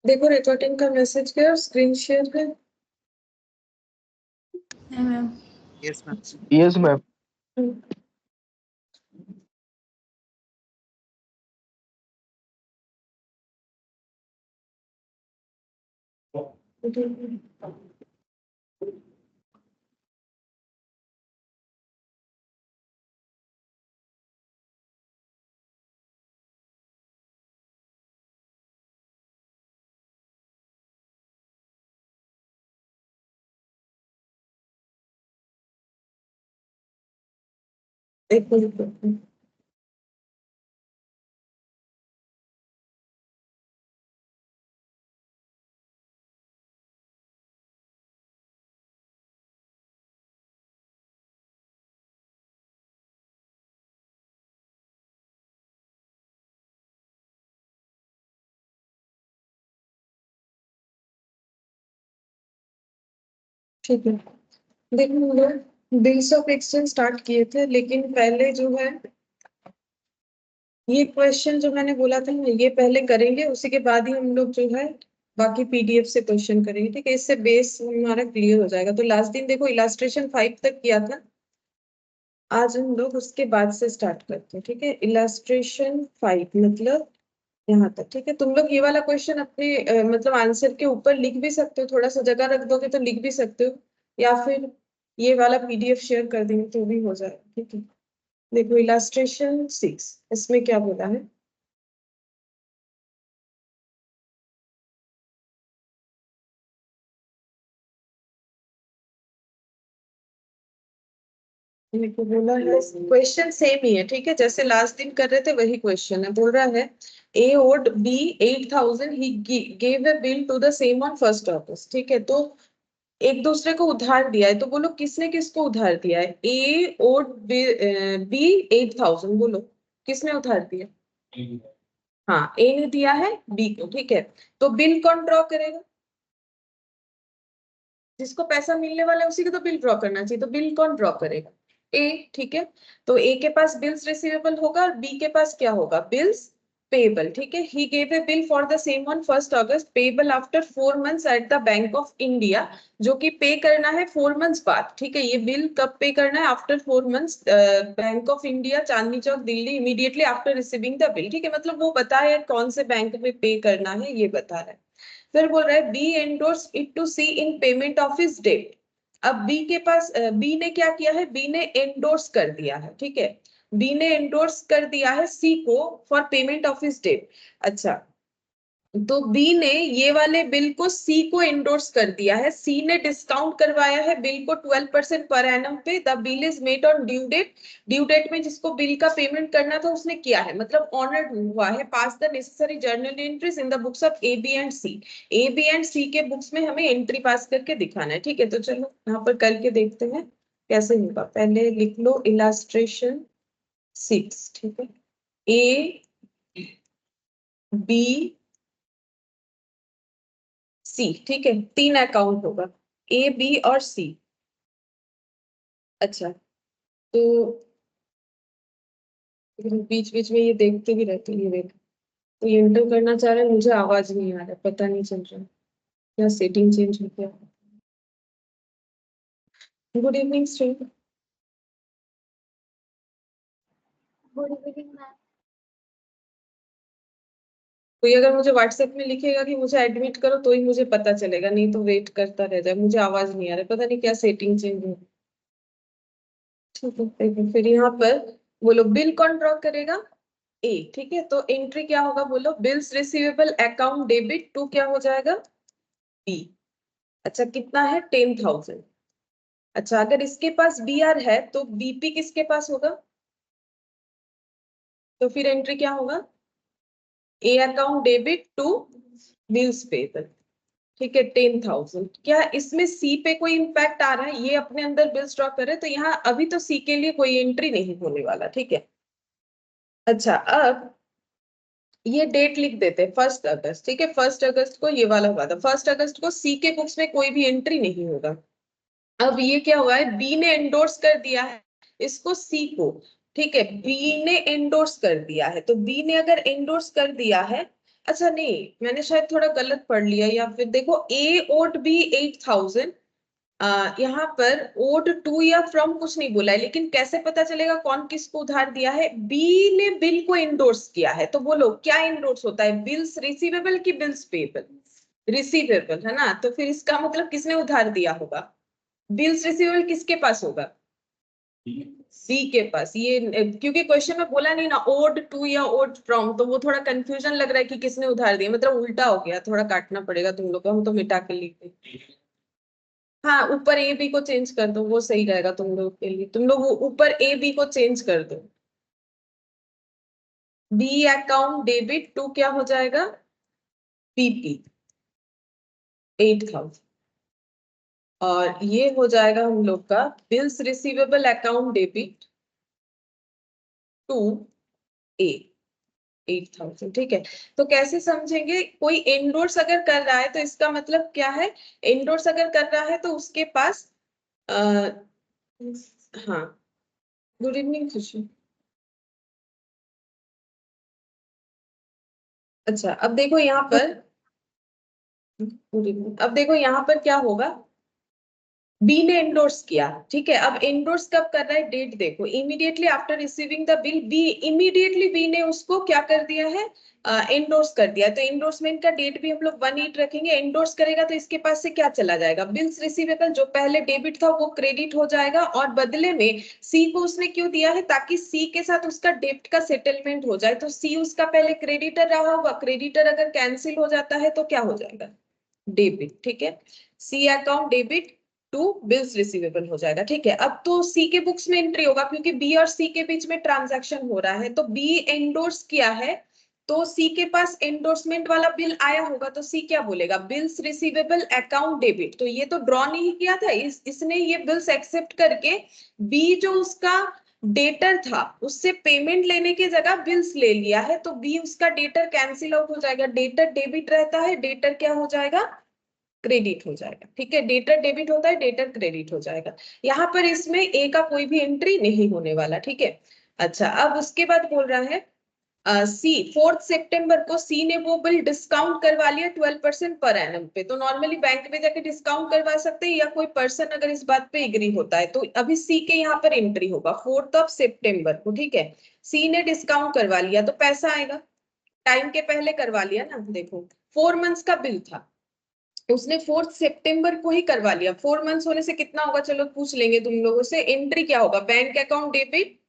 देखो रिकॉर्डिंग का मैसेज गया और स्क्रीन शेयर है। Ma'am. Yes ma'am. Yes ma'am. एक मिनट। ठीक है, देखो हम लोग बिल्स ऑफ एक्सचेंज स्टार्ट किए थे, लेकिन पहले जो है ये क्वेश्चन जो मैंने बोला था ना, ये पहले करेंगे, उसी के बाद ही हम लोग जो है बाकी पीडीएफ से क्वेश्चन करेंगे। ठीक है, इससे बेस हमारा क्लियर हो जाएगा। तो लास्ट दिन देखो इलास्ट्रेशन 5 तक किया था, आज हम लोग उसके बाद से स्टार्ट करते हैं। ठीक है, इलास्ट्रेशन 5 मतलब यहाँ तक। ठीक है, तुम लोग ये वाला क्वेश्चन अपने मतलब आंसर के ऊपर लिख भी सकते हो, थोड़ा सा जगह रख दोगे तो लिख भी सकते हो, या फिर ये वाला पीडीएफ शेयर कर देंगे तो भी हो जाएगा। ठीक है, देखो इलास्ट्रेशन 6 इसमें क्या बोला है। देखो बोला है, क्वेश्चन सेम ही है। ठीक है, जैसे लास्ट दिन कर रहे थे वही क्वेश्चन है। बोल रहा है A owed B 8,000, he gave a bill to the same on 1st August। ठीक है, तो एक दूसरे को उधार दिया है, तो बोलो किसने किसको उधार दिया है। ए ओड बी 8,000, बोलो किसने उधार दिया। हाँ, ए ने दिया है बी को। ठीक है, तो बिल कौन ड्रॉ करेगा। जिसको पैसा मिलने वाला है उसी को तो बिल ड्रॉ करना चाहिए, तो बिल कौन ड्रॉ करेगा, ए। ठीक है, तो ए के पास बिल्स रिसीवेबल होगा और बी के पास क्या होगा, बिल्स पेबल। ठीक है, he gave a bill for the same on 1st August payable after 4 months at the bank of India, जो कि पे करना है 4 months बाद। ठीक है, ये बिल कब पे करना है, after 4 months, bank of India Chandni Chowk Delhi, immediately after receiving the bill. ठीक है, मतलब वो बता है कौन से बैंक में पे करना है, ये बता रहा है। फिर बोल रहा है B endorse it to C in payment of his debt. अब बी के पास बी ने क्या किया है, बी ने एंडोर्स कर दिया है। ठीक है, बी ने एंडोर्स कर दिया है सी को for payment of his debt. अच्छा, तो बी ने ये वाले बिल को सी को एंडोर्स कर दिया है, सी ने डिस्काउंट करवाया है बिल को 12% पर एनम पे। The bill is made on due date, due date में जिसको बिल का पेमेंट करना था उसने किया है, मतलब ऑनर्ड हुआ है। Pass the necessary journal entries in the books of A B and C, A B and C के बुक्स में हमें एंट्री पास करके दिखाना है। ठीक है, तो चलो यहाँ पर करके देखते हैं कैसे होगा। पहले लिख लो इलास्ट्रेशन 6। ठीक है, ए बी सी। ठीक है, 3 अकाउंट होगा, ए बी और सी। अच्छा, तो बीच बीच में ये देखते भी रहते हैं, ये देख। तो ये एंटर करना चाह रहे हैं, मुझे आवाज नहीं आ रहा, पता नहीं चल रहा क्या सेटिंग चेंज हो गया। Good evening Shri. Good evening ma'am. कोई अगर मुझे व्हाट्सएप में लिखेगा कि मुझे एडमिट करो तो ही मुझे पता चलेगा, नहीं तो वेट करता रह जाए। मुझे आवाज नहीं आ रहा, पता नहीं क्या सेटिंग चेंज हो। ठीक है, फिर यहाँ पर बोलो बिल कौन ड्रॉ करेगा, ए। ठीक है, तो एंट्री क्या होगा, बोलो bills receivable account debit to क्या हो जाएगा, बी। अच्छा, कितना है 10,000। अच्छा, अगर इसके पास बी आर है तो बीपी किसके पास होगा, तो फिर एंट्री क्या होगा, A account debit to bills payable. ठीक है, 10,000। क्या इसमें सी पे कोई इंपैक्ट आ रहा है, ये अपने अंदर बिल स्टॉक करे, तो यहाँ अभी तो सी के लिए कोई एंट्री नहीं होने वाला। ठीक है, अच्छा अब ये डेट लिख देते हैं 1st August। ठीक है, 1st August को ये वाला हुआ था, 1st August को सी के बुक्स में कोई भी एंट्री नहीं होगा। अब ये क्या हुआ है, बी ने एंडोर्स कर दिया है इसको सी को। ठीक है, बी ने एंडोर्स कर दिया है, तो बी ने अगर एंडोर्स कर दिया है अच्छा नहीं, मैंने शायद थोड़ा गलत पढ़ लिया, या फिर देखो ए ओड बी 8,000, यहाँ पर ओड टू या फ्रॉम कुछ नहीं बोला है, लेकिन कैसे पता चलेगा कौन किसको उधार दिया है? बी ने बिल को इंडोर्स किया है, तो बोलो क्या इंडोर्स होता है, बिल्स रिसीवेबल की बिल्स पेबल? रिसीवेबल है ना, तो फिर इसका मतलब किसने उधार दिया होगा? बिल्स रिसीवेबल किसके पास होगा? सी के पास। ये क्योंकि क्वेश्चन में बोला नहीं ना ओड टू या ओड फ्रॉम, तो वो थोड़ा कंफ्यूजन लग रहा है कि किसने उधार दिया, मतलब उल्टा हो गया, थोड़ा काटना पड़ेगा तुम लोग को, हम तो मिटा के लिखते। हाँ, ऊपर ए बी को चेंज कर दो, वो सही रहेगा तुम लोग के लिए, तुम लोग ऊपर ए बी को चेंज कर दो। बी अकाउंट डेबिट टू क्या हो जाएगा? पीपी 8,000, और ये हो जाएगा हम लोग का bills receivable account debit to A 8,000। ठीक है, तो कैसे समझेंगे? कोई एंडोर्स अगर कर रहा है तो इसका मतलब क्या है? एंडोर्स अगर कर रहा है तो उसके पास आ, हाँ, गुड इवनिंग खुशी। अच्छा, अब देखो यहाँ पर, गुड इवनिंग, अब देखो यहाँ पर क्या होगा, बी ने एंडोर्स किया, ठीक है। अब एंडोर्स कब कर रहा है, डेट देखो, immediately after receiving the bill, B immediately B ने उसको क्या कर दिया है, एंडोर्स कर दिया। तो एंडोर्समेंट का डेट भी हम लोग 1/8 रखेंगे। एंडोर्स करेगा तो इसके पास से क्या चला जाएगा, बिल्स रिसीवेबल जो पहले डेबिट था वो क्रेडिट हो जाएगा, और बदले में सी को उसने क्यों दिया है, ताकि सी के साथ उसका डेब्ट का सेटलमेंट हो जाए। तो सी उसका पहले क्रेडिटर रहा होगा, क्रेडिटर अगर कैंसिल हो जाता है तो क्या हो जाएगा, डेबिट। ठीक है, C account debit to bills receivable हो जाएगा। ठीक है, अब तो सी के बुक्स में एंट्री होगा, क्योंकि बी और सी के बीच में ट्रांजैक्शन हो रहा है, तो बी एंडोर्स किया है, तो सी के पास एंडोर्समेंट वाला बिल आया होगा, तो सी क्या बोलेगा, बिल्स रिसीवेबल अकाउंट डेबिट। तो ये तो ड्रॉ नहीं किया था, इसने ये बिल्स एक्सेप्ट करके बी जो उसका डेटर था उससे पेमेंट लेने की जगह बिल्स ले लिया है, तो बी उसका डेटर कैंसिल आउट हो जाएगा। डेटर डेबिट रहता है, डेटर क्या हो जाएगा, क्रेडिट हो जाएगा। ठीक है, डेटर डेबिट होता है, डेटर क्रेडिट हो जाएगा। यहाँ पर इसमें ए का कोई भी एंट्री नहीं होने वाला। ठीक है, अच्छा, अब उसके बाद बोल रहा है सी 4 सितंबर को सी ने वो बिल डिस्काउंट करवा लिया 12% पर एनम पे। तो नॉर्मली बैंक में जाके डिस्काउंट करवा सकते हैं, या कोई पर्सन अगर इस बात पे एग्री होता है। तो अभी सी के यहाँ पर एंट्री होगा 4 सितंबर को। ठीक है, सी ने डिस्काउंट करवा लिया तो पैसा आएगा, टाइम के पहले करवा लिया ना। देखो 4 मंथ्स का बिल था, उसने 4 सितंबर को ही करवा लिया। 4 मंथ्स होने से कितना होगा, चलो पूछ लेंगे तुम लोगों से। एंट्री क्या होगा, bank account debit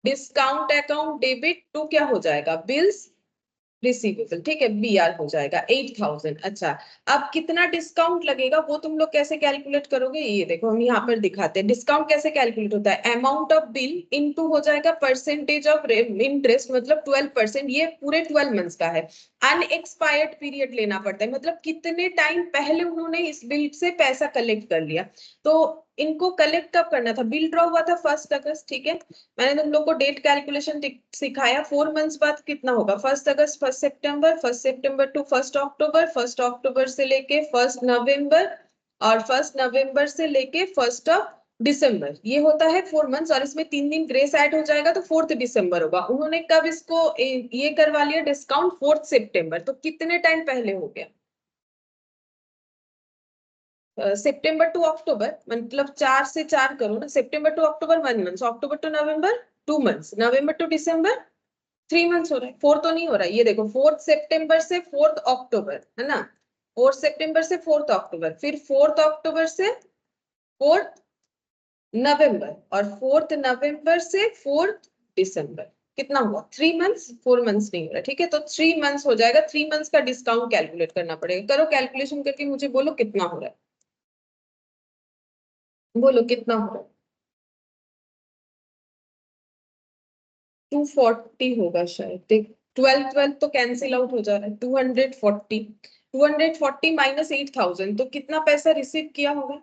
discount account debit to क्या हो जाएगा, बिल्स रिसीवेबल। ठीक है, बीआर हो जाएगा 8,000। अच्छा, अब कितना डिस्काउंट लगेगा वो तुम लोग कैसे कैलकुलेट करोगे, ये देखो हम यहाँ पर दिखाते हैं। डिस्काउंट कैसे कैलकुलेट होता है, अमाउंट ऑफ बिल इनटू हो जाएगा परसेंटेज ऑफ इंटरेस्ट, मतलब 12%। ये पूरे 12 मंथ्स का है। अनएक्सपायर्ड पीरियड लेना पड़ता है, मतलब कितने टाइम पहले उन्होंने इस बिल से पैसा कलेक्ट कर लिया। तो इनको कलेक्ट कब करना था, बिल ड्रॉ हुआ था 1 अगस्त। ठीक है, मैंने तुम लोग को डेट कैलकुलेशन सिखाया। 4 मंथ्स बाद कितना होगा, 1 अगस्त, 1 सितंबर, 1 सितंबर टू 1 अक्टूबर, 1 अक्टूबर से लेके 1 नवंबर, और 1 नवंबर से लेके 1 दिसंबर। ये होता है 4 मंथ्स, और इसमें 3 दिन ग्रेस ऐड हो जाएगा तो 4 दिसंबर होगा। उन्होंने कब इसको ये करवा लिया डिस्काउंट, 4 सितंबर। तो कितने टाइम पहले हो गया, सितंबर टू अक्टूबर, मतलब 4 से 4 करो ना, सितंबर टू अक्टूबर 1 मंथ, अक्टूबर टू नवंबर 2 मंथ्स, नवंबर टू दिसंबर 3 मंथ्स हो रहा है। 4 तो नहीं हो रहा है, ये देखो 4 सितंबर से 4 अक्टूबर है ना, 4 सितंबर से 4 अक्टूबर, फिर 4 अक्टूबर से 4 नवंबर, और 4 नवंबर से 4 दिसंबर। कितना हुआ, 3 मंथ्स, 4 मंथ्स नहीं हो रहा। ठीक है, तो 3 मंथ्स हो जाएगा। 3 मंथ्स का डिस्काउंट कैलकुलेट करना पड़ेगा। करो कैलकुलेशन करके मुझे बोलो कितना हो रहा है, बोलो कितना हो रहा है। 240 होगा शायद, देख 12 12 तो कैंसिल आउट हो जा रहा है, 240, 240 माइनस 8,000, तो कितना पैसा रिसीव किया होगा,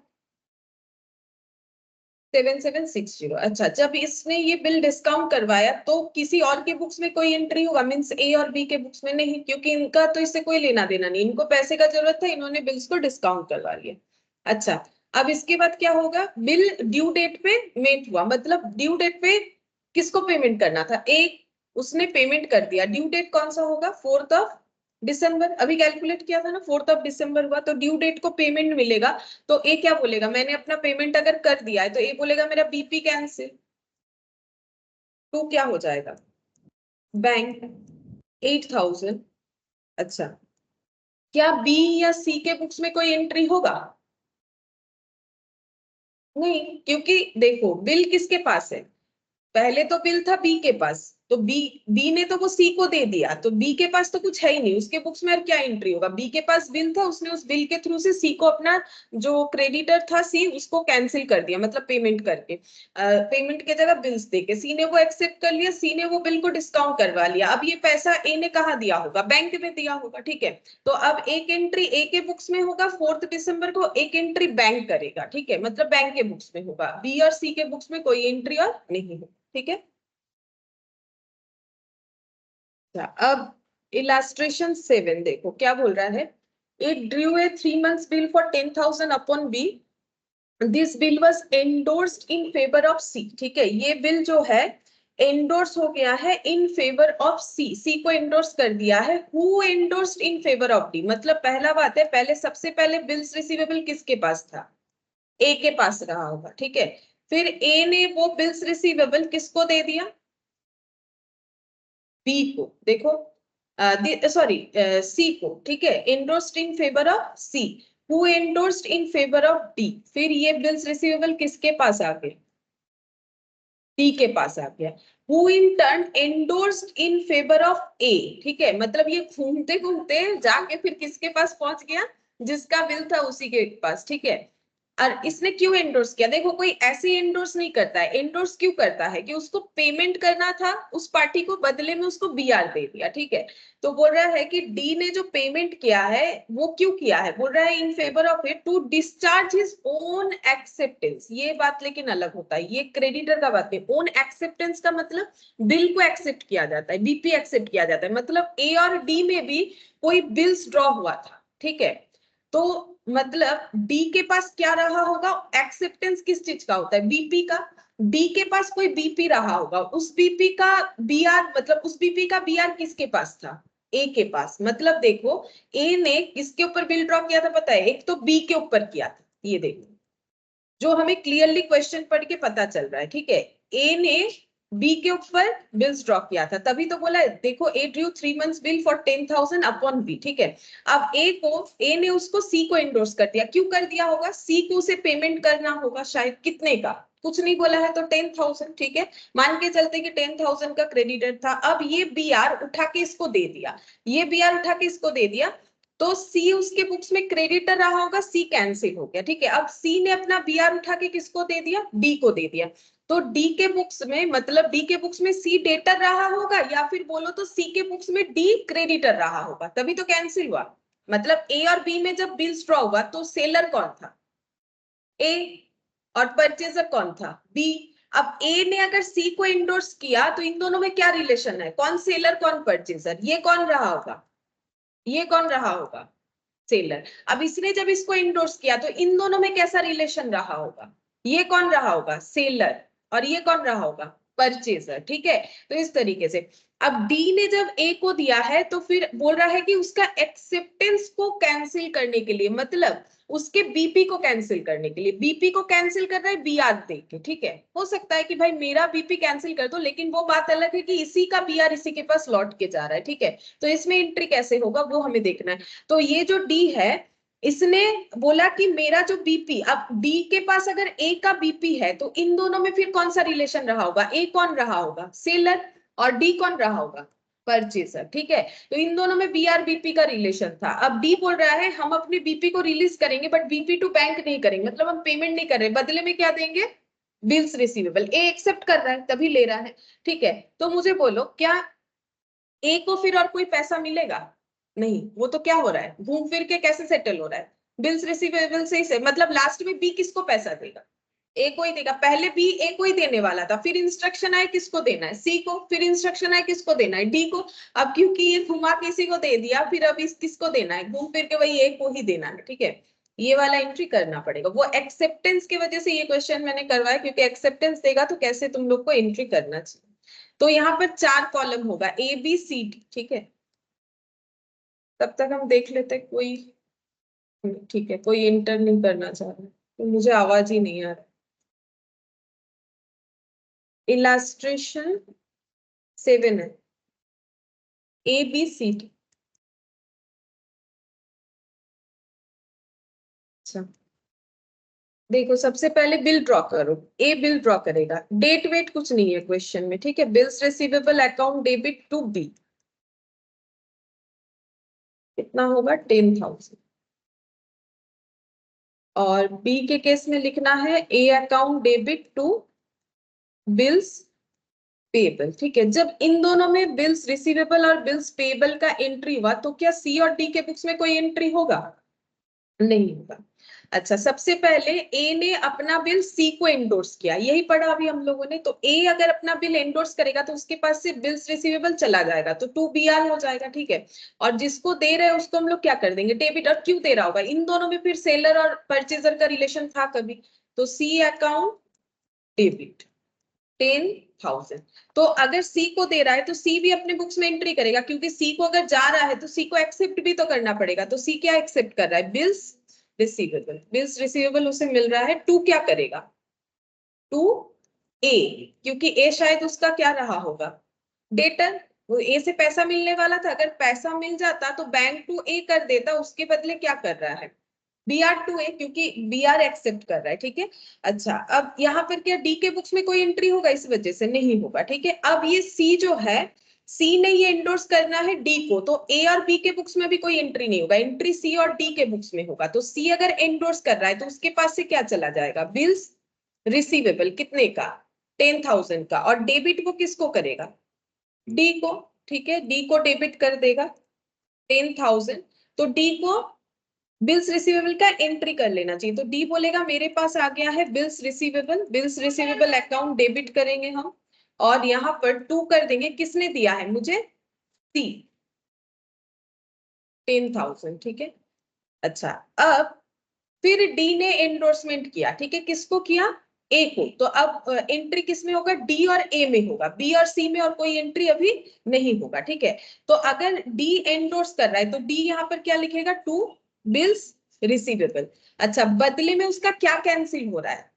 7760। अच्छा, जब इसने ये बिल डिस्काउंट करवाया तो किसी और के बुक्स में कोई एंट्री होगा, मींस ए और बी के बुक्स में नहीं, क्योंकि इनका तो इससे कोई लेना देना नहीं, इनको पैसे का जरूरत था, इन्होंने बिल्स को डिस्काउंट करवा लिया। अच्छा, अब इसके बाद क्या होगा, बिल ड्यू डेट पे मेट हुआ, मतलब ड्यू डेट पे किसको पेमेंट करना था, एक उसने पेमेंट कर दिया। ड्यू डेट कौन सा होगा, 4 दिसंबर, अभी कैलकुलेट किया था ना, 4 दिसंबर हुआ, तो ड्यू डेट को पेमेंट मिलेगा, तो ए क्या बोलेगा, मैंने अपना पेमेंट अगर कर दिया है तो ए बोलेगा मेरा बीपी कैंसिल, तो क्या हो जाएगा, बैंक 8,000। अच्छा, क्या बी या सी के बुक्स में कोई एंट्री होगा, नहीं, क्योंकि देखो बिल किसके पास है, पहले तो बिल था बी के पास, तो बी ने तो वो सी को दे दिया, तो बी के पास तो कुछ है ही नहीं उसके बुक्स में, और क्या एंट्री होगा, बी के पास बिल था, उसने उस बिल के थ्रू से सी को अपना जो क्रेडिटर था सी उसको कैंसिल कर दिया, मतलब पेमेंट करके, पेमेंट की जगह बिल्स देके सी ने वो एक्सेप्ट कर लिया, सी ने वो बिल को डिस्काउंट करवा लिया, अब ये पैसा ए ने कहा दिया होगा, बैंक में दिया होगा, ठीक है, तो अब एक एंट्री ए के बुक्स में होगा 4 दिसंबर को, एक एंट्री बैंक करेगा, ठीक है, मतलब बैंक के बुक्स में होगा, बी और सी के बुक्स में कोई एंट्री और नहीं होगा, ठीक है। अब इलास्ट्रेशन 7 देखो क्या बोल रहा है, it drew a 3 months bill for 10,000 upon B, this bill was endorsed in favour of C, ठीक है, ये बिल जो है एंडोर्स हो गया है इन फेवर ऑफ सी, सी को एंडोर्स कर दिया है, who endorsed in favour of D, मतलब पहला बात है, पहले सबसे पहले बिल्स रिसीवेबल किसके पास था, ए के पास रहा होगा, ठीक है, फिर ए ने वो बिल्स रिसीवेबल किसको दे दिया, बी को, देखो सॉरी सी को, ठीक है, endorsed in favour of C, who endorsed in favour of D, फिर ये बिल्स रिसीवेबल किसके पास आ गए, डी के पास आ गया, who in turn endorsed in favour of A, ठीक है, मतलब ये घूमते घूमते जाके फिर किसके पास पहुंच गया, जिसका बिल था उसी के पास, ठीक है, और इसने क्यों एंडोर्स किया, देखो कोई ऐसे एंडोर्स नहीं करता है, एंडोर्स क्यों करता है कि उसको पेमेंट करना था उस पार्टी को, बदले में उसको बीआर दे दिया, ठीक है, तो बोल रहा है कि डी ने जो पेमेंट किया है वो क्यों किया है, बोल रहा है in favour of it to discharge his own acceptance, ये बात लेकिन अलग होता है, ये क्रेडिटर का बात है, ओन एक्सेप्टेंस का मतलब बिल को एक्सेप्ट किया जाता है, बीपी एक्सेप्ट किया जाता है, मतलब ए और डी में भी कोई बिल्स ड्रॉ हुआ था, ठीक है, तो मतलब डी के पास क्या रहा होगा, एक्सेप्टेंस किस चीज का होता है, बीपी का, डी के पास कोई बीपी रहा होगा, उस बीपी का बीआर, मतलब उस बीपी का बीआर किसके पास था, ए के पास, मतलब देखो ए ने किसके ऊपर बिल ड्रॉ किया था पता है, एक तो बी के ऊपर किया था, ये देखो जो हमें क्लियरली क्वेश्चन पढ़ के पता चल रहा है, ठीक है, ए ने बी के ऊपर बिल्स ड्रॉ किया था, तभी तो बोला है, देखो A drew 3 months bill for 10,000 upon B, ठीक है, अब ए ने उसको सी को एंडोर्स कर दिया, क्यों कर दिया होगा, सी को उसे पेमेंट करना होगा, शायद कितने का, कुछ नहीं बोला है, तो 10,000, ठीक है, मान के चलते कि 10,000 का क्रेडिटर था, अब ये बीआर उठा के इसको दे दिया, ये बीआर उठा के इसको दे दिया, तो सी उसके बुक्स में क्रेडिटर रहा होगा, सी कैंसिल हो गया, ठीक है, अब सी ने अपना बीआर उठा के किसको दे दिया, डी को दे दिया, तो डी के बुक्स में, मतलब डी के बुक्स में सी डेटर रहा होगा, या फिर बोलो तो सी के बुक्स में डी क्रेडिटर रहा होगा, तभी तो कैंसिल हुआ, मतलब ए और बी में जब बिल्स ड्रॉ हुआ तो सेलर कौन था, ए, और परचेजर कौन था, बी, अब ए ने अगर सी को इंडोर्स किया तो इन दोनों में क्या रिलेशन है, कौन सेलर कौन परचेजर, ये कौन रहा होगा, ये कौन रहा होगा, सेलर, अब इसने जब इसको इंडोर्स किया तो इन दोनों में कैसा रिलेशन रहा होगा, ये कौन रहा होगा, सेलर, और ये कौन रहा होगा, परचेजर, ठीक है, तो इस तरीके से अब डी ने जब ए को दिया है तो फिर बोल रहा है कि उसका एक्सेप्टेंस को कैंसिल करने के लिए, मतलब उसके बीपी को कैंसिल करने के लिए, बीपी को कैंसिल कर रहा है बीआर दे के, ठीक है, हो सकता है कि भाई मेरा बीपी कैंसिल कर दो, लेकिन वो बात अलग है कि इसी का बीआर इसी के पास लौट के जा रहा है, ठीक है, तो इसमें एंट्री कैसे होगा वो हमें देखना है, तो ये जो डी है इसने बोला कि मेरा जो बीपी, अब डी के पास अगर ए का बीपी है तो इन दोनों में फिर कौन सा रिलेशन रहा होगा, ए कौन रहा होगा, सेलर, और डी कौन रहा होगा, परचेसर, ठीक है, तो इन दोनों में बीआर बीपी का रिलेशन था, अब डी बोल रहा है हम अपने बीपी को रिलीज करेंगे बट बीपी टू बैंक नहीं करेंगे, मतलब हम पेमेंट नहीं कर रहे, बदले में क्या देंगे, बिल्स रिसीवेबल, ए एक्सेप्ट कर रहा है तभी ले रहा है, ठीक है, तो मुझे बोलो क्या ए को फिर और कोई पैसा मिलेगा, नहीं, वो तो क्या हो रहा है, घूम फिर के कैसे सेटल हो रहा है, बिल्स रिसीवेबल से ही से, मतलब लास्ट में बी किसको पैसा देगा, ए को ही देगा, पहले बी ए को ही देने वाला था, फिर इंस्ट्रक्शन आए किसको देना है, सी को, फिर इंस्ट्रक्शन आए किसको देना है, डी को, अब क्योंकि ये घुमा किसी को दे दिया, फिर अब इस किसको देना है, घूम फिर के वही ए को ही देना है, ठीक है, ये वाला एंट्री करना पड़ेगा, वो एक्सेप्टेंस की वजह से ये क्वेश्चन मैंने करवाया, क्योंकि एक्सेप्टेंस देगा तो कैसे तुम लोग को एंट्री करना चाहिए, तो यहाँ पर 4 कॉलम होगा, ए बी सी डी, ठीक है, तब तक हम देख लेते कोई, ठीक है कोई इंटर नहीं करना चाह रहा तो मुझे आवाज ही नहीं आ रहा। इलास्ट्रेशन 7 है, ABCD। अच्छा देखो सबसे पहले बिल ड्रॉ करो। ए बिल ड्रॉ करेगा, डेट वेट कुछ नहीं है क्वेश्चन में, ठीक है। Bills receivable account debit to B, कितना होगा 10,000। और बी के केस में लिखना है A account debit to bills payable, ठीक है। जब इन दोनों में बिल्स रिसीवेबल और बिल्स पेबल का एंट्री हुआ तो क्या सी और डी के बुक्स में कोई एंट्री होगा? नहीं होगा। अच्छा सबसे पहले ए ने अपना बिल सी को एंडोर्स किया, यही पढ़ा अभी हम लोगों ने। तो ए अगर अपना बिल एंडोर्स करेगा तो उसके पास से बिल्स रिसीवेबल चला जाएगा, तो 2BR हो जाएगा, ठीक है। और जिसको दे रहे हैं उसको हम लोग क्या कर देंगे, डेबिट। और क्यों दे रहा होगा, इन दोनों में फिर सेलर और परचेजर का रिलेशन था कभी, तो सी अकाउंट डेबिट 10,000। तो अगर सी को दे रहा है तो सी भी अपने बुक्स में एंट्री करेगा, क्योंकि सी को अगर जा रहा है तो सी को एक्सेप्ट भी तो करना पड़ेगा। तो सी क्या एक्सेप्ट कर रहा है, बिल्स रिसीवेबल। बिल्स रिसीवेबल उसे मिल रहा है, टू क्या करेगा, टू ए, क्योंकि ए शायद उसका क्या रहा होगा, डेटर। वो ए से पैसा मिलने वाला था, अगर पैसा मिल जाता तो बैंक टू ए कर देता, उसके बदले क्या कर रहा है, BR टू ए, क्योंकि BR एक्सेप्ट कर रहा है, ठीक है। अच्छा अब यहाँ पर क्या डी के बुक्स में कोई एंट्री होगा, इस वजह से नहीं होगा, ठीक है। अब ये सी जो है, सी ने ये एंडोर्स करना है डी को, तो ए और बी के बुक्स में भी कोई एंट्री नहीं होगा, एंट्री सी और डी के बुक्स में होगा। तो सी अगर एंडोर्स कर रहा है तो उसके पास से क्या चला जाएगा, बिल्स रिसीवेबल कितने का, 10,000 का। और डेबिट वो किसको करेगा, डी को, ठीक है। डी को डेबिट कर देगा 10,000। तो डी को बिल्स रिसीवेबल का एंट्री कर लेना चाहिए। तो डी बोलेगा मेरे पास आ गया है bills receivable, bills receivable account debit करेंगे हम, और यहाँ पर टू कर देंगे, किसने दिया है मुझे, सी, 10,000, ठीक है। अच्छा अब फिर डी ने एंडोर्समेंट किया, ठीक है, किसको किया, ए को। तो अब एंट्री किस में होगा, डी और ए में होगा, बी और सी में और कोई एंट्री अभी नहीं होगा, ठीक है। तो अगर डी एंडोर्स कर रहा है तो डी यहाँ पर क्या लिखेगा, टू बिल्स रिसीवेबल। अच्छा बदले में उसका क्या कैंसिल हो रहा है,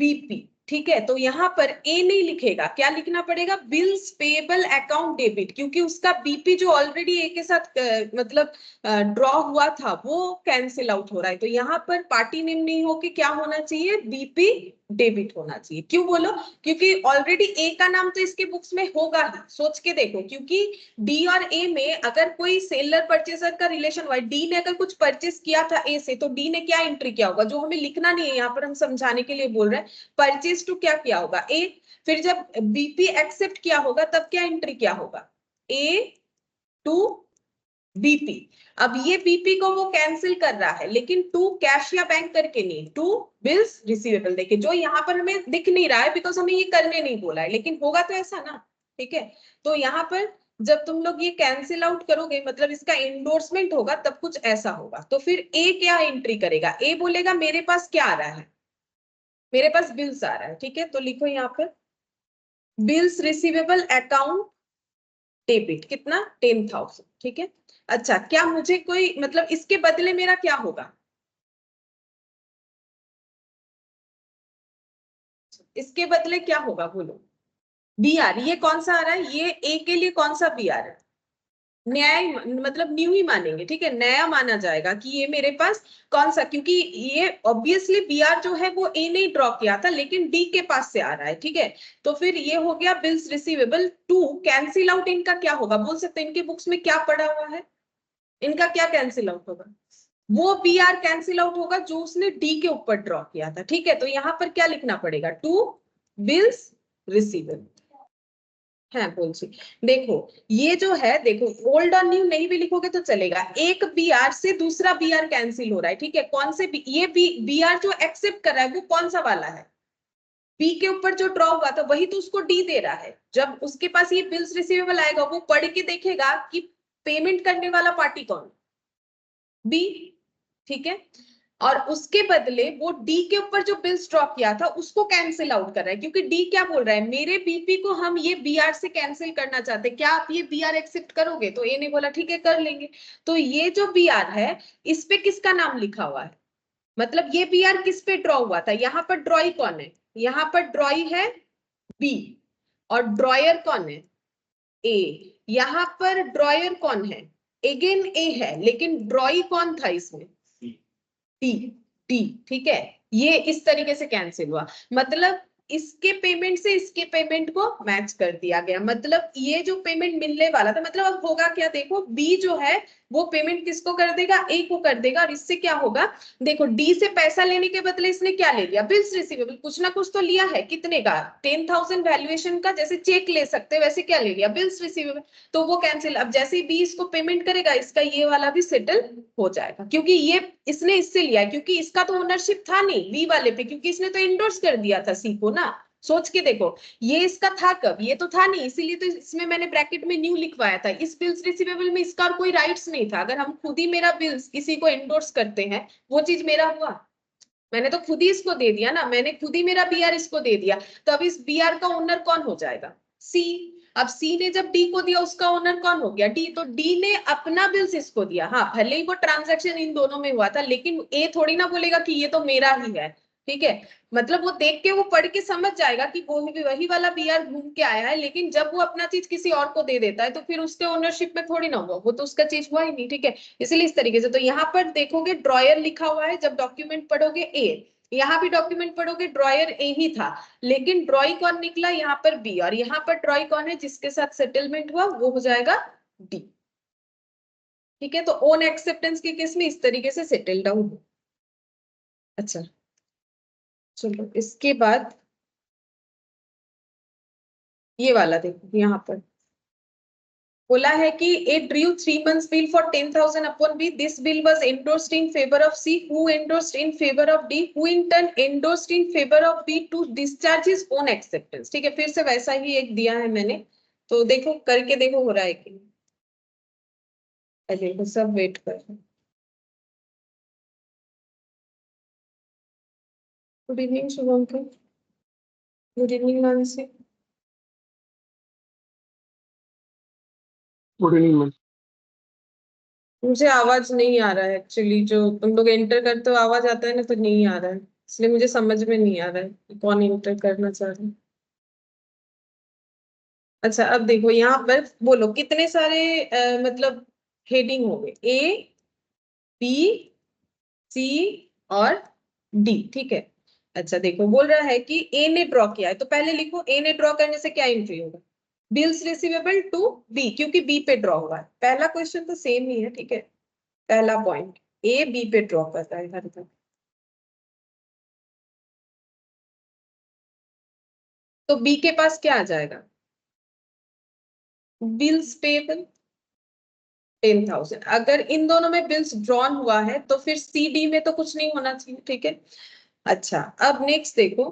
बीपी, ठीक है। तो यहाँ पर ए नहीं लिखेगा, क्या लिखना पड़ेगा, बिल्स पेबल अकाउंट डेबिट, क्योंकि उसका बीपी जो ऑलरेडी ए के साथ मतलब ड्रॉ हुआ था वो कैंसिल आउट हो रहा है। तो यहाँ पर पार्टी नेम नहीं होके क्या होना चाहिए, बीपी डेबिट होना चाहिए। क्यों बोलो, क्योंकि ऑलरेडी ए का नाम तो इसके बुक्स में होगा ही, सोच के देखो। क्योंकि डी और ए में अगर कोई सेलर परचेसर का रिलेशन हुआ, डी ने अगर कुछ परचेस किया था ए से, तो डी ने क्या एंट्री किया होगा, जो हमें लिखना नहीं है, यहाँ पर हम समझाने के लिए बोल रहे हैं। परचेज टू क्या किया होगा, ए। फिर जब बीपी एक्सेप्ट किया होगा तब क्या एंट्री किया होगा, ए टू बीपी। अब ये बीपी को वो कैंसिल कर रहा है, लेकिन टू कैश या बैंक करके नहीं, टू बिल्स रिसीवेबल। देखिए जो यहाँ पर हमें दिख नहीं रहा है बिकॉज हमें ये करने नहीं बोला है, लेकिन होगा तो ऐसा ना, ठीक है। तो यहाँ पर जब तुम लोग ये कैंसिल आउट करोगे, मतलब इसका एंडोर्समेंट होगा, तब कुछ ऐसा होगा। तो फिर ए क्या एंट्री करेगा, ए बोलेगा मेरे पास क्या आ रहा है, मेरे पास बिल्स आ रहा है, ठीक है। तो लिखो यहाँ पर बिल्स रिसीवेबल अकाउंट डेबिट, कितना 10,000, ठीक है। अच्छा क्या मुझे कोई मतलब इसके बदले मेरा क्या होगा, इसके बदले क्या होगा बोलो, BR। ये कौन सा आ रहा है, ये ए के लिए कौन सा BR है, न्याय, मतलब न्यू ही मानेंगे, ठीक है, नया माना जाएगा कि ये मेरे पास कौन सा, क्योंकि ये ऑब्वियसली BR जो है वो ए ने ड्रॉ किया था, लेकिन डी के पास से आ रहा है, ठीक है। तो फिर ये हो गया bills receivable to, cancel out इनका क्या होगा, बोल सकते हैं इनके बुक्स में क्या पड़ा हुआ है, इनका क्या कैंसिल आउट होगा, वो BR कैंसिल आउट होगा जो उसने डी के ऊपर ड्रॉ किया था, ठीक है। तो यहाँ पर क्या लिखना पड़ेगा, टू बिल्स रिसीवेबल है, बोल सी। देखो ये जो है, देखो ओल्ड और न्यू नहीं भी लिखोगे तो चलेगा, एक BR से दूसरा BR कैंसिल हो रहा है, ठीक है। कौन से ये BR जो एक्सेप्ट कर रहा है वो कौन सा वाला है, बी के ऊपर जो ड्रॉ हुआ था वही तो उसको डी दे रहा है। जब उसके पास ये बिल्स रिसीवेबल आएगा वो पढ़ के देखेगा कि पेमेंट करने वाला पार्टी कौन, बी, ठीक है। और उसके बदले वो डी के ऊपर जो बिल्स ड्रॉ किया था उसको कैंसिल आउट कर रहा है, क्योंकि डी क्या बोल रहा है, मेरे बीपी को हम ये बीआर से कैंसिल करना चाहते हैं, क्या आप ये बीआर एक्सेप्ट करोगे? तो ए ने बोला ठीक है कर लेंगे। तो ये जो बीआर है इस पे किसका नाम लिखा हुआ है, मतलब ये बीआर किस पे ड्रॉ हुआ था, यहाँ पर ड्रॉई कौन है, यहाँ पर ड्रॉई है बी और ड्रॉयर कौन है, ए। यहाँ पर ड्रॉयर कौन है, अगेन ए है, लेकिन ड्रॉई कौन था इसमें, टी, टी, ठीक है। ये इस तरीके से कैंसिल हुआ, मतलब इसके पेमेंट से इसके पेमेंट को मैच कर दिया गया, मतलब ये जो पेमेंट मिलने वाला था, मतलब अब होगा क्या, देखो बी जो है वो पेमेंट किसको कर देगा, ए को कर देगा, और इससे क्या होगा, देखो डी से पैसा लेने के बदले इसने क्या ले लिया, बिल्स रिसीवेबल, कुछ ना कुछ तो लिया है, कितने का, 10,000 वैल्यूएशन का, जैसे चेक ले सकते हैं वैसे क्या ले लिया, बिल्स रिसीवेबल, तो वो कैंसिल। अब जैसे ही बी इसको पेमेंट करेगा इसका ये वाला भी सेटल हो जाएगा, क्योंकि ये इसने इससे लिया, क्योंकि इसका तो ओनरशिप था नहीं बी वाले पे, क्योंकि इसने तो इंडोर्स कर दिया था सी को ना, सोच के देखो, ये इसका था कब, ये तो था नहीं, इसीलिए तो इसमें मैंने ब्रैकेट में न्यू लिखवाया था, इस बिल्स रिसीवेबल में इसका और कोई राइट्स नहीं था, अगर हम खुद ही मेरा बिल्स किसी को इंडोर्स करते हैं वो चीज मेरा हुआ, मैंने तो खुद ही इसको दे दिया ना, मैंने खुद ही मेरा बीआर इसको दे दिया, तो अब इस बीआर का ओनर कौन हो जाएगा, सी। अब सी ने जब डी को दिया उसका ओनर कौन हो गया, डी, तो डी ने अपना बिल्स इसको दिया, हाँ भले ही वो ट्रांजैक्शन इन दोनों में हुआ था, लेकिन ए थोड़ी ना बोलेगा कि ये तो मेरा ही है, ठीक है, मतलब वो देख के वो पढ़ के समझ जाएगा कि वो वही वाला बीआर घूम के आया है, लेकिन जब वो अपना चीज किसी और को दे देता है तो फिर उसके ओनरशिप में थोड़ी ना होगा, वो तो उसका चीज हुआ ही नहीं, ठीक है, इसलिए इस तरीके से। तो यहाँ पर देखोगे ड्रॉयर लिखा हुआ है, जब डॉक्यूमेंट पढ़ोगे ए, यहाँ भी डॉक्यूमेंट पढ़ोगे ड्रॉयर ए ही था, लेकिन ड्रॉई कौन निकला यहाँ पर बी, और यहाँ पर ड्रॉई कौन है जिसके साथ सेटलमेंट हुआ, वो हो जाएगा डी, ठीक है। तो ओन एक्सेप्टेंस के केस में इस तरीके से सेटल डाउन हो। अच्छा चलो इसके बाद ये वाला देखो, यहाँ पर बोला है कि ए drew 3 months bill for 10,000 upon B. This bill was endorsed in favor of C, who endorsed in favor of D, who in turn endorsed in favor of B to discharge his own acceptance. ठीक है, फिर से वैसा ही एक दिया है मैंने, तो देखो करके देखो हो रहा है कि देखो सब वेट कर रहे हैं। Good evening Shubhankar, good evening Mansi, good evening ma'am. मुझे आवाज नहीं आ रहा है एक्चुअली, जो तुम लोग एंटर करते हो आवाज आता है ना तो नहीं आ रहा है, इसलिए मुझे समझ में नहीं आ रहा है कि कौन एंटर करना चाह रहा है। अच्छा अब देखो यहाँ पर बोलो कितने सारे मतलब हेडिंग हो गए, ए बी सी और डी, ठीक है। अच्छा देखो बोल रहा है कि ए ने ड्रॉ किया है, तो पहले लिखो ए ने ड्रॉ करने से क्या एंट्री होगा, बिल्स रिसीवेबल टू बी, क्योंकि बी पे ड्रॉ हुआ है, पहला क्वेश्चन तो सेम ही है, ठीक है, पहला पॉइंट ए बी पे ड्रॉ करता है हर बार, तो बी के पास क्या आ जाएगा, बिल्स पेबल 10,000, अगर इन दोनों में बिल्स ड्रॉन हुआ है तो फिर सी डी में तो कुछ नहीं होना चाहिए, ठीक है। अच्छा अब नेक्स्ट देखो,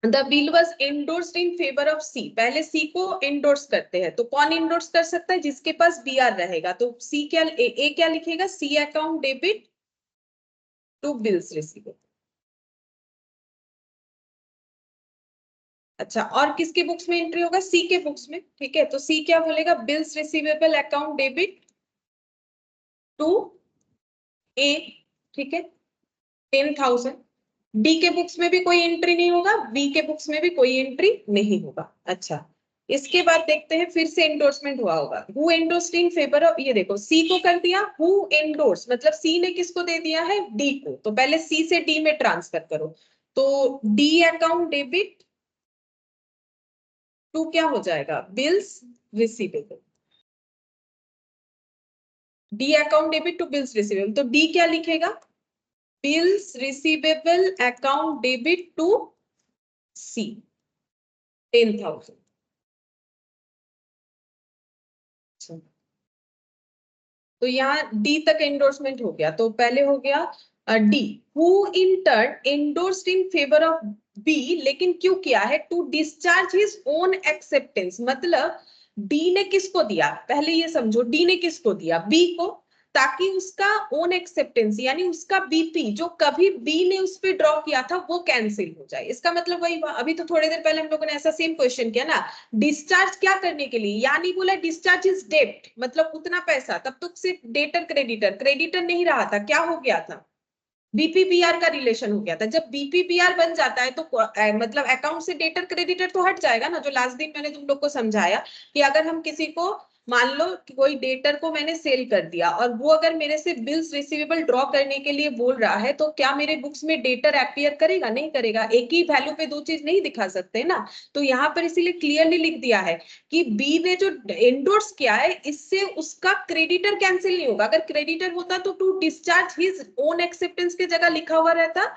the bill was endorsed in favour of C, पहले सी को एंडोर्स करते हैं, तो कौन एंडोर्स कर सकता है, जिसके पास बी आर रहेगा, तो सी क्या ए क्या लिखेगा, C account debit to bills receivable. अच्छा और किसके बुक्स में एंट्री होगा, सी के बुक्स में, ठीक है, तो सी क्या बोलेगा, bills receivable account debit to A, ठीक है, 10,000। डी के बुक्स में भी कोई एंट्री नहीं होगा, बी के बुक्स में भी कोई एंट्री नहीं होगा। अच्छा इसके बाद देखते हैं फिर से एंडोर्समेंट हुआ होगा, who endorsed in favour of, ये देखो सी को कर दिया, हु एंडोर्स मतलब सी ने किसको दे दिया है, डी को, तो पहले सी से डी में ट्रांसफर करो, तो डी अकाउंट डेबिट टू क्या हो जाएगा, bills receivable, D account debit to bills receivable, तो डी क्या लिखेगा, bills receivable account debit to C 10,000। तो यहाँ डी तक एंडोर्समेंट हो गया, तो पहले हो गया D, who in turn endorsed in favour of B, लेकिन क्यों किया है, to discharge his own acceptance, मतलब डी ने किसको दिया, पहले ये समझो डी ने किसको दिया, बी को, ताकि उसका ओन एक्सेप्टेंस यानी उसका बीपी जो कभी बी ने उस पर ड्रॉ किया था वो कैंसिल हो जाए। इसका मतलब वही, अभी तो थोड़ी देर पहले हम लोगों ने ऐसा सेम क्वेश्चन किया ना, डिस्चार्ज क्या करने के लिए, यानी बोला डिस्चार्ज इज डेब्ट, मतलब उतना पैसा, तब तो सिर्फ डेटर क्रेडिटर, क्रेडिटर नहीं रहा था, क्या हो गया था, बीपीबीआर का रिलेशन हो गया था। जब बीपीबीआर बन जाता है तो मतलब अकाउंट से डेटर क्रेडिटर तो हट जाएगा ना, जो लास्ट दिन मैंने तुम लोग को समझाया कि अगर हम किसी को, मान लो कि कोई डेटर को मैंने सेल कर दिया और वो अगर मेरे से बिल्स रिसीवेबल ड्रॉ करने के लिए बोल रहा है, तो क्या मेरे बुक्स में डेटर अपीयर करेगा? नहीं करेगा, एक ही वैल्यू पे दो चीज नहीं दिखा सकते ना। तो यहाँ पर इसीलिए क्लियरली लिख दिया है कि बी ने जो एंडोर्स किया है इससे उसका क्रेडिटर कैंसिल नहीं होगा। अगर क्रेडिटर होता तो to discharge his own acceptance की जगह लिखा हुआ रहता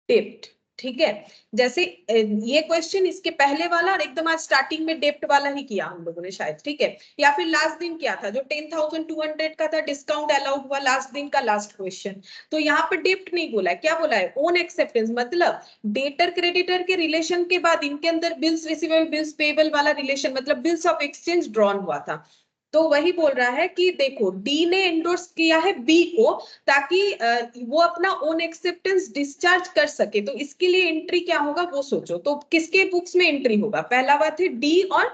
डेप्ट। ठीक है, जैसे ये क्वेश्चन इसके पहले वाला और एकदम आज स्टार्टिंग में डेप्ट वाला ही किया हम लोगों ने शायद, ठीक है, या फिर लास्ट दिन क्या था जो 10,200 का था, डिस्काउंट अलाउड हुआ लास्ट दिन का लास्ट क्वेश्चन। तो यहाँ पर डेप्ट नहीं बोला है, क्या बोला है, ओन एक्सेप्टेंस, मतलब डेटर क्रेडिटर के रिलेशन के बाद इनके अंदर बिल्स रिसीवेबल बिल्स पेएबल वाला रिलेशन, मतलब बिल्स ऑफ एक्सचेंज ड्रॉन हुआ था। तो वही बोल रहा है कि देखो डी ने एंडोर्स किया है बी को ताकि वो अपना ओन एक्सेप्टेंस डिस्चार्ज कर सके, तो इसके लिए एंट्री क्या होगा वो सोचो। तो किसके बुक्स में एंट्री होगा, पहला बात है डी और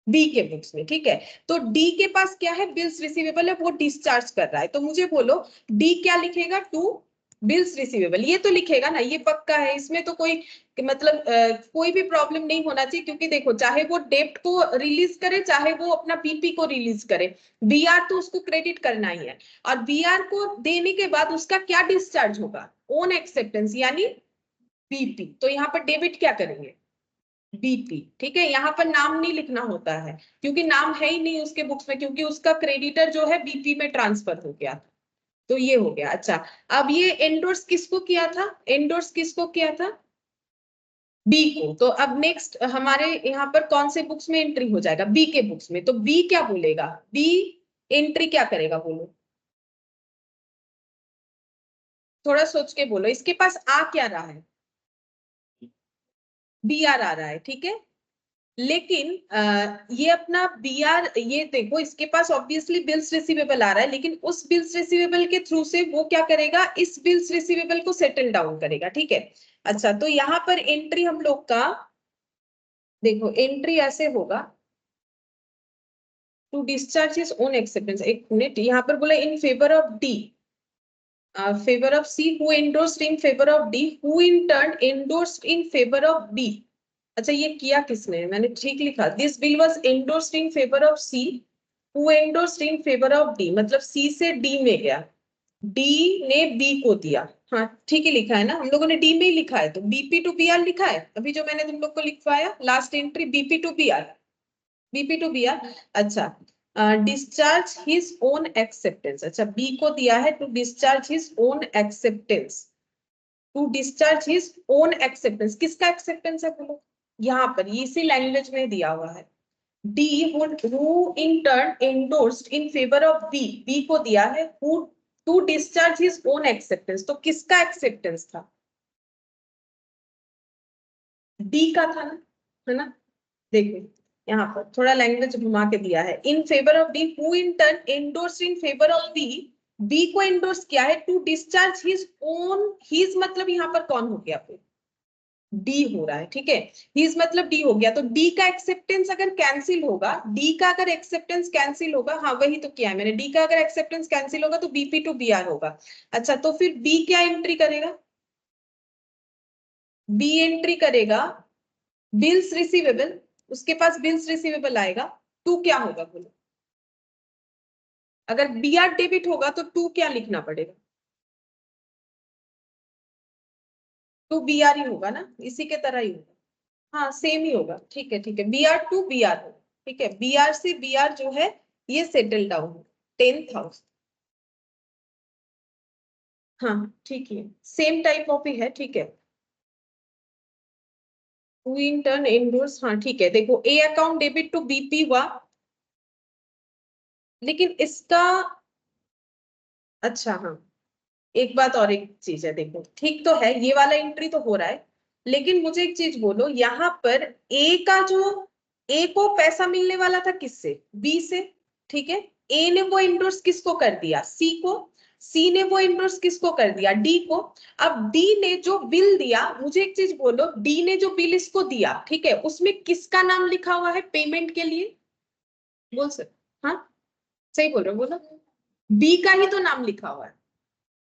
बी के बुक्स में, ठीक है। तो डी के पास क्या है, बिल्स रिसीवेबल है, वो डिस्चार्ज कर रहा है, तो मुझे बोलो डी क्या लिखेगा, टू बिल्स रिसीवेबल, ये तो लिखेगा ना, ये पक्का है, इसमें तो कोई मतलब कोई भी प्रॉब्लम नहीं होना चाहिए, क्योंकि देखो चाहे वो डेब्ट को रिलीज करे चाहे वो अपना बीपी को रिलीज करे, बीआर तो उसको क्रेडिट करना ही है, और बीआर को देने के बाद उसका क्या डिस्चार्ज होगा, ओन एक्सेप्टेंस यानी बीपी। तो यहाँ पर डेबिट क्या करेंगे, बीपी, ठीक है। यहाँ पर नाम नहीं लिखना होता है क्योंकि नाम है ही नहीं उसके बुक्स में, क्योंकि उसका क्रेडिटर जो है बीपी में ट्रांसफर हो गया था। तो ये हो गया। अच्छा, अब ये एंडोर्स किसको किया था, एंडोर्स किसको किया था, बी को। तो अब नेक्स्ट हमारे यहाँ पर कौन से बुक्स में एंट्री हो जाएगा, बी के बुक्स में। तो बी क्या बोलेगा, बी एंट्री क्या करेगा बोलो, थोड़ा सोच के बोलो, इसके पास आ क्या रहा है, बी आर आ रहा है, ठीक है। लेकिन ये अपना बी आर, ये देखो इसके पास ऑब्वियसली बिल्स रिसीवेबल आ रहा है, लेकिन उस बिल्स रिसीवेबल के थ्रू से वो क्या करेगा, इस बिल्स रिसीवेबल को सेटल डाउन करेगा, ठीक है। अच्छा, तो यहाँ पर एंट्री हम लोग का देखो, एंट्री ऐसे होगा, to discharge his own acceptance, एक मिनट, यहाँ पर बोला in favour of D, favour of C, who endorsed in favour of D, who in turn endorsed in favour of B. अच्छा, ये किया किसने, मैंने ठीक लिखा, this bill was endorsed in favour of C, who endorsed in favour of D, मतलब C से D में गया, डी ने बी को दिया। हाँ ठीक ही लिखा है ना, हम लोगों ने डी में ही लिखा है, तो बीपी टू बी आर लिखा है अभी जो मैंने तुम लोग को लिखवाया, last entry BP to B R, BP to B R. अच्छा, डिस्चार्ज हिज ओन एक्सेप्टेंस, अच्छा बी को दिया है to discharge his own acceptance, to discharge his own acceptance, किसका एक्सेप्टेंस है बोलो, यहाँ पर इसी लैंग्वेज में दिया हुआ है, D who in turn endorsed in favour of B, B को दिया है who to discharge his own acceptance, तो किसका एक्सेप्टेंस था, डी का था ना, है ना। देखो यहाँ पर थोड़ा लैंग्वेज घुमा के दिया है, in favour of D, who in turn endorsed in favour of B, B को एंडोर्स किया है to discharge his own, his मतलब यहाँ पर कौन हो गया, फिर डी हो रहा है, ठीक है, हिज मतलब डी हो गया, तो डी का एक्सेप्टेंस अगर कैंसिल होगा, डी का अगर एक्सेप्टेंस कैंसिल होगा, हाँ वही तो किया है मैंने, डी का अगर एक्सेप्टेंस कैंसिल होगा तो बीपी टू बी आर होगा। अच्छा, तो फिर बी क्या एंट्री करेगा, बी एंट्री करेगा बिल्स रिसीवेबल, उसके पास बिल्स रिसीवेबल आएगा, टू क्या होगा बोलो, अगर बी आर डेबिट होगा तो टू क्या लिखना पड़ेगा, टू बी आर ही होगा ना, इसी के तरह ही होगा, हाँ सेम ही होगा, ठीक है ठीक है, B R to B R होगा, ठीक है, बी आर से बी आर जो है ये सेटल डाउन हो 10,000, हाँ ठीक है, सेम टाइप ऑफ ही है, ठीक है, टू इन टर्न एंडोर्स, हाँ ठीक है। देखो A account debit to BP हुआ, लेकिन इसका, अच्छा हाँ, एक बात और एक चीज है, देखो ठीक तो है ये वाला एंट्री तो हो रहा है, लेकिन मुझे एक चीज बोलो, यहाँ पर ए का जो, ए को पैसा मिलने वाला था किससे, बी से, ठीक है, ए ने वो इंडोर्स किसको कर दिया, सी को, सी ने वो इंडोर्स किसको कर दिया, डी को। अब डी ने जो बिल दिया, मुझे एक चीज बोलो, डी ने जो बिल इसको दिया, ठीक है, उसमें किसका नाम लिखा हुआ है पेमेंट के लिए, बोल सकते, हाँ सही बोल रहे हो, बोलो, बी का ही तो नाम लिखा हुआ है,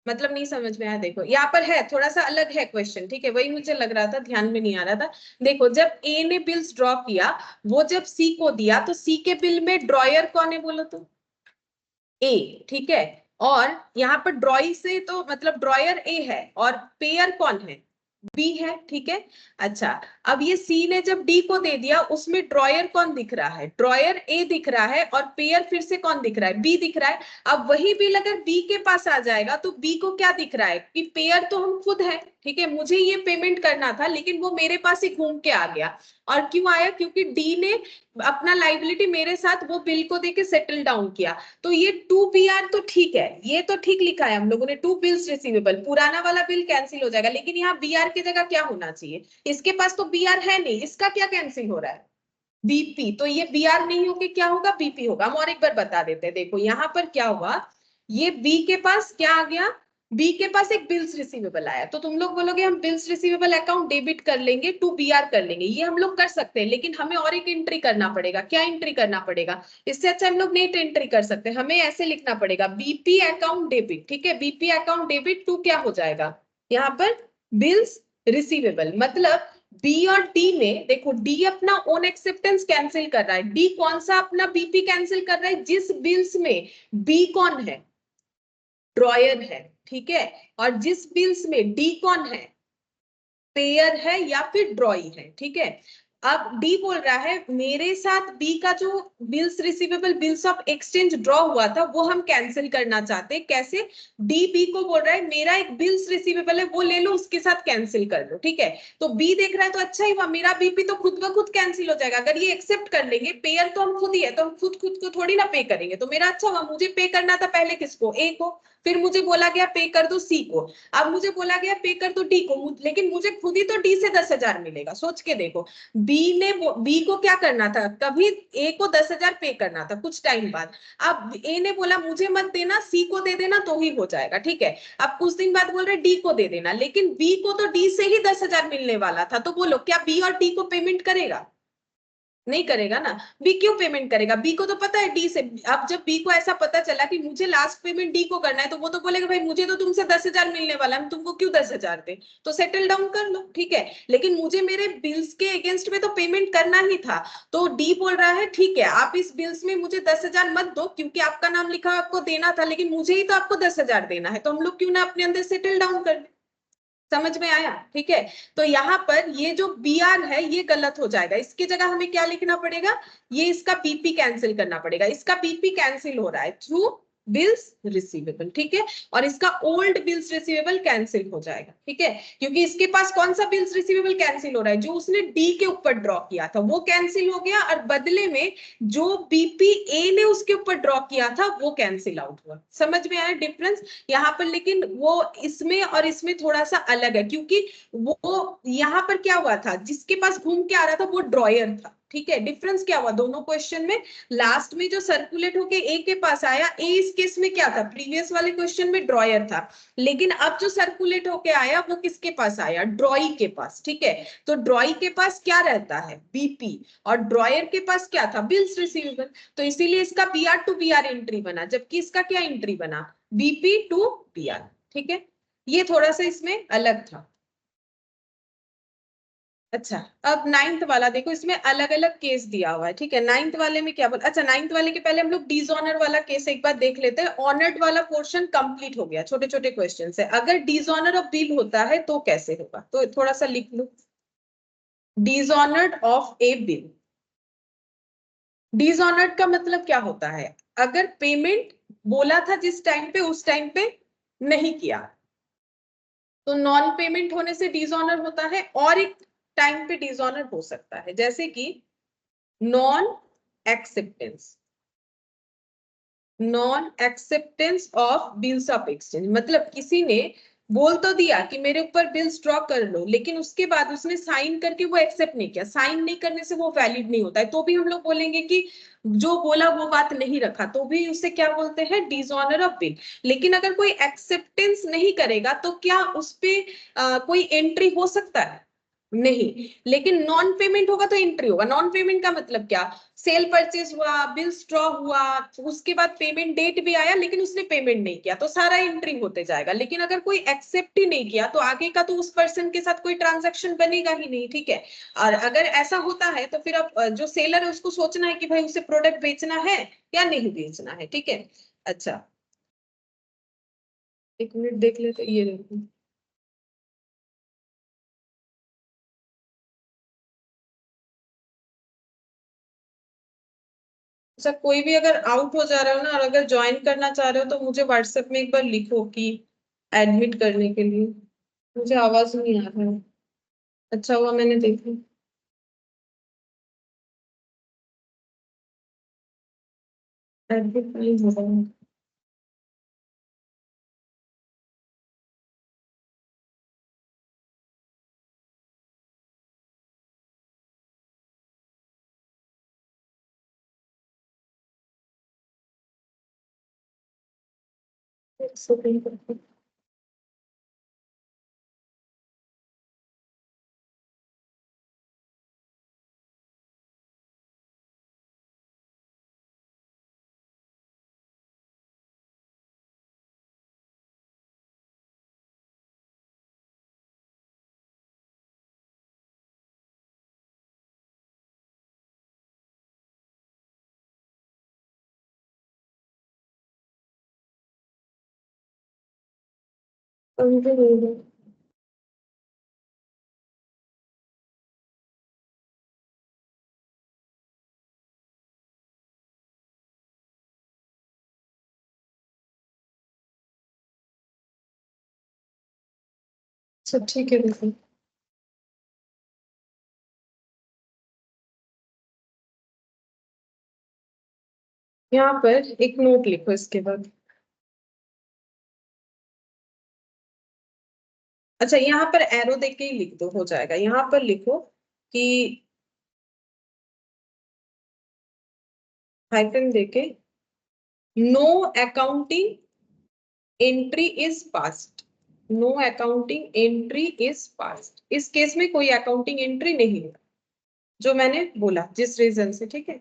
मतलब नहीं समझ में आया, देखो यहाँ पर है थोड़ा सा अलग है क्वेश्चन, ठीक है, वही मुझे लग रहा था, ध्यान में नहीं आ रहा था। देखो जब ए ने बिल्स ड्रॉ किया, वो जब सी को दिया, तो सी के बिल में ड्रॉयर कौन है बोलो तो, ए, ठीक है, और यहाँ पर ड्रॉई से तो मतलब ड्रॉयर ए है, और पेयर कौन है, बी है, ठीक है। अच्छा, अब ये सी ने जब डी को दे दिया, उसमें ड्रॉयर कौन दिख रहा है, ड्रॉयर ए दिख रहा है, और पेयर फिर से कौन दिख रहा है, बी दिख रहा है। अब वही बिल अगर बी के पास आ जाएगा, तो बी को क्या दिख रहा है कि पेयर तो हम खुद है, ठीक है, मुझे ये पेमेंट करना था, लेकिन वो मेरे पास ही घूम के आ गया। और क्यों आया, क्योंकि डी ने अपना लाइबिलिटी मेरे साथ वो बिल को देके सेटल डाउन किया। तो ये 2BR तो ठीक है, ये तो ठीक लिखा है हम लोगों ने, 2 बिल्स रिसीवेबल, पुराना वाला बिल कैंसिल हो जाएगा, लेकिन यहाँ BR की जगह क्या होना चाहिए, इसके पास तो BR है नहीं, इसका क्या कैंसिल हो रहा है, BP, तो ये BR नहीं होके क्या होगा, BP होगा। हम और एक बार बता देते हैं, देखो यहाँ पर क्या हुआ, ये B के पास क्या आ गया, बी के पास एक बिल्स रिसीवेबल आया, तो तुम लोग बोलोगे हम बिल्स रिसीवेबल अकाउंट डेबिट कर लेंगे, 2BR कर लेंगे, ये हम लोग कर सकते हैं, लेकिन हमें और एक एंट्री करना पड़ेगा। क्या एंट्री करना पड़ेगा, इससे अच्छा हम लोग नेट एंट्री कर सकते हैं, हमें ऐसे लिखना पड़ेगा BP अकाउंट डेबिट, ठीक है, BP अकाउंट डेबिट टू क्या हो जाएगा यहाँ पर, बिल्स रिसीवेबल। मतलब बी और डी में देखो, डी अपना ओन एक्सेप्टेंस कैंसिल कर रहा है, डी कौन सा अपना BP कैंसिल कर रहा है, जिस बिल्स में बी कौन है, ड्रॉयर है, ठीक है, और जिस बिल्स में डी कौन है, पेयर है या फिर ड्रॉई है, ठीक है। अब डी बोल रहा है मेरे साथ बी का जो bills receivable, bills of exchange draw हुआ था, वो हम कैंसिल करना चाहते हैं, कैसे, डी बी को बोल रहा है मेरा एक बिल्स रिसीवेबल है, वो ले लो, उसके साथ कैंसिल कर लो, ठीक है। तो बी देख रहा है तो अच्छा ही हुआ, मेरा बीपी तो खुद ब खुद कैंसिल हो जाएगा, अगर ये एक्सेप्ट कर लेंगे, पेयर तो हम खुद ही है, तो हम खुद खुद को थोड़ी ना पे करेंगे, तो मेरा अच्छा हुआ, मुझे पे करना था पहले किसको, ए को, फिर मुझे बोला गया पे कर दो सी को, अब मुझे बोला गया पे कर दो डी को, लेकिन मुझे खुद ही तो डी से 10,000 मिलेगा, सोच के देखो, बी को क्या करना था, कभी ए को 10,000 पे करना था कुछ टाइम बाद, अब ए ने बोला मुझे मत देना, सी को दे देना तो ही हो जाएगा, ठीक है। अब कुछ दिन बाद बोल रहे डी को दे देना, लेकिन बी को तो डी से ही 10,000 मिलने वाला था, तो बोलो क्या बी और डी को पेमेंट करेगा, नहीं करेगा ना। बी क्यों पेमेंट करेगा, बी को तो पता है डी से, अब जब बी को ऐसा पता चला कि मुझे लास्ट पेमेंट डी को करना है, तो वो तो बोलेगा भाई मुझे तो तुमसे 10,000 मिलने वाला है, तुमको क्यों 10,000 दे, तो सेटल डाउन कर लो, ठीक है, लेकिन मुझे मेरे बिल्स के अगेंस्ट में तो पेमेंट करना ही था। तो डी बोल रहा है ठीक है, आप इस बिल्स में मुझे 10,000 मत दो, क्योंकि आपका नाम लिखा आपको देना था, लेकिन मुझे ही तो आपको 10,000 देना है, तो हम लोग क्यों ना अपने अंदर सेटल डाउन कर ले। समझ में आया, ठीक है। तो यहाँ पर ये जो BR है ये गलत हो जाएगा, इसकी जगह हमें क्या लिखना पड़ेगा, ये इसका BP कैंसिल करना पड़ेगा, इसका BP कैंसिल हो रहा है थ्रू बिल्स रिसीवेबल, ठीक है, और इसका ओल्ड बिल्स रिसीवेबल कैंसिल हो जाएगा, ठीक है, क्योंकि इसके पास कौन सा बिल्स रिसीवेबल कैंसिल हो रहा है, जो उसने डी के ऊपर ड्रॉ किया था वो कैंसिल हो गया, और बदले में जो BP ए ने उसके ऊपर ड्रॉ किया था वो कैंसिल आउट हुआ। समझ में आया डिफरेंस यहाँ पर, लेकिन वो इसमें और इसमें थोड़ा सा अलग है, क्योंकि वो यहाँ पर क्या हुआ था, जिसके पास घूम के आ रहा था वो ड्रॉयर था, ठीक है। डिफरेंस क्या हुआ दोनों क्वेश्चन में, लास्ट में जो सर्कुलेट होके ए के पास आया, ए इस केस में क्या था, प्रीवियस वाले क्वेश्चन में ड्रॉयर था, लेकिन अब जो सर्कुलेट होके आया वो किसके पास आया, ड्रॉई के पास, ठीक है। तो ड्रॉई के पास क्या रहता है, BP, और ड्रॉयर के पास क्या था, बिल्स रिसीवेबल, तो इसीलिए इसका BR टू BR एंट्री बना, जबकि इसका क्या एंट्री बना, BP टू BR, ठीक है। ये थोड़ा सा इसमें अलग था। अच्छा, अब नाइन्थ वाला देखो, इसमें अलग अलग केस दिया हुआ है, ठीक है। नाइन्थ वाले में क्या बोल, अच्छा नाइन्थ वाले के पहले हम लोग डिसऑनर वाला केस एक बार देख लेते हैं, ऑनर्ड वाला पोर्शन कंप्लीट हो गया, छोटे छोटे क्वेश्चन है। अगर डिसऑनर ऑफ बिल होता है तो कैसे होगा, तो थोड़ा सा लिख लो, dishonoured of a bill. Dishonoured का मतलब क्या होता है, अगर पेमेंट बोला था जिस टाइम पे उस टाइम पे नहीं किया, तो नॉन पेमेंट होने से डिसऑनर होता है, और एक टाइम पे डिसऑनर हो सकता है, जैसे कि non acceptance, non acceptance of bills of exchange, मतलब किसी ने बोल तो दिया कि मेरे ऊपर बिल्स ड्रॉ कर लो, लेकिन उसके बाद उसने साइन करके वो एक्सेप्ट नहीं किया, साइन नहीं करने से वो वैलिड नहीं होता है, तो भी हम लोग बोलेंगे कि जो बोला वो बात नहीं रखा, तो भी उसे क्या बोलते हैं, डिसऑनर ऑफ बिल। लेकिन अगर कोई एक्सेप्टेंस नहीं करेगा तो क्या उस पे कोई एंट्री हो सकता है, नहीं। लेकिन नॉन पेमेंट होगा तो एंट्री होगा। नॉन पेमेंट का मतलब क्या, सेल परचेज हुआ, बिल्स ड्रॉ हुआ, उसके बाद पेमेंट डेट भी आया लेकिन उसने पेमेंट नहीं किया, तो सारा एंट्री होते जाएगा। लेकिन अगर कोई एक्सेप्ट ही नहीं किया तो आगे का तो उस पर्सन के साथ कोई ट्रांजैक्शन बनेगा ही नहीं, ठीक है। और अगर ऐसा होता है तो फिर अब जो सेलर है उसको सोचना है कि भाई उसे प्रोडक्ट बेचना है या नहीं बेचना है, ठीक है। अच्छा, एक मिनट देख लेते, ये देखो। अच्छा, कोई भी अगर आउट हो जा रहा हो ना, और अगर ज्वाइन करना चाह रहे हो तो मुझे व्हाट्सएप में एक बार लिखो कि एडमिट करने के लिए। मुझे आवाज नहीं आ रहा है। अच्छा हुआ मैंने देखा। एडमिट नहीं हो रहा है। एक सेकंड। समझे नहीं है। अच्छा ठीक है, देखो। यहाँ पर एक नोट लिखो इसके बाद। अच्छा, यहाँ पर एरो देख के ही लिख दो, हो जाएगा। यहाँ पर लिखो कि हाइफन देके, no accounting entry is passed. No accounting entry is passed, इस केस में कोई अकाउंटिंग एंट्री नहीं है, जो मैंने बोला जिस रीजन से, ठीक है।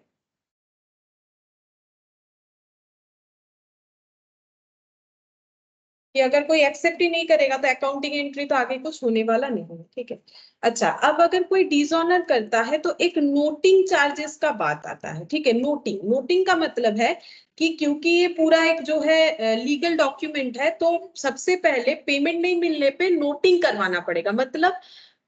कि अगर कोई एक्सेप्ट ही नहीं करेगा तो अकाउंटिंग एंट्री तो आगे कुछ होने वाला नहीं है, ठीक है। अच्छा, अब अगर कोई डिसऑनर करता है तो एक नोटिंग चार्जेस का बात आता है, ठीक है। नोटिंग, नोटिंग का मतलब है कि क्योंकि ये पूरा एक जो है लीगल डॉक्यूमेंट है, तो सबसे पहले पेमेंट नहीं मिलने पे नोटिंग करवाना पड़ेगा। मतलब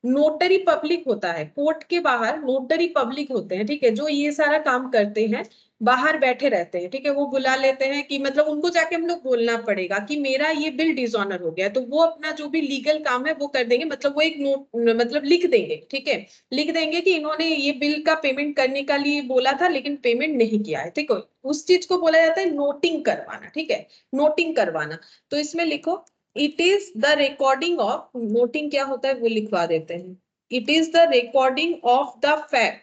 नोटरी पब्लिक होता है, कोर्ट के बाहर नोटरी पब्लिक होते हैं, ठीक है, जो ये सारा काम करते हैं, बाहर बैठे रहते हैं, ठीक है। वो बुला लेते हैं कि मतलब उनको जाके हम लोग बोलना पड़ेगा कि मेरा ये बिल डिसऑनर हो गया, तो वो अपना जो भी लीगल काम है वो कर देंगे। मतलब वो एक नोट, मतलब लिख देंगे, ठीक है। लिख देंगे कि इन्होंने ये बिल का पेमेंट करने का लिए बोला था लेकिन पेमेंट नहीं किया है, ठीक है। उस चीज को बोला जाता है नोटिंग करवाना, ठीक है। नोटिंग करवाना, तो इसमें लिखो, it is the recording of, noting क्या होता है वो लिखवा देते हैं। It is the recording of the fact,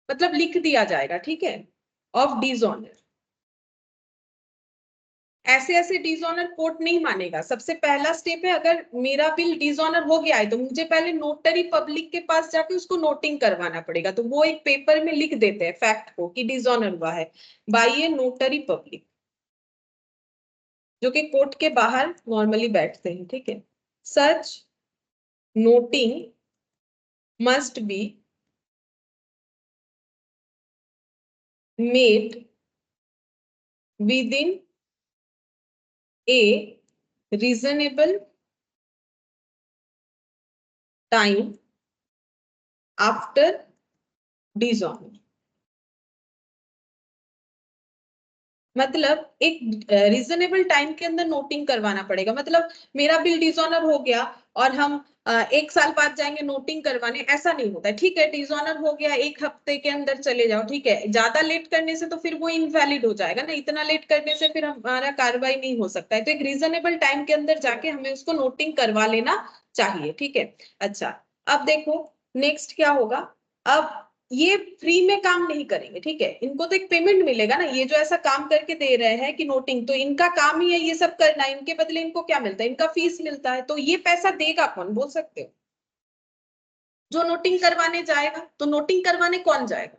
मतलब लिख दिया जाएगा, ठीक है, ऑफ डिसऑनर। ऐसे ऐसे डिसऑनर कोर्ट नहीं मानेगा। सबसे पहला स्टेप है, अगर मेरा बिल डिसऑनर हो गया है तो मुझे पहले नोटरी पब्लिक के पास जाके उसको नोटिंग करवाना पड़ेगा, तो वो एक पेपर में लिख देते हैं फैक्ट को कि डिसऑनर हुआ है बाई ए नोटरी पब्लिक, जो कि कोर्ट के बाहर नॉर्मली बैठते हैं, ठीक है। Such noting must be made within a reasonable time after dishonour. मतलब एक रीजनेबल टाइम के अंदर नोटिंग करवाना पड़ेगा। मतलब मेरा बिल डिसऑनर हो गया और हम एक साल बाद जाएंगे नोटिंग करवाने, ऐसा नहीं होता है। ठीक है, डिसऑनर हो गया, एक हफ्ते के अंदर चले जाओ, ठीक है। ज्यादा लेट करने से तो फिर वो इनवैलिड हो जाएगा ना, इतना लेट करने से फिर हमारा कार्रवाई नहीं हो सकता है। तो एक रीजनेबल टाइम के अंदर जाके हमें उसको नोटिंग करवा लेना चाहिए, ठीक है। अच्छा, अब देखो नेक्स्ट क्या होगा। अब ये फ्री में काम नहीं करेंगे, ठीक है, इनको तो एक पेमेंट मिलेगा ना। ये जो ऐसा काम करके दे रहे हैं कि नोटिंग, तो इनका काम ही है ये सब करना, इनके बदले इनको क्या मिलता है, इनका फीस मिलता है। तो ये पैसा देगा कौन, बोल सकते हो? जो नोटिंग करवाने जाएगा। तो नोटिंग करवाने कौन जाएगा?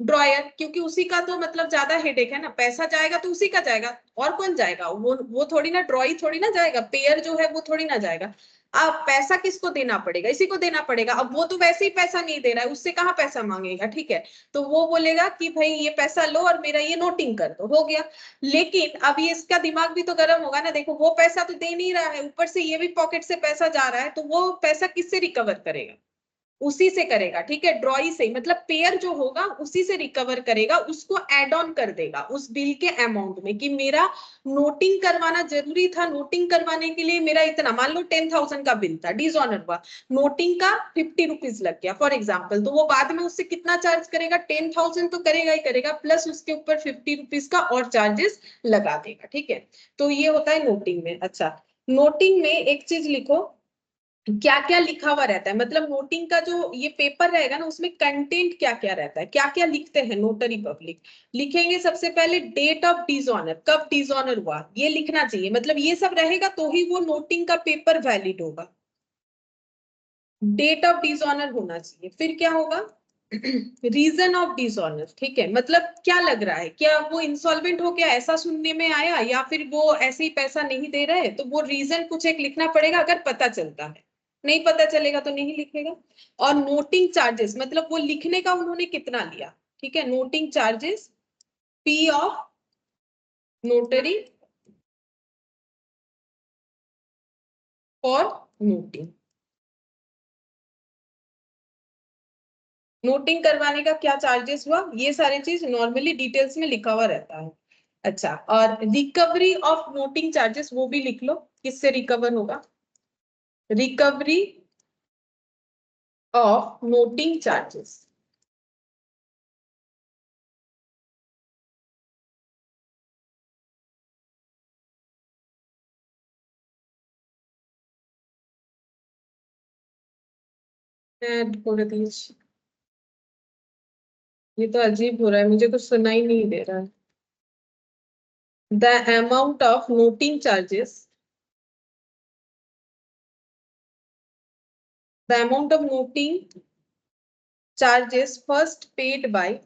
ड्रॉयर, क्योंकि उसी का तो मतलब ज्यादा हेडेक है ना, पैसा जाएगा तो उसी का जाएगा, और कौन जाएगा? वो थोड़ी ना, ड्रॉई थोड़ी ना जाएगा, पेयर जो है वो थोड़ी ना जाएगा। अब पैसा किसको देना पड़ेगा? इसी को देना पड़ेगा। अब वो तो वैसे ही पैसा नहीं दे रहा है, उससे कहाँ पैसा मांगेगा, ठीक है। तो वो बोलेगा कि भाई ये पैसा लो और मेरा ये नोटिंग कर दो, हो गया। लेकिन अब ये इसका दिमाग भी तो गर्म होगा ना, देखो वो पैसा तो दे नहीं रहा है, ऊपर से ये भी पॉकेट से पैसा जा रहा है, तो वो पैसा किससे रिकवर करेगा? उसी से करेगा, ठीक है, ड्रॉई से, मतलब पेयर जो होगा उसी से रिकवर करेगा, उसको एड ऑन कर देगा उस बिल के अमाउंट में कि मेरा नोटिंग करवाना जरूरी था, नोटिंग करवाने के लिए मेरा इतना, मान लो 10,000 का बिल था, डिसऑनर हुआ, नोटिंग का 50 रुपीज लग गया फॉर एग्जाम्पल, तो वो बाद में उससे कितना चार्ज करेगा? 10,000 तो करेगा ही करेगा, प्लस उसके ऊपर 50 रुपीज का और चार्जेस लगा देगा, ठीक है। तो ये होता है नोटिंग में। अच्छा, नोटिंग में एक चीज लिखो, क्या क्या लिखा हुआ रहता है, मतलब नोटिंग का जो ये पेपर रहेगा ना, उसमें कंटेंट क्या क्या रहता है, क्या क्या लिखते हैं नोटरी पब्लिक। लिखेंगे सबसे पहले डेट ऑफ डिसऑनर, कब डिसऑनर हुआ ये लिखना चाहिए, मतलब ये सब रहेगा तो ही वो नोटिंग का पेपर वैलिड होगा। डेट ऑफ डिसऑनर होना चाहिए। फिर क्या होगा? रीजन ऑफ डिसऑनर, ठीक है, मतलब क्या लग रहा है, क्या वो इंसॉल्वेंट हो गया ऐसा सुनने में आया, या फिर वो ऐसे ही पैसा नहीं दे रहे, तो वो रीजन कुछ एक लिखना पड़ेगा अगर पता चलता है। नहीं पता चलेगा तो नहीं लिखेगा। और नोटिंग चार्जेस, मतलब वो लिखने का उन्होंने कितना लिया, ठीक है, noting charges, fee of notary for noting. Noting करवाने का क्या चार्जेस हुआ, ये सारी चीज नॉर्मली डिटेल्स में लिखा हुआ रहता है। अच्छा, और रिकवरी ऑफ नोटिंग चार्जेस वो भी लिख लो, किससे रिकवर होगा? Recovery of noting charges. Add कर दीजिए। ये तो अजीब हो रहा है, मुझे कुछ सुना ही नहीं दे रहा है। The amount of noting charges, the amount of noting charges first paid by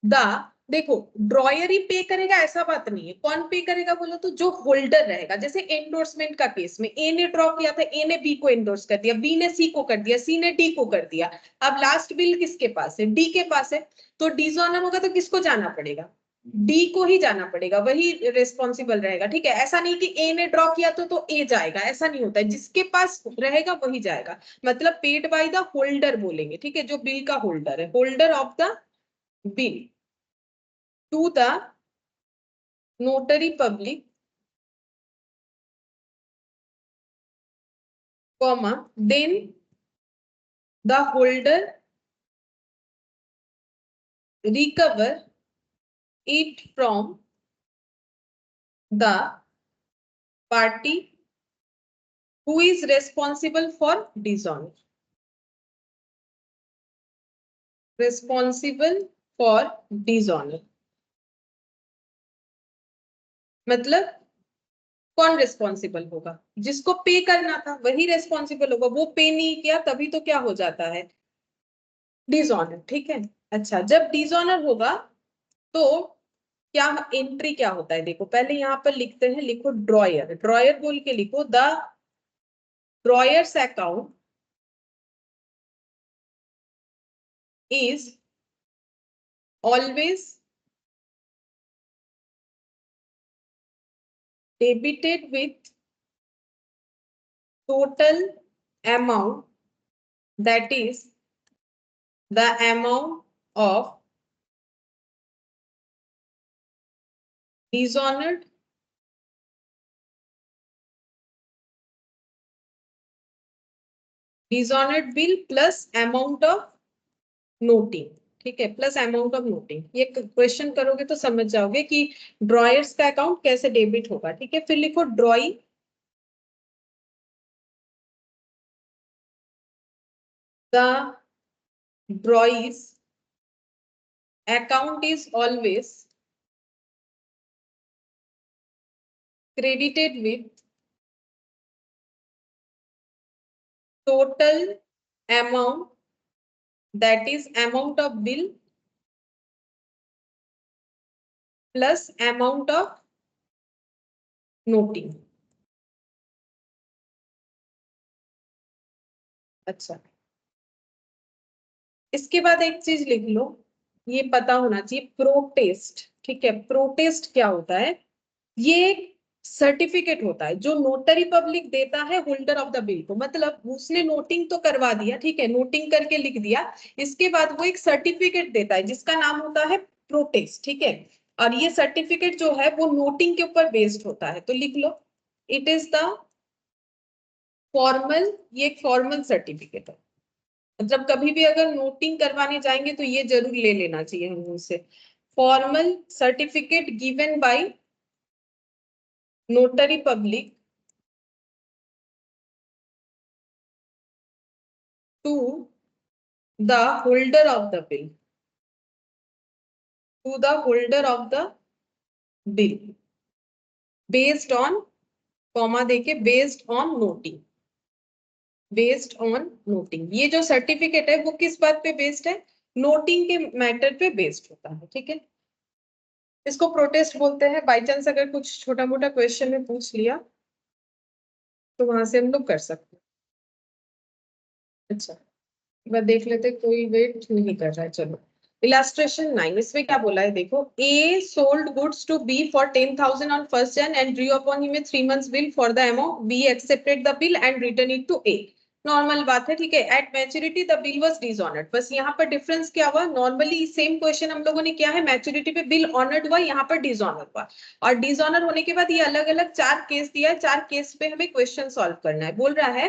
the, देखो ड्रॉयर ही पे करेगा ऐसा बात नहीं है, कौन पे करेगा बोलो तो? जो होल्डर रहेगा। जैसे एंडोर्समेंट का केस में ए ने ड्रॉ किया था, ए ने बी को एंडोर्स कर दिया, बी ने सी को कर दिया, सी ने डी को कर दिया, अब लास्ट बिल किसके पास है? डी के पास है। तो डिसऑनर होगा तो किसको जाना पड़ेगा? डी को ही जाना पड़ेगा, वही रिस्पॉन्सिबल रहेगा, ठीक है। ऐसा नहीं कि ए ने ड्रॉ किया तो ए जाएगा, ऐसा नहीं होता है, जिसके पास रहेगा वही जाएगा। मतलब पेड बाय द होल्डर बोलेंगे, ठीक है, जो बिल का होल्डर है, holder of the bill to the notary public, comma, then the holder recover it from the party who is responsible for dishonor. Responsible for dishonor मतलब कौन responsible होगा? जिसको पे करना था वही रिस्पॉन्सिबल होगा, वो पे नहीं किया तभी तो क्या हो जाता है? डिसऑनर, ठीक है। अच्छा, जब डिसऑनर होगा तो क्या एंट्री क्या होता है, देखो पहले यहां पर लिखते हैं, लिखो ड्रॉयर, ड्रॉयर बोल के लिखो, the drawer's account is always debited with total amount, that is the amount of dishonoured, dishonoured bill plus amount of noting, ठीक है, प्लस अमाउंट ऑफ नोटिंग। ये क्वेश्चन करोगे तो समझ जाओगे कि ड्रॉयर्स का अकाउंट कैसे डेबिट होगा, ठीक है। फिर लिखो drawee the drawee's account is always credited with total amount, that is amount of bill plus amount of noting। अच्छा, इसके बाद एक चीज लिख लो, ये पता होना चाहिए, प्रोटेस्ट, ठीक है। प्रोटेस्ट क्या होता है? ये एक सर्टिफिकेट होता है जो नोटरी पब्लिक देता है होल्डर ऑफ द बिल को। मतलब उसने नोटिंग तो करवा दिया, ठीक है, नोटिंग करके लिख दिया, इसके बाद वो एक सर्टिफिकेट देता है जिसका नाम होता है प्रोटेस्ट, ठीक है। और ये सर्टिफिकेट जो है वो नोटिंग के ऊपर बेस्ड होता है, तो लिख लो इट इज द फॉर्मल, ये एक फॉर्मल सर्टिफिकेट है। मतलब कभी भी अगर नोटिंग करवाने जाएंगे तो ये जरूर ले लेना चाहिए हम उनसे, formal certificate given by notary public to the holder of the bill, to the holder of the bill based on, comma देके, based on noting, based on noting। ये जो सर्टिफिकेट है वो किस बात पे बेस्ड है? नोटिंग के मैटर पे बेस्ड होता है, ठीक है। इसको प्रोटेस्ट बोलते हैं। बाई चांस अगर कुछ छोटा मोटा क्वेश्चन में पूछ लिया तो वहां से हम लोग कर सकते हैं। अच्छा, मैं देख लेते, कोई वेट नहीं कर रहा है, चलो। इलास्ट्रेशन 9, इसमें क्या बोला है देखो, A sold goods to B for 10,000 on 1st Jan and drew upon him 3 months bill for the amount, B accepted the bill and return it to A. Normal बात है, ठीक है। At maturity the bill was dishonoured, बस यहाँ पर difference क्या हुआ, normally same question हम लोगों ने किया है, मैच्योरिटी पे बिल ऑनर्ड हुआ, यहाँ पर डिसऑनर हुआ। और डिसऑनर होने के बाद ये अलग अलग 4 केस दिया है, 4 केस पे हमें क्वेश्चन सॉल्व करना है। बोल रहा है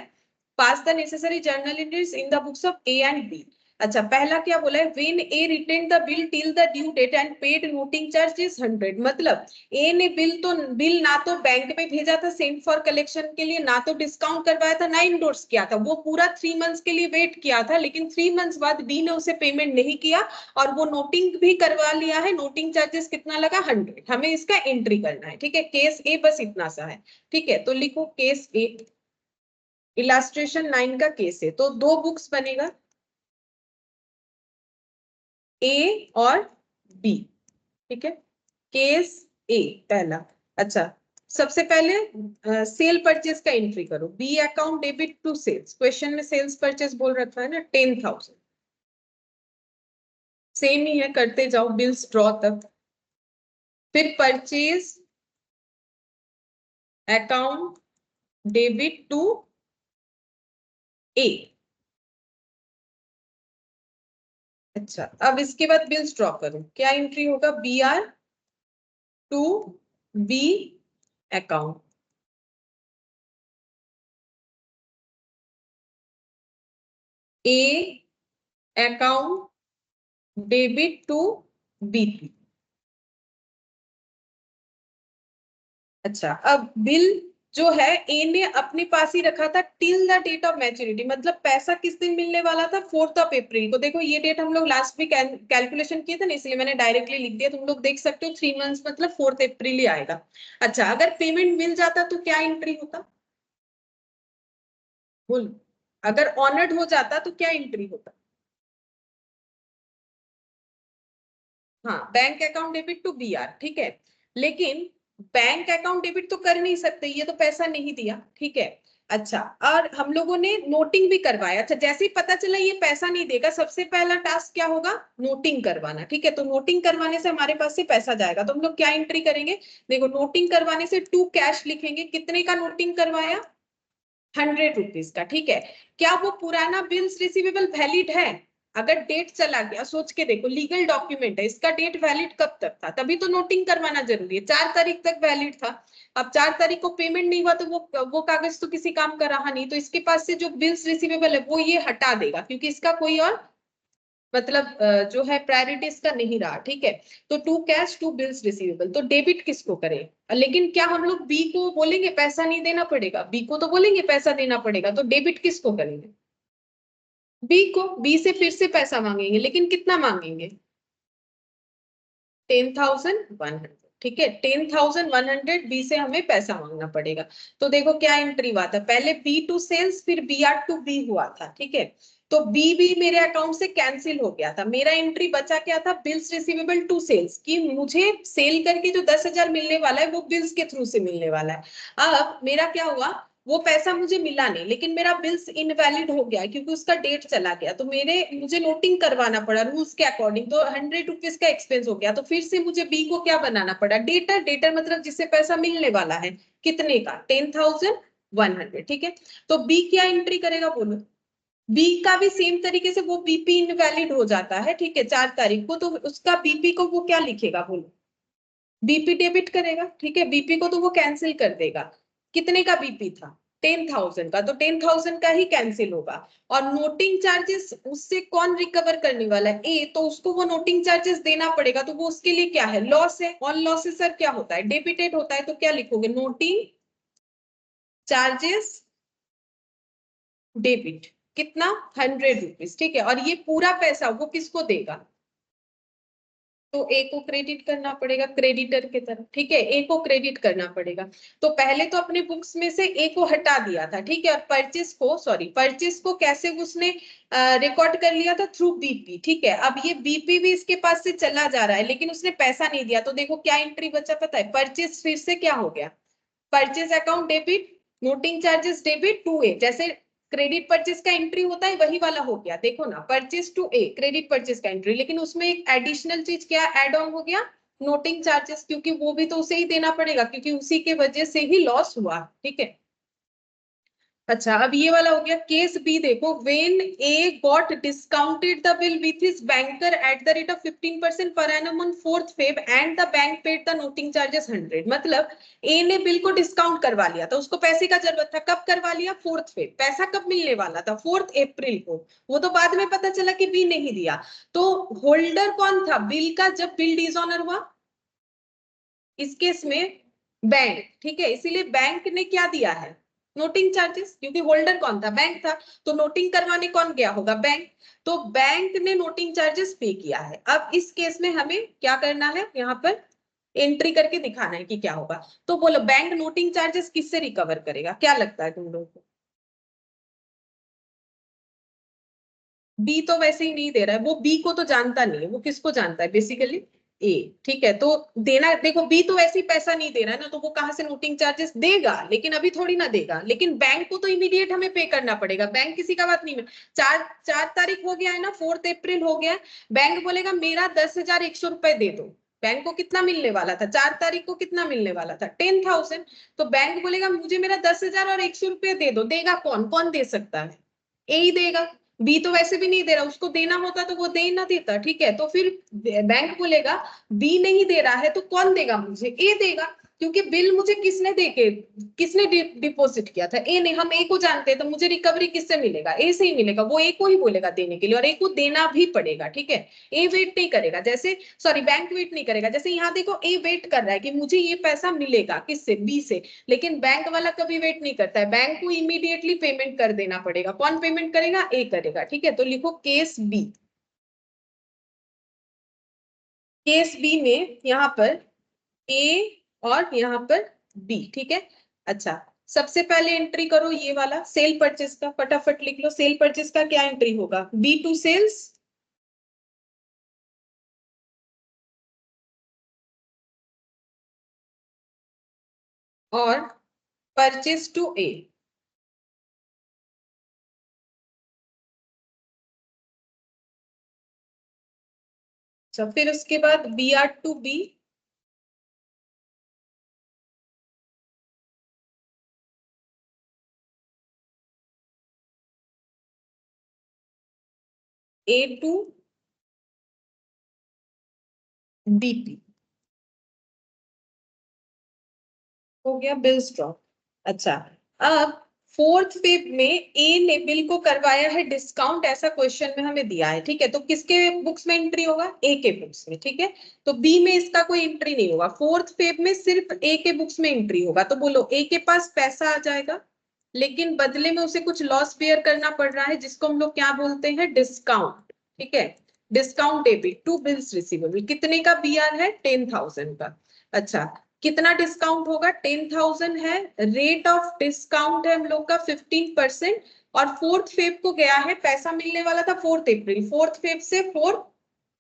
pass the necessary journal entries in the books of A and B। अच्छा, पहला क्या बोला है, when A retained the bill till the due date and paid noting charge is 100। मतलब A ने बिल ना तो बैंक में भेजा था सेंड फॉर कलेक्शन के लिए, ना तो डिस्काउंट करवाया था, ना इंडोर्स किया था, वो पूरा 3 months के लिए वेट किया था, लेकिन 3 months बाद D ने उसे पेमेंट नहीं किया और वो नोटिंग भी करवा लिया है। नोटिंग चार्जेस कितना लगा, 100। हमें इसका एंट्री करना है, ठीक है। केस ए बस इतना सा है, ठीक है। तो लिखो केस ए, इलास्ट्रेशन 9 का केस है, तो 2 बुक्स बनेगा, ए और बी, ठीक है। केस ए पहला। अच्छा, सबसे पहले सेल परचेज का एंट्री करो, B account debit to sales, question में सेल्स परचेज बोल रखा है ना, 10,000। सेम ही है, करते जाओ बिल्स ड्रॉ तक। फिर purchase account debit to A. अच्छा, अब इसके बाद बिल्स ड्रॉ करो, क्या एंट्री होगा, B R to B account, A account debit to B. अच्छा, अब बिल जो है ए ने अपने पास ही रखा था till the date of maturity, मतलब पैसा किस दिन मिलने वाला था, 4th of April को। देखो ये डेट हम लोग लास्ट वीक कैलकुलेशन किए थे ना, इसलिए मैंने डायरेक्टली लिख दिया, तुम लोग देख सकते हो 3 months मतलब 4th April ही आएगा। अच्छा, अगर पेमेंट मिल जाता तो क्या एंट्री होता, बोल, अगर ऑनर्ड हो जाता तो क्या एंट्री होता? हाँ, bank account debit to B R, ठीक है। लेकिन बैंक अकाउंट डेबिट तो कर नहीं सकते, ये तो पैसा नहीं दिया, ठीक है। अच्छा, और हम लोगों ने नोटिंग भी करवाया। अच्छा, जैसे ही पता चला ये पैसा नहीं देगा, सबसे पहला टास्क क्या होगा, नोटिंग करवाना, ठीक है। तो नोटिंग करवाने से हमारे पास से पैसा जाएगा, तो हम लोग क्या एंट्री करेंगे, देखो नोटिंग करवाने से टू कैश लिखेंगे, कितने का नोटिंग करवाया, 100 रुपीज का, ठीक है। क्या वो पुराना बिल्स रिसीवेबल वैलिड है? अगर डेट चला गया, सोच के देखो, लीगल डॉक्यूमेंट है, इसका डेट वैलिड कब तक था, तभी तो नोटिंग करवाना जरूरी है, 4 तारीख तक वैलिड था। अब 4 तारीख को पेमेंट नहीं हुआ तो वो कागज तो किसी काम का रहा नहीं, तो इसके पास से जो बिल्स रिसीवेबल है वो ये हटा देगा, क्योंकि इसका कोई और मतलब जो है प्रायोरिटी इसका नहीं रहा, ठीक है। तो to cash to bills receivable, तो डेबिट किसको करें? लेकिन क्या हम लोग बी को बोलेंगे पैसा नहीं देना पड़ेगा? बी को तो बोलेंगे पैसा देना पड़ेगा, तो डेबिट किसको करेंगे? बी को। बी से फिर से पैसा मांगेंगे, लेकिन कितना मांगेंगे? 10,100, ठीक है, 10,100 बी से हमें पैसा मांगना पड़ेगा। तो देखो क्या एंट्री हुआ था, पहले बी टू सेल्स, फिर बी आर टू बी हुआ था, ठीक है। तो बी भी मेरे अकाउंट से कैंसिल हो गया था, मेरा एंट्री बचा क्या था? बिल्स रिसीवेबल टू सेल्स, कि मुझे सेल करके जो 10,000 मिलने वाला है वो बिल्स के थ्रू से मिलने वाला है। अब मेरा क्या हुआ, वो पैसा मुझे मिला नहीं, लेकिन मेरा बिल्स इनवैलिड हो गया क्योंकि उसका डेट चला गया, तो मुझे नोटिंग करवाना पड़ा रूल्स के अकॉर्डिंग, तो 100 रुपीज का एक्सपेंस हो गया। तो फिर से मुझे बी को क्या बनाना पड़ा? डेटर। डेटर मतलब जिससे पैसा मिलने वाला है, कितने का? 10,100, ठीक है। तो बी क्या एंट्री करेगा बोलो? बी का भी सेम तरीके से वो बीपी इनवैलिड हो जाता है, ठीक है, 4 तारीख को, तो उसका बीपी को वो क्या लिखेगा बोलो? बीपी डेबिट करेगा, ठीक है, बीपी को तो वो कैंसिल कर देगा। कितने का बीपी था? 10,000 का, तो 10,000 का ही कैंसिल होगा। और नोटिंग चार्जेस उससे कौन रिकवर करने वाला है? ए, तो उसको वो नोटिंग चार्जेस देना पड़ेगा, तो वो उसके लिए क्या है? लॉस है। ऑन लॉसेस सर क्या होता है? डेबिटेड होता है, तो क्या लिखोगे? Noting charges debit. कितना? 100 रुपीज, ठीक है। और ये पूरा पैसा वो किसको देगा? तो ए को क्रेडिट करना पड़ेगा, क्रेडिटर की तरफ, ठीक है, ए को क्रेडिट करना पड़ेगा। तो पहले तो अपने बुक्स में से ए को हटा दिया था, ठीक है, और परचेस को कैसे उसने रिकॉर्ड कर लिया था? थ्रू बीपी, ठीक है। अब ये बीपी भी इसके पास से चला जा रहा है, लेकिन उसने पैसा नहीं दिया, तो देखो क्या एंट्री बचा पता है? परचेस फिर से क्या हो गया? Purchase account debit, noting charges debit to A, जैसे क्रेडिट परचेज का एंट्री होता है वही वाला हो गया, देखो ना, purchase to A, credit purchase का एंट्री, लेकिन उसमें एक एडिशनल चीज क्या ऐड ऑन हो गया? नोटिंग चार्जेस, क्योंकि वो भी तो उसे ही देना पड़ेगा, क्योंकि उसी के वजह से ही लॉस हुआ, ठीक है। अच्छा, अब ये वाला हो गया। केस बी देखो, when a got discounted the bill with his banker at the rate of 15% per annum on 4th Feb and the bank paid the noting charges 100, मतलब ए ने बिल को डिस्काउंट करवा लिया था, उसको पैसे का जरूरत था, कब करवा लिया? 4th Feb। पैसा कब मिलने वाला था? 4th April को, वो तो बाद में पता चला कि बी नहीं दिया। तो होल्डर कौन था बिल का जब बिल डिसऑनर हुआ? इस केस में बैंक, ठीक है, इसीलिए बैंक ने क्या दिया है? नोटिंग चार्जेस, क्योंकि होल्डर कौन था? बैंक था। तो नोटिंग करवाने कौन गया होगा? बैंक। तो बैंक ने नोटिंग चार्जेस पे किया है। अब इस केस में हमें क्या करना है? यहाँ पर एंट्री करके दिखाना है कि क्या होगा। तो बोलो, बैंक नोटिंग चार्जेस किससे रिकवर करेगा? क्या लगता है तुम लोगों को? बी तो वैसे ही नहीं दे रहा है, वो बी को तो जानता नहीं है, वो किसको जानता है बेसिकली? ए, ठीक है। तो देना, देखो बी तो वैसे ही पैसा नहीं दे रहा है ना, तो वो कहां से नोटिंग चार्जेस देगा? लेकिन अभी थोड़ी ना देगा, लेकिन बैंक को तो इमीडिएट हमें पे करना पड़ेगा, बैंक किसी का बात नहीं है। 4 तारीख हो गया है ना, 4th April हो गया है। बैंक बोलेगा मेरा 10,100 रुपए दे दो। बैंक को कितना मिलने वाला था? 4 तारीख को कितना मिलने वाला था? 10,000। तो बैंक बोलेगा मुझे मेरा 10,100 रुपये दे दो। देगा कौन? कौन दे सकता है? ए ही देगा। बी तो वैसे भी नहीं दे रहा, उसको देना होता तो वो दे ही ना देता, ठीक है। तो फिर बैंक बोलेगा बी नहीं दे रहा है तो कौन देगा मुझे? ए देगा, क्योंकि बिल मुझे किसने डिपॉजिट किया था? ए ने। हम ए को जानते हैं, तो मुझे रिकवरी किससे मिलेगा? ए से ही मिलेगा, वो ए को ही बोलेगा देने के लिए, और ए को देना भी पड़ेगा, ठीक है। ए वेट नहीं करेगा, जैसे सॉरी बैंक वेट नहीं करेगा, जैसे यहाँ देखो ए वेट कर रहा है कि मुझे ये पैसा मिलेगा, किससे? बी से। लेकिन बैंक वाला कभी वेट नहीं करता है, बैंक को इमीडिएटली पेमेंट कर देना पड़ेगा। कौन पेमेंट करेगा? ए करेगा, ठीक है। तो लिखो केस बी। केस बी में यहाँ पर ए और यहाँ पर बी, ठीक है। अच्छा, सबसे पहले एंट्री करो ये वाला सेल परचेस का, फटाफट लिख लो। सेल परचेस का क्या एंट्री होगा? बी टू सेल्स और परचेस टू ए। अच्छा, फिर उसके बाद B R to B, A2 BP हो गया बिल्स ड्रॉप। अच्छा, अब फोर्थ फेब में ए ने बिल को करवाया है डिस्काउंट, ऐसा क्वेश्चन में हमें दिया है, ठीक है। तो किसके बुक्स में एंट्री होगा? ए के बुक्स में, ठीक है। तो बी में इसका कोई एंट्री नहीं होगा, फोर्थ फेब में सिर्फ ए के बुक्स में एंट्री होगा। तो बोलो ए के पास पैसा आ जाएगा, लेकिन बदले में उसे कुछ लॉस बेयर करना पड़ रहा है, जिसको हम लोग क्या बोलते हैं? डिस्काउंट, ठीक है। Discount debit to bills receivable. कितने का बीआर है? 10,000 का। अच्छा, कितना डिस्काउंट होगा? 10,000 है। रेट ऑफ डिस्काउंट है हम लोग का 15%। और फोर्थ फेब को गया है, पैसा मिलने वाला था 4 अप्रैल, फोर्थ फेब से 4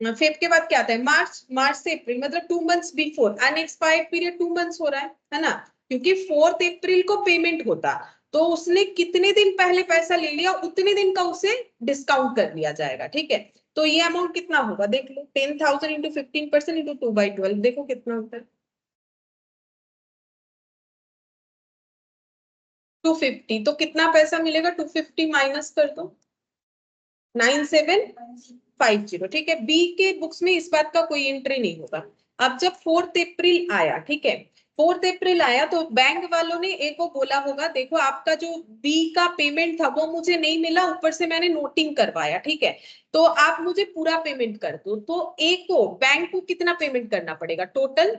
फेब के बाद क्या आता है? मार्च, मार्च से अप्रैल, मतलब 2 months before. Unexpired period 2 months हो रहा है ना, क्योंकि 4 अप्रैल को पेमेंट होता, तो उसने कितने दिन पहले पैसा ले लिया, उतने दिन का उसे डिस्काउंट कर लिया जाएगा, ठीक है। तो ये अमाउंट कितना होगा? देख लो, 10,000 इंटू 15% इंटू 2/12, देखो कितना होता है। 250। तो कितना पैसा मिलेगा? 250 माइनस कर दो, 9750, ठीक है। बी के बुक्स में इस बात का कोई एंट्री नहीं होगा। अब जब 4 अप्रैल आया, ठीक है, 4 अप्रैल आया, तो बैंक वालों ने ए को बोला होगा, देखो आपका जो बी का पेमेंट था वो मुझे नहीं मिला, ऊपर से मैंने नोटिंग करवाया, ठीक है, तो आप मुझे पूरा पेमेंट कर दो। तो ए को, बैंक को कितना पेमेंट करना पड़ेगा? टोटल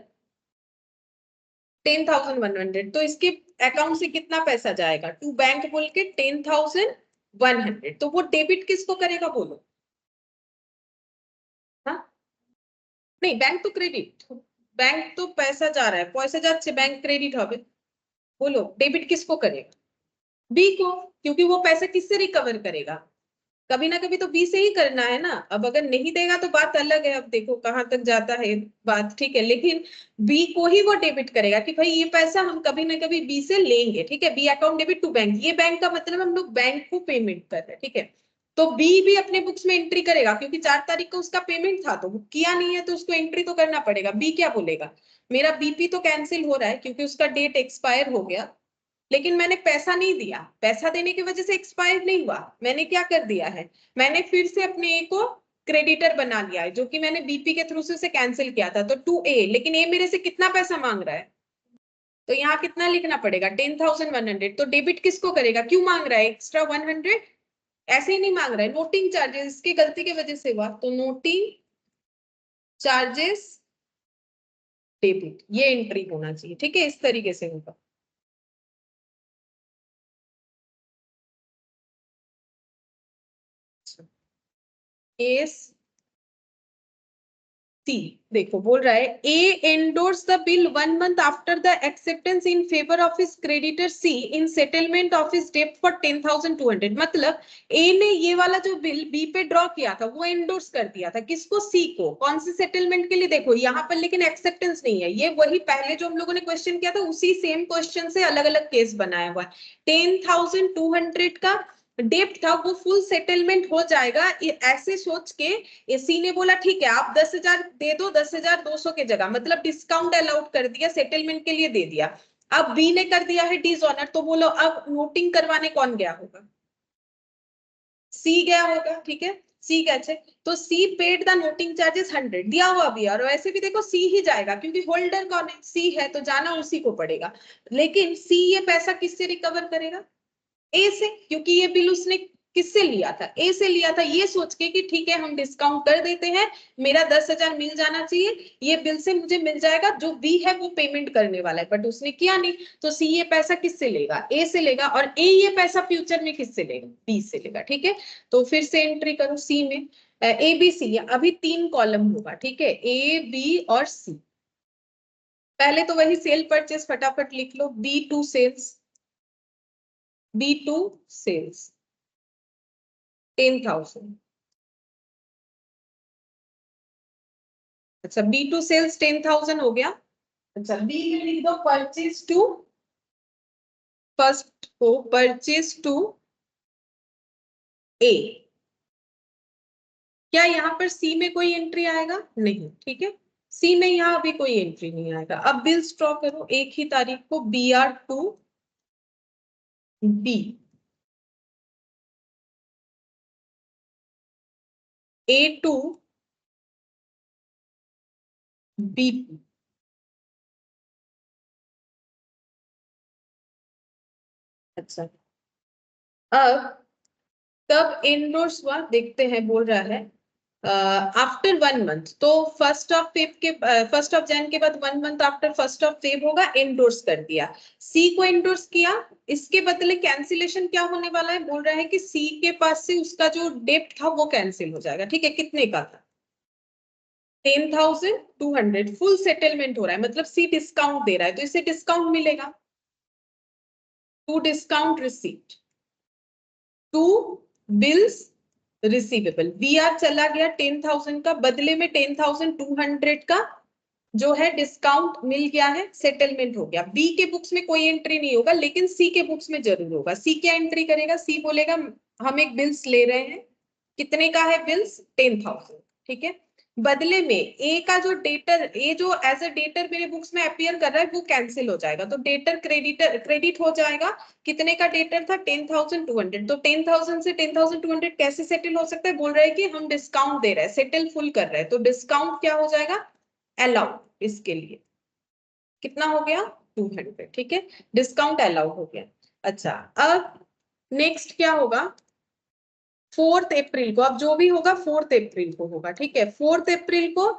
10,100। तो इसके अकाउंट से कितना पैसा जाएगा टू बैंक बोल के? 10,100। तो वो डेबिट किसको करेगा बोलो? हाँ, नहीं, बैंक तो क्रेडिट, बैंक तो पैसा जा रहा है, पैसा যাচ্ছে, बैंक क्रेडिट হবে। बोलो डेबिट किसको करेगा? बी को, क्योंकि वो पैसा किससे रिकवर करेगा? कभी ना कभी तो बी से ही करना है ना। अब अगर नहीं देगा तो बात अलग है, अब देखो कहां तक जाता है बात, ठीक है। लेकिन बी को ही वो डेबिट करेगा कि भाई ये पैसा हम कभी ना कभी बी से लेंगे, ठीक है। B account debit to bank, ये बैंक का मतलब हम लोग बैंक को पेमेंट कर रहे हैं, ठीक है। तो बी भी अपने बुक्स में एंट्री करेगा, क्योंकि 4 तारीख को उसका पेमेंट था, तो वो किया नहीं है, तो उसको एंट्री तो करना पड़ेगा। बी क्या बोलेगा? मेरा बीपी तो कैंसिल हो रहा है क्योंकि उसका डेट एक्सपायर हो गया, लेकिन मैंने पैसा नहीं दिया, पैसा देने की वजह से एक्सपायर नहीं हुआ, मैंने क्या कर दिया है? मैंने फिर से अपने ए को क्रेडिटर बना लिया है, जो कि मैंने बीपी के थ्रू से उसे कैंसिल किया था। तो टू ए, लेकिन ए मेरे से कितना पैसा मांग रहा है? तो यहाँ कितना लिखना पड़ेगा? 10,100। तो डेबिट किसको करेगा? क्यों मांग रहा है एक्स्ट्रा 100? ऐसे ही नहीं मांग रहा है, नोटिंग चार्जेस की गलती की वजह से हुआ, तो नोटिंग चार्जेस डेबिट, ये एंट्री होना चाहिए, ठीक है। इस तरीके से होगा। केस सी, देखो बोल रहा है A endorse the bill 1 month after the acceptance in favour of his creditor C in settlement of his debt for 10,200। मतलब ए ने ये वाला जो बिल बी पे ड्रॉ किया था वो एंडोर्स कर दिया था, किसको? सी को। कौन सी सेटलमेंट के लिए? देखो यहाँ पर लेकिन एक्सेप्टेंस नहीं है, ये वही पहले जो हम लोगों ने क्वेश्चन किया था उसी सेम क्वेश्चन से अलग अलग केस बनाया हुआ है। 10,200 का डेप्ट था, वो फुल सेटलमेंट हो जाएगा, ऐसे सोच के सी ने बोला ठीक है आप 10,000 दे दो, 10,200 के जगह, मतलब डिस्काउंट अलाउड कर दिया, सेटलमेंट के लिए दे दिया। अब बी ने कर दिया है डिसऑनर, तो बोलो अब नोटिंग करवाने कौन गया होगा? सी गया होगा, ठीक है। सी कैसे? तो सी पेड द नोटिंग चार्जेस 100, दिया हुआ भी, और वैसे भी देखो सी ही जाएगा क्योंकि होल्डर कौन है? सी है, तो जाना उसी को पड़ेगा। लेकिन सी ये पैसा किससे रिकवर करेगा? ए से, क्योंकि ये बिल उसने किससे लिया था? ए से लिया था, ये सोच के कि ठीक है हम डिस्काउंट कर देते हैं, मेरा 10,000 मिल जाना चाहिए, ये बिल से मुझे मिल जाएगा, जो बी है वो पेमेंट करने वाला है, बट उसने किया नहीं। तो सी ये पैसा किससे लेगा? ए से लेगा, और ए ये पैसा फ्यूचर में किससे लेगा? बी से लेगा, ठीक है। तो फिर से एंट्री करो सी में, ए बी सी, अभी 3 कॉलम होगा, ठीक है, ए बी और सी। पहले तो वही सेल परचेस फटाफट लिख लो, B to sales, B to sales 10,000। अच्छा, बी टू सेल्स 10,000 हो गया। अच्छा, बी में लिख दो परचेज टू, फर्स्ट को परचेज टू ए। क्या यहाँ पर सी में कोई एंट्री आएगा? नहीं, ठीक है। सी में यहाँ अभी कोई एंट्री नहीं आएगा। अब बिल्स ड्रॉ करो एक ही तारीख को, B R to B. A to BP। अच्छा, अब कब एंडोर्स हुआ देखते हैं। बोल रहा है आफ्टर 1 मंथ, तो फर्स्ट ऑफ जैन के बाद 1 month after first of Feb होगा, एंडोर्स कर दिया। सी को एंडोर्स किया, इसके बदले कैंसिलेशन क्या होने वाला है, बोल रहा है कि सी के पास से उसका जो डेप्ट था वो कैंसिल हो जाएगा। ठीक है, कितने का था? 10,200 फुल सेटलमेंट हो रहा है, मतलब सी डिस्काउंट दे रहा है तो इसे डिस्काउंट मिलेगा। To discount receipt, to bills receivable. BR चला गया 10,000 का, बदले में 10,200 का जो है डिस्काउंट मिल गया है, सेटलमेंट हो गया। बी के बुक्स में कोई एंट्री नहीं होगा, लेकिन सी के बुक्स में जरूर होगा। सी क्या एंट्री करेगा? सी बोलेगा हम एक बिल्स ले रहे हैं, कितने का है बिल्स? 10,000। ठीक है, बदले में ए का जो डेटर, ए जो एज अ डेटर मेरे बुक्स में अपीयर कर रहा है वो कैंसिल हो जाएगा, तो डेटर क्रेडिट हो जाएगा। कितने का डेटर था? 10,200। तो 10,000 से 10,200 कैसे सेटल हो सकता है? बोल रहे हैं कि हम डिस्काउंट दे रहे हैं, सेटल फुल कर रहे हैं, तो डिस्काउंट क्या हो जाएगा? अलाउड। इसके लिए कितना हो गया? 200। ठीक है, डिस्काउंट अलाउड हो गया। अच्छा, अब नेक्स्ट क्या होगा? 4 अप्रैल को, अब जो भी होगा 4 अप्रैल को होगा। ठीक है, 4 अप्रैल को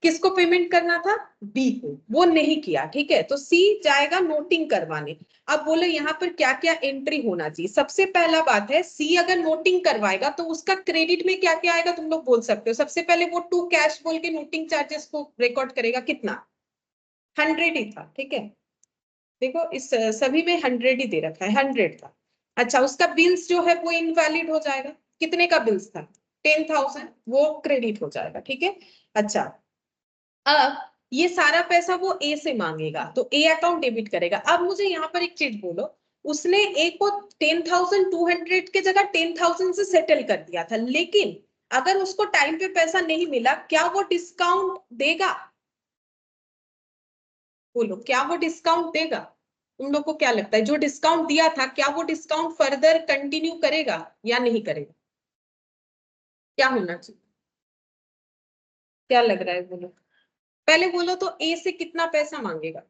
किसको पेमेंट करना था? बी को, वो नहीं किया। ठीक है, तो सी जाएगा नोटिंग करवाने। अब बोलो यहाँ पर क्या क्या एंट्री होना चाहिए। सबसे पहला बात है, सी अगर नोटिंग करवाएगा तो उसका क्रेडिट में क्या क्या आएगा तुम लोग बोल सकते हो। सबसे पहले वो टू कैश बोल के नोटिंग चार्जेस को रिकॉर्ड करेगा, कितना? 100 ही था। ठीक है, देखो इस सभी में 100 ही दे रखा है, 100 था। अच्छा, उसका बिल्स जो है वो इनवैलिड हो जाएगा। कितने का बिल्स था? 10,000, वो क्रेडिट हो जाएगा। ठीक है, अच्छा, अब ये सारा पैसा वो ए से मांगेगा तो ए अकाउंट डेबिट करेगा। अब मुझे यहाँ पर एक चीज बोलो, उसने ए को 10,200 के जगह 10,000 से सेटल कर दिया था, लेकिन अगर उसको टाइम पे पैसा नहीं मिला, क्या वो डिस्काउंट देगा? बोलो, क्या वो डिस्काउंट देगा? तुम लोग को क्या लगता है, जो डिस्काउंट दिया था क्या वो डिस्काउंट फर्दर कंटिन्यू करेगा या नहीं करेगा? क्या होना चाहिए? क्या लग रहा है, बोलो। पहले बोलो तो ए से कितना पैसा मांगेगा?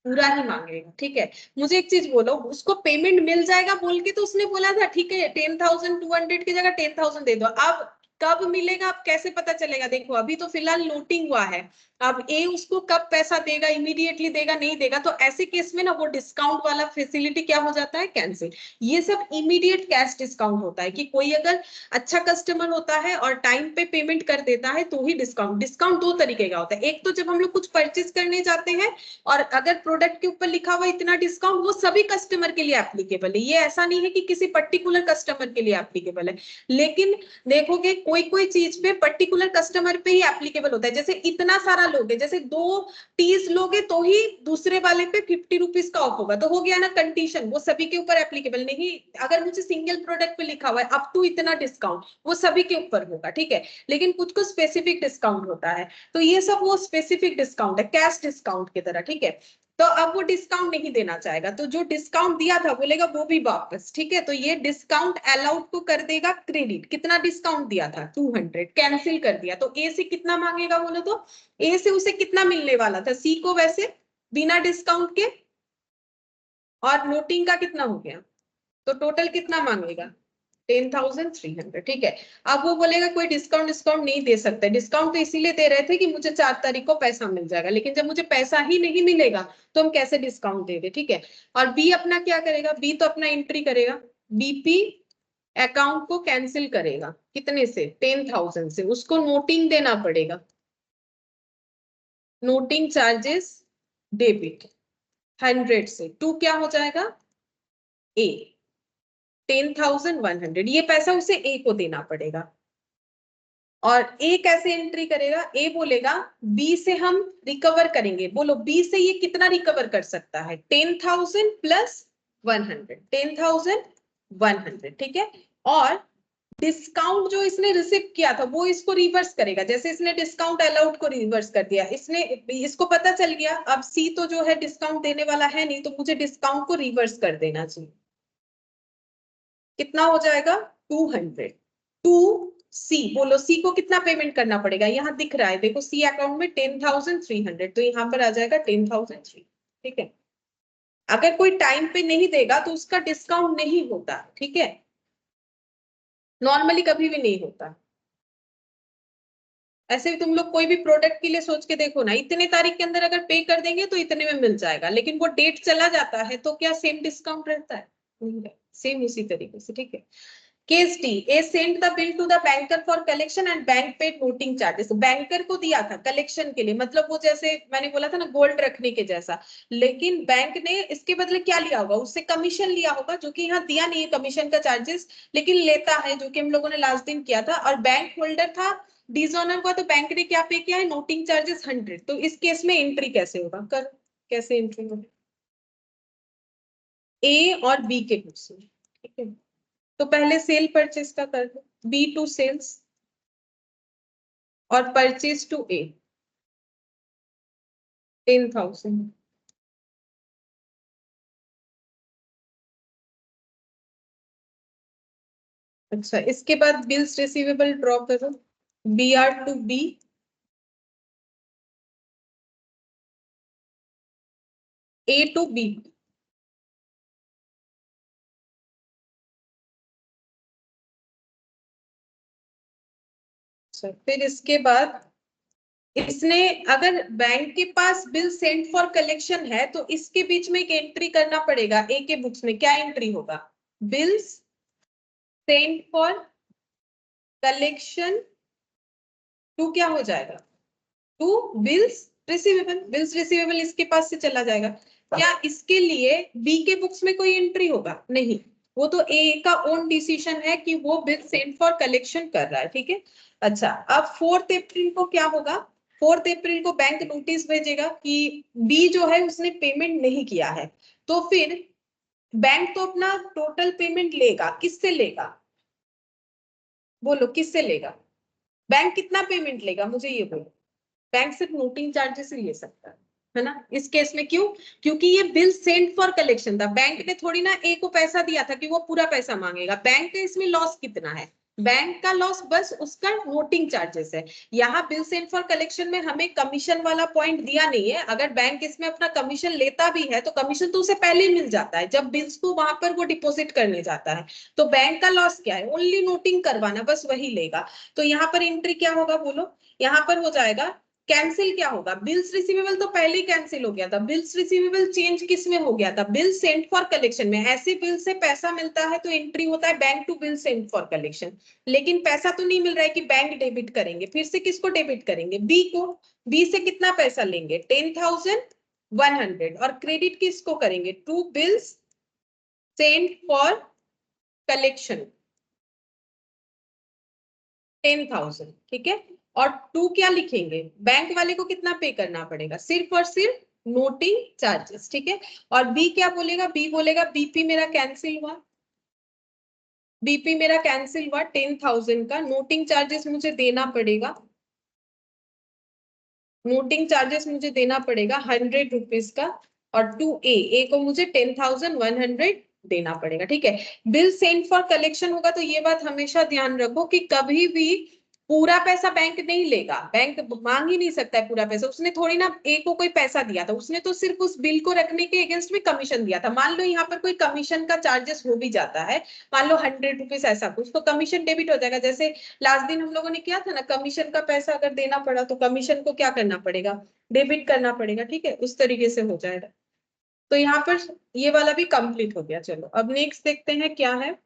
पूरा ही मांगेगा। ठीक है, मुझे एक चीज बोलो, उसको पेमेंट मिल जाएगा बोल के तो उसने बोला था ठीक है 10,200 की जगह 10,000 दे दो। अब कब मिलेगा, अब कैसे पता चलेगा? देखो अभी तो फिलहाल नोटिंग हुआ है, अब ए उसको कब पैसा देगा, इमीडिएटली देगा नहीं देगा, तो ऐसे केस में ना वो डिस्काउंट वाला फैसिलिटी क्या हो जाता है? कैंसिल। ये सब इमीडिएट कैश डिस्काउंट होता है कि कोई अगर अच्छा कस्टमर होता है और टाइम पे पेमेंट कर देता है तो ही डिस्काउंट। डिस्काउंट दो तरीके का होता है, एक तो जब हम लोग कुछ परचेज करने जाते हैं और अगर प्रोडक्ट के ऊपर लिखा हुआ इतना डिस्काउंट, वो सभी कस्टमर के लिए एप्लीकेबल है, ये ऐसा नहीं है कि किसी पर्टिकुलर कस्टमर के लिए एप्लीकेबल है। लेकिन देखोगे कोई कोई चीज पे पर्टिकुलर कस्टमर पे ही एप्लीकेबल होता है। जैसे इतना सारा लोगे, जैसे 2 टीज लोगे तो ही दूसरे वाले पे 50 रुपीज का ऑफ होगा, तो हो गया ना कंडीशन, वो सभी के ऊपर एप्लीकेबल नहीं। अगर मुझे सिंगल प्रोडक्ट पे लिखा हुआ है अप टू इतना डिस्काउंट, वो सभी के ऊपर होगा। ठीक है, लेकिन कुछ कुछ स्पेसिफिक डिस्काउंट होता है, तो ये सब वो स्पेसिफिक डिस्काउंट है, कैश डिस्काउंट की तरह। ठीक है, तो अब वो डिस्काउंट नहीं देना चाहेगा, तो जो डिस्काउंट दिया था बोलेगा वो भी वापस। ठीक है, तो ये डिस्काउंट अलाउड को कर देगा क्रेडिट। कितना डिस्काउंट दिया था? 200, कैंसिल कर दिया। तो ए से कितना मांगेगा बोलो तो? ए से उसे कितना मिलने वाला था? सी को वैसे बिना डिस्काउंट के, और नोटिंग का कितना हो गया, तो टोटल कितना मांगेगा? 10,300। ठीक है, अब वो बोलेगा कोई डिस्काउंट डिस्काउंट नहीं दे सकते। डिस्काउंट तो इसीलिए दे रहे थे कि मुझे 4 तारीख को पैसा मिल जाएगा, लेकिन जब मुझे पैसा ही नहीं मिलेगा तो हम कैसे डिस्काउंट दे दे। ठीक है, और बी अपना क्या करेगा? बी तो अपना एंट्री करेगा, बीपी अकाउंट को कैंसिल करेगा। कितने से? 10,000 से। उसको नोटिंग देना पड़ेगा, नोटिंग चार्जेस डेबिट 100 से। टू क्या हो जाएगा? ए 10,100, ये पैसा उसे ए को देना पड़ेगा। और ए कैसे एंट्री करेगा? ए बोलेगा बी से हम रिकवर करेंगे। बोलो बी से ये कितना रिकवर कर सकता है? 10,000 प्लस 100, 10,100। ठीक है, और डिस्काउंट जो इसने रिसीव किया था वो इसको रिवर्स करेगा। जैसे इसने डिस्काउंट अलाउड को रिवर्स कर दिया, इसने इसको पता चल गया अब सी तो जो है डिस्काउंट देने वाला है नहीं, तो मुझे डिस्काउंट को रिवर्स कर देना चाहिए। कितना हो जाएगा? 200। टू सी, बोलो सी को कितना पेमेंट करना पड़ेगा, यहाँ दिख रहा है देखो सी अकाउंट में 10,300, तो यहाँ पर आ जाएगा 10,003, ठीक है। अगर कोई टाइम पे नहीं देगा तो उसका डिस्काउंट नहीं होता, ठीक है, नॉर्मली कभी भी नहीं होता। ऐसे भी तुम लोग कोई भी प्रोडक्ट के लिए सोच के देखो ना, इतने तारीख के अंदर अगर पे कर देंगे तो इतने में मिल जाएगा, लेकिन वो डेट चला जाता है तो क्या सेम डिस्काउंट रहता है, नहीं रहता, सेम उसी तरीके से, ठीक है। Case D, A send the bill to the banker for collection and bank paid noting charges, banker को दिया था कलेक्शन के लिए, मतलब वो जैसे मैंने बोला था ना गोल्ड रखने के जैसा, लेकिन बैंक ने इसके बदले क्या लिया होगा, उससे कमीशन लिया होगा, जो कि यहाँ दिया नहीं है कमीशन का चार्जेस, लेकिन लेता है, जो कि हम लोगों ने लास्ट दिन किया था, और बैंक होल्डर था डिसऑनर हुआ, तो बैंक ने क्या पे किया है, नोटिंग चार्जेस 100, तो इस केस में एंट्री कैसे होगा, कर कैसे एंट्री होगा, ए और बी के बुक्स में, ठीक है। तो पहले सेल परचेज का कर दो, बी टू सेल्स और परचेज टू ए 10,000, अच्छा इसके बाद बिल्स रिसीवेबल ड्रॉ करो, B R to B, A to B, अच्छा फिर इसके बाद इसने अगर बैंक के पास बिल सेंड फॉर कलेक्शन है तो इसके बीच में एक एंट्री करना पड़ेगा, ए के बुक्स में क्या एंट्री होगा, bills send for collection to क्या हो जाएगा, to bills receivable, bills receivable इसके पास से चला जाएगा। क्या इसके लिए बी के बुक्स में कोई एंट्री होगा, नहीं, वो तो ए का ओन डिसीजन है कि वो बिल सेंड फॉर कलेक्शन कर रहा है, ठीक है। अच्छा अब 4 अप्रैल को क्या होगा, 4 अप्रैल को बैंक नोटिस भेजेगा कि बी जो है उसने पेमेंट नहीं किया है, तो फिर बैंक तो अपना टोटल पेमेंट लेगा, किससे लेगा, बोलो किससे लेगा, बैंक कितना पेमेंट लेगा, मुझे ये बोलो, बैंक सिर्फ नोटिंग चार्जेस ही ले सकता है ना इस केस में, क्यों, क्योंकि ये बिल सेंड फॉर कलेक्शन था, बैंक ने थोड़ी ना ए को पैसा दिया था कि वो पूरा पैसा मांगेगा, बैंक का इसमें लॉस कितना है, बैंक का लॉस बस उसका नोटिंग चार्जेस है, यहाँ बिल सेंड फॉर कलेक्शन में हमें कमीशन वाला पॉइंट दिया नहीं है, अगर बैंक इसमें अपना कमीशन लेता भी है तो कमीशन तो उसे पहले ही मिल जाता है जब बिल्स को वहां पर वो डिपॉजिट करने जाता है, तो बैंक का लॉस क्या है, ओनली नोटिंग करवाना, बस वही लेगा, तो यहाँ पर एंट्री क्या होगा बोलो, यहाँ पर हो जाएगा कैंसिल, क्या होगा, बिल्स रिसीवेबल तो पहले ही कैंसिल हो गया था, बिल्स रिसीवेबल चेंज किस में हो गया था, बिल सेंड फॉर कलेक्शन में, ऐसे बिल से पैसा मिलता है तो एंट्री होता है bank to bill send for collection, लेकिन पैसा तो नहीं मिल रहा है कि बैंक डेबिट करेंगे, फिर से किसको डेबिट करेंगे, बी को, बी से कितना पैसा लेंगे 10,100, और क्रेडिट किसको करेंगे, to bills send for collection 10,000, ठीक है, और टू क्या लिखेंगे, बैंक वाले को कितना पे करना पड़ेगा, सिर्फ और सिर्फ नोटिंग चार्जेस, ठीक है, और बी क्या बोलेगा, बी बोलेगा बीपी मेरा कैंसिल हुआ, बीपी मेरा कैंसिल हुआ 10,000 का, नोटिंग चार्जेस मुझे देना पड़ेगा, नोटिंग चार्जेस मुझे देना पड़ेगा 100 रुपीज का, और टू ए को मुझे 10,100 देना पड़ेगा, ठीक है। बिल सेंड फॉर कलेक्शन होगा तो ये बात हमेशा ध्यान रखो कि कभी भी पूरा पैसा बैंक नहीं लेगा, बैंक मांग ही नहीं सकता है पूरा पैसा, उसने थोड़ी ना ए को कोई पैसा दिया था, उसने तो सिर्फ उस बिल को रखने के अगेंस्ट में कमीशन दिया था, मान लो यहाँ पर कोई कमीशन का चार्जेस हो भी जाता है, मान लो 100 रुपीज ऐसा कुछ, तो कमीशन डेबिट हो जाएगा, जैसे लास्ट दिन हम लोगों ने किया था ना, कमीशन का पैसा अगर देना पड़ा तो कमीशन को क्या करना पड़ेगा, डेबिट करना पड़ेगा, ठीक है, उस तरीके से हो जाएगा, तो यहाँ पर ये वाला भी कंप्लीट हो गया। चलो अब नेक्स्ट देखते हैं क्या है,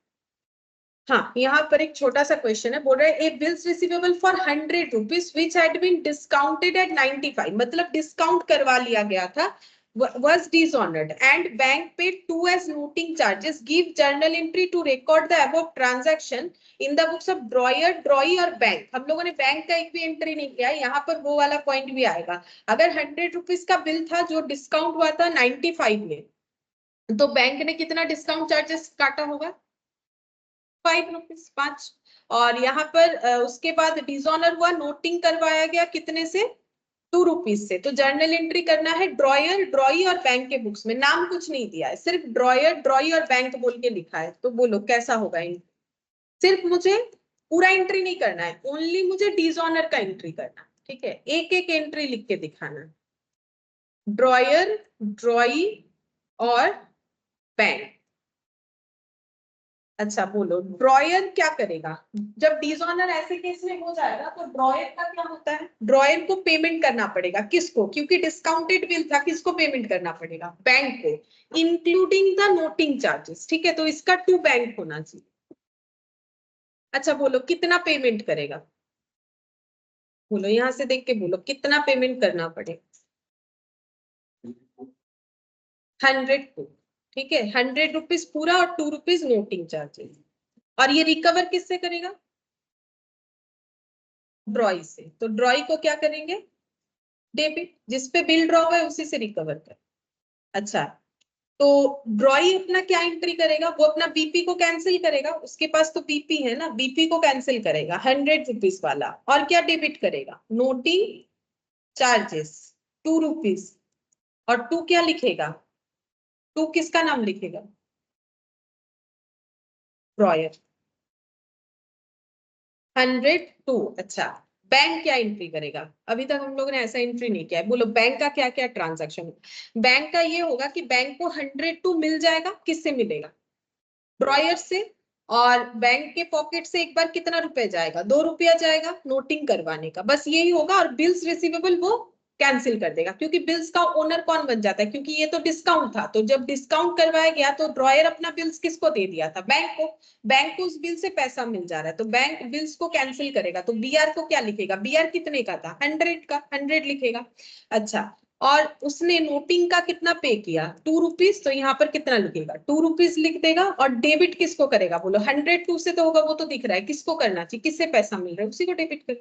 हाँ यहाँ पर एक छोटा सा क्वेश्चन है, बोल रहा है A bills receivable for 100 rupees which had been discounted at 95, मतलब डिस्काउंट करवा लिया गया था, was dishonored and bank paid 2 as noting charges, give journal entry to record the above transaction in the books of drawer, drawee और bank, हम लोगों ने bank का एक भी एंट्री नहीं किया, यहाँ पर वो वाला पॉइंट भी आएगा, अगर 100 रुपीज का बिल था जो डिस्काउंट हुआ था 95 में, तो बैंक ने कितना डिस्काउंट चार्जेस काटा होगा, 5 रुपीज 5, और यहाँ पर उसके बाद डिसऑनर हुआ, नोटिंग करवाया गया कितने से 2 रुपीज से, तो जर्नल एंट्री करना है ड्रॉयर, ड्रॉई और बैंक के बुक्स में, नाम कुछ नहीं दिया है, सिर्फ ड्रॉयर, ड्रॉई और बैंक बोल के लिखा है, तो बोलो कैसा होगा, इन सिर्फ मुझे पूरा एंट्री नहीं करना है, ओनली मुझे डिसऑनर का एंट्री करना है, ठीक है। एक एक एंट्री लिख के दिखाना, ड्रॉयर, ड्रॉई और बैंक। अच्छा बोलो, ड्रॉयर क्या करेगा जब डिसऑनर ऐसे केस में हो जाएगा? तो ड्रॉयर का क्या होता है, ड्रॉयर को पेमेंट करना पड़ेगा, किसको? क्योंकि डिस्काउंटेड बिल था, किसको पेमेंट करना पड़ेगा? बैंक को, इंक्लूडिंग द नोटिंग चार्जेस, ठीक है। तो इसका टू बैंक होना चाहिए। अच्छा बोलो, कितना पेमेंट करेगा? बोलो, यहां से देख के बोलो, कितना पेमेंट करना पड़ेगा? 100 ठीक है, 100 रुपीज पूरा और 2 रुपीज नोटिंग चार्जेस। और ये रिकवर किससे करेगा? ड्रॉई से। तो ड्रॉई को क्या करेंगे? डेबिट, जिसपे बिल ड्रॉ हुआ है उसी से रिकवर कर। अच्छा, तो ड्रॉई अपना क्या एंट्री करेगा? वो अपना बीपी को कैंसिल करेगा, उसके पास तो बीपी है ना, बीपी को कैंसिल करेगा 100 रुपीज वाला। और क्या डेबिट करेगा? Noting charges 2 rupees. और टू क्या लिखेगा? टू किसका नाम लिखेगा? ड्रॉयर। 102। अच्छा, बैंक क्या एंट्री करेगा? अभी तक हम लोगों ने ऐसा एंट्री नहीं किया है। बोलो, बैंक का क्या क्या ट्रांजैक्शन? बैंक का ये होगा कि बैंक को 102 मिल जाएगा। किससे मिलेगा? ड्रॉयर से। और बैंक के पॉकेट से एक बार कितना रुपए जाएगा? 2 रुपया जाएगा नोटिंग करवाने का, बस यही होगा। और बिल्स रिसीवेबल वो कैंसिल कर देगा, क्योंकि बिल्स का ओनर कौन बन जाता है? क्योंकि ये तो डिस्काउंट था, तो जब डिस्काउंट करवाया गया तो ड्रॉयर अपना बिल्स किसको दे दिया था? बैंक को। बैंक को उस बिल से पैसा मिल जा रहा है, तो बैंक बिल्स को कैंसिल करेगा। तो बीआर को क्या लिखेगा? बीआर कितने का था? 100 का, 100 लिखेगा। अच्छा, और उसने नोटिंग का कितना पे किया? 2 रुपीज। तो यहाँ पर कितना लिखेगा? 2 रुपीज लिख देगा। और डेबिट किसको करेगा? बोलो, 102 से तो होगा, वो तो दिख रहा है। किसको करना चाहिए? किससे पैसा मिल रहा है उसी को डेबिट कर।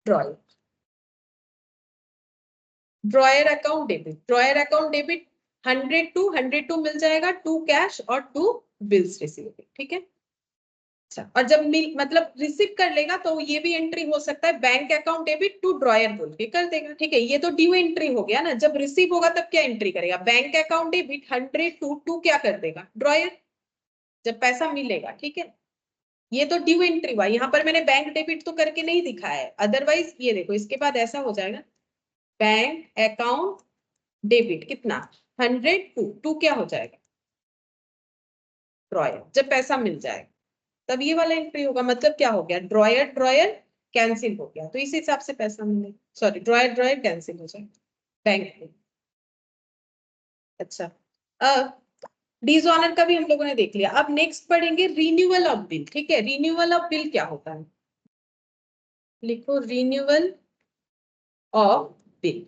Dryer, dryer account debit, dryer account debit. 102 मिल जाएगा, 2 कैश और 2 बिल्स रिसीवेबल, ठीक है। अच्छा, और जब मिल मतलब रिसीव कर लेगा तो ये भी एंट्री हो सकता है, bank account debit to drawer बोल के कर देगा, ठीक है। ये तो ड्यू एंट्री हो गया ना। जब रिसीव होगा तब क्या एंट्री करेगा? बैंक अकाउंट डेबिट 102 क्या कर देगा? ड्रॉयर, जब पैसा मिलेगा, ठीक है। ये तो ड्यू एंट्री हुआ। यहाँ पर मैंने बैंक डेबिट तो करके नहीं दिखाया है, अदरवाइज ये देखो, इसके बाद ऐसा हो जाएगा, बैंक अकाउंट डेबिट कितना? 102, टू क्या हो जाएगा? ड्रॉयर, जब पैसा मिल जाएगा तब ये वाला एंट्री होगा। मतलब क्या हो गया? ड्रॉयर ड्रॉयर कैंसिल हो गया, तो इस हिसाब से पैसा मिलेगा। सॉरी, ड्रॉयर ड्रॉयर कैंसिल हो जाएगा बैंक में। अच्छा, अब डिसऑनर का भी हम लोगों ने देख लिया। अब नेक्स्ट पढ़ेंगे रिन्यूअल ऑफ बिल, ठीक है। रिन्यूअल ऑफ बिल क्या होता है? लिखो, रिन्यूअल ऑफ बिल।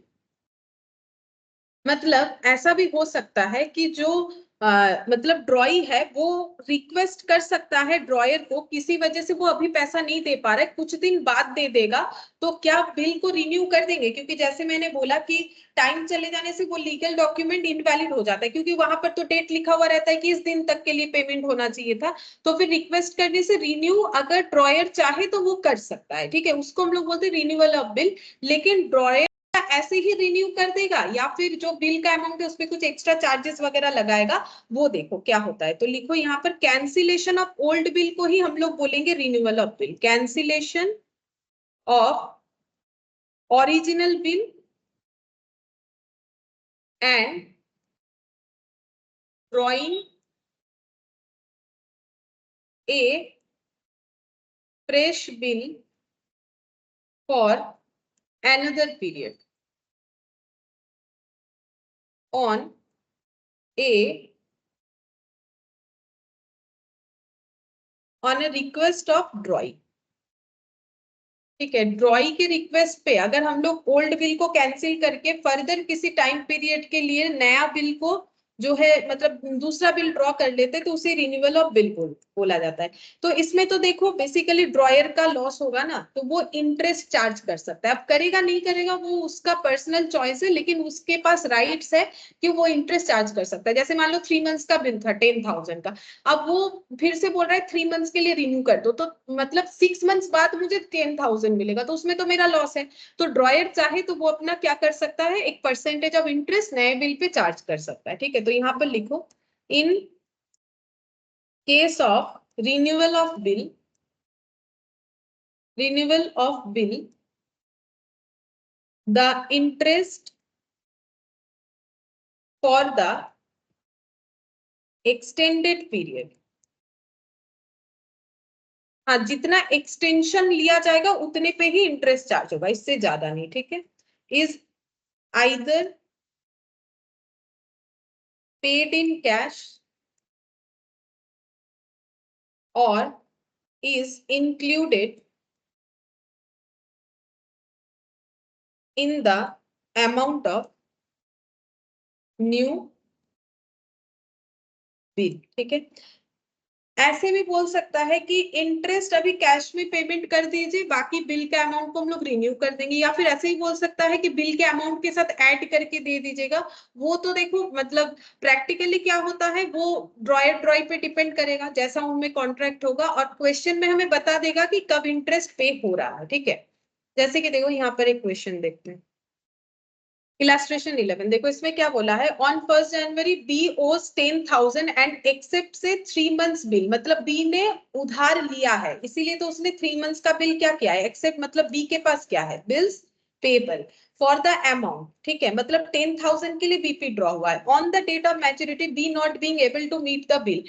मतलब ऐसा भी हो सकता है कि जो मतलब ड्रॉई है वो रिक्वेस्ट कर सकता है ड्रॉयर को, किसी वजह से वो अभी पैसा नहीं दे पा रहा है, कुछ दिन बाद दे देगा, तो क्या बिल को रिन्यू कर देंगे? क्योंकि जैसे मैंने बोला कि टाइम चले जाने से वो लीगल डॉक्यूमेंट इनवैलिड हो जाता है, क्योंकि वहां पर तो डेट लिखा हुआ रहता है कि इस दिन तक के लिए पेमेंट होना चाहिए था। तो फिर रिक्वेस्ट करने से रिन्यू अगर ड्रॉयर चाहे तो वो कर सकता है, ठीक है। उसको हम लोग बोलते हैं रिन्यूअल ऑफ बिल। लेकिन ड्रॉयर ऐसे ही रिन्यू कर देगा या फिर जो बिल का अमाउंट है उसपे कुछ एक्स्ट्रा चार्जेस वगैरह लगाएगा, वो देखो क्या होता है। तो लिखो यहाँ पर, कैंसिलेशन ऑफ ओल्ड बिल को ही हम लोग बोलेंगे renewal of bill. Cancellation of original bill and drawing a fresh bill for another period on a request of drawing, ठीक है। ड्रॉई के रिक्वेस्ट पे अगर हम लोग ओल्ड बिल को कैंसिल करके फर्दर किसी टाइम पीरियड के लिए नया बिल को जो है मतलब दूसरा बिल ड्रॉ कर लेते हैं, तो उसे रिन्यूअल ऑफ बिल बोला जाता है। तो इसमें तो देखो बेसिकली ड्रॉयर का लॉस होगा ना, तो वो इंटरेस्ट चार्ज कर सकता है। अब करेगा नहीं करेगा वो उसका पर्सनल चॉइस है, लेकिन उसके पास राइट्स है कि वो इंटरेस्ट चार्ज कर सकता है। जैसे मान लो 3 मंथ्स का बिल था 10,000 का, अब वो फिर से बोल रहा है 3 मंथ्स के लिए रिन्यू कर दो, तो मतलब 6 मंथ्स बाद मुझे 10,000 मिलेगा, तो उसमें तो मेरा लॉस है। तो ड्रॉयर चाहे तो वो अपना क्या कर सकता है, एक परसेंटेज ऑफ इंटरेस्ट नए बिल पे चार्ज कर सकता है, ठीक है। तो यहाँ पर लिखो, in case of renewal of bill renewal of bill, the interest for the extended period. हाँ, जितना एक्सटेंशन लिया जाएगा उतने पे ही इंटरेस्ट चार्ज होगा, इससे ज्यादा नहीं, ठीक है। Is either paid in cash और is included in the amount of new bill, ठीक है। ऐसे भी बोल सकता है कि इंटरेस्ट अभी कैश में पेमेंट कर दीजिए, बाकी बिल के अमाउंट को हम लोग रिन्यू कर देंगे, या फिर ऐसे ही बोल सकता है कि बिल के अमाउंट के साथ ऐड करके दे दीजिएगा। वो तो देखो मतलब प्रैक्टिकली क्या होता है वो ड्रॉई पे डिपेंड करेगा, जैसा उनमें कॉन्ट्रैक्ट होगा, और क्वेश्चन में हमें बता देगा कि कब इंटरेस्ट पे हो रहा है, ठीक है। जैसे कि देखो यहाँ पर एक क्वेश्चन देखते हैं, इलास्ट्रेशन 11। देखो इसमें क्या बोला है, ऑन 1 जनवरी बी ओज 10,000 एंड एक्सेप्ट से 3 मंथ्स बिल, मतलब बी ने उधार लिया है इसीलिए तो उसने 3 मंथ्स का बिल क्या किया है, एक्सेप्ट मतलब बी के पास क्या है, bills payable for the amount, ठीक है, मतलब 10,000 के लिए बीपी ड्रॉ हुआ है। On the date of maturity B not being able to meet the bill,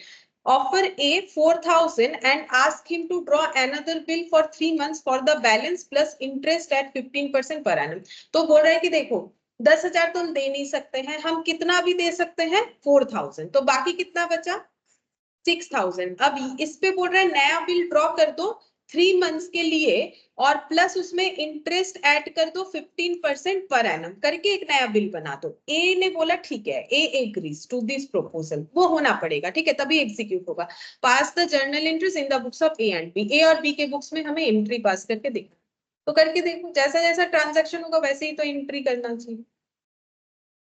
offer A 4,000 and ask him to draw another bill for 3 months for the balance plus interest at 15% per annum। तो बोल रहा है कि देखो 10,000 तो हम दे नहीं सकते हैं, हम कितना भी दे सकते हैं 4,000, तो बाकी कितना बचा 6,000। अब इस पे बोल रहा है नया बिल ड्रॉ कर दो 3 मंथ्स के लिए और प्लस उसमें इंटरेस्ट ऐड कर दो 15% पर एनम करके एक नया बिल बना दो। ए ने बोला ठीक है, A agrees to this proposal, वो होना पड़ेगा, ठीक है, तभी एग्जीक्यूट होगा। Pass the journal entries in the books of A and B, A और बी के बुक्स में हमें एंट्री पास करके देखना, तो करके देखो जैसा जैसा ट्रांजैक्शन होगा वैसे ही तो एंट्री करना चाहिए।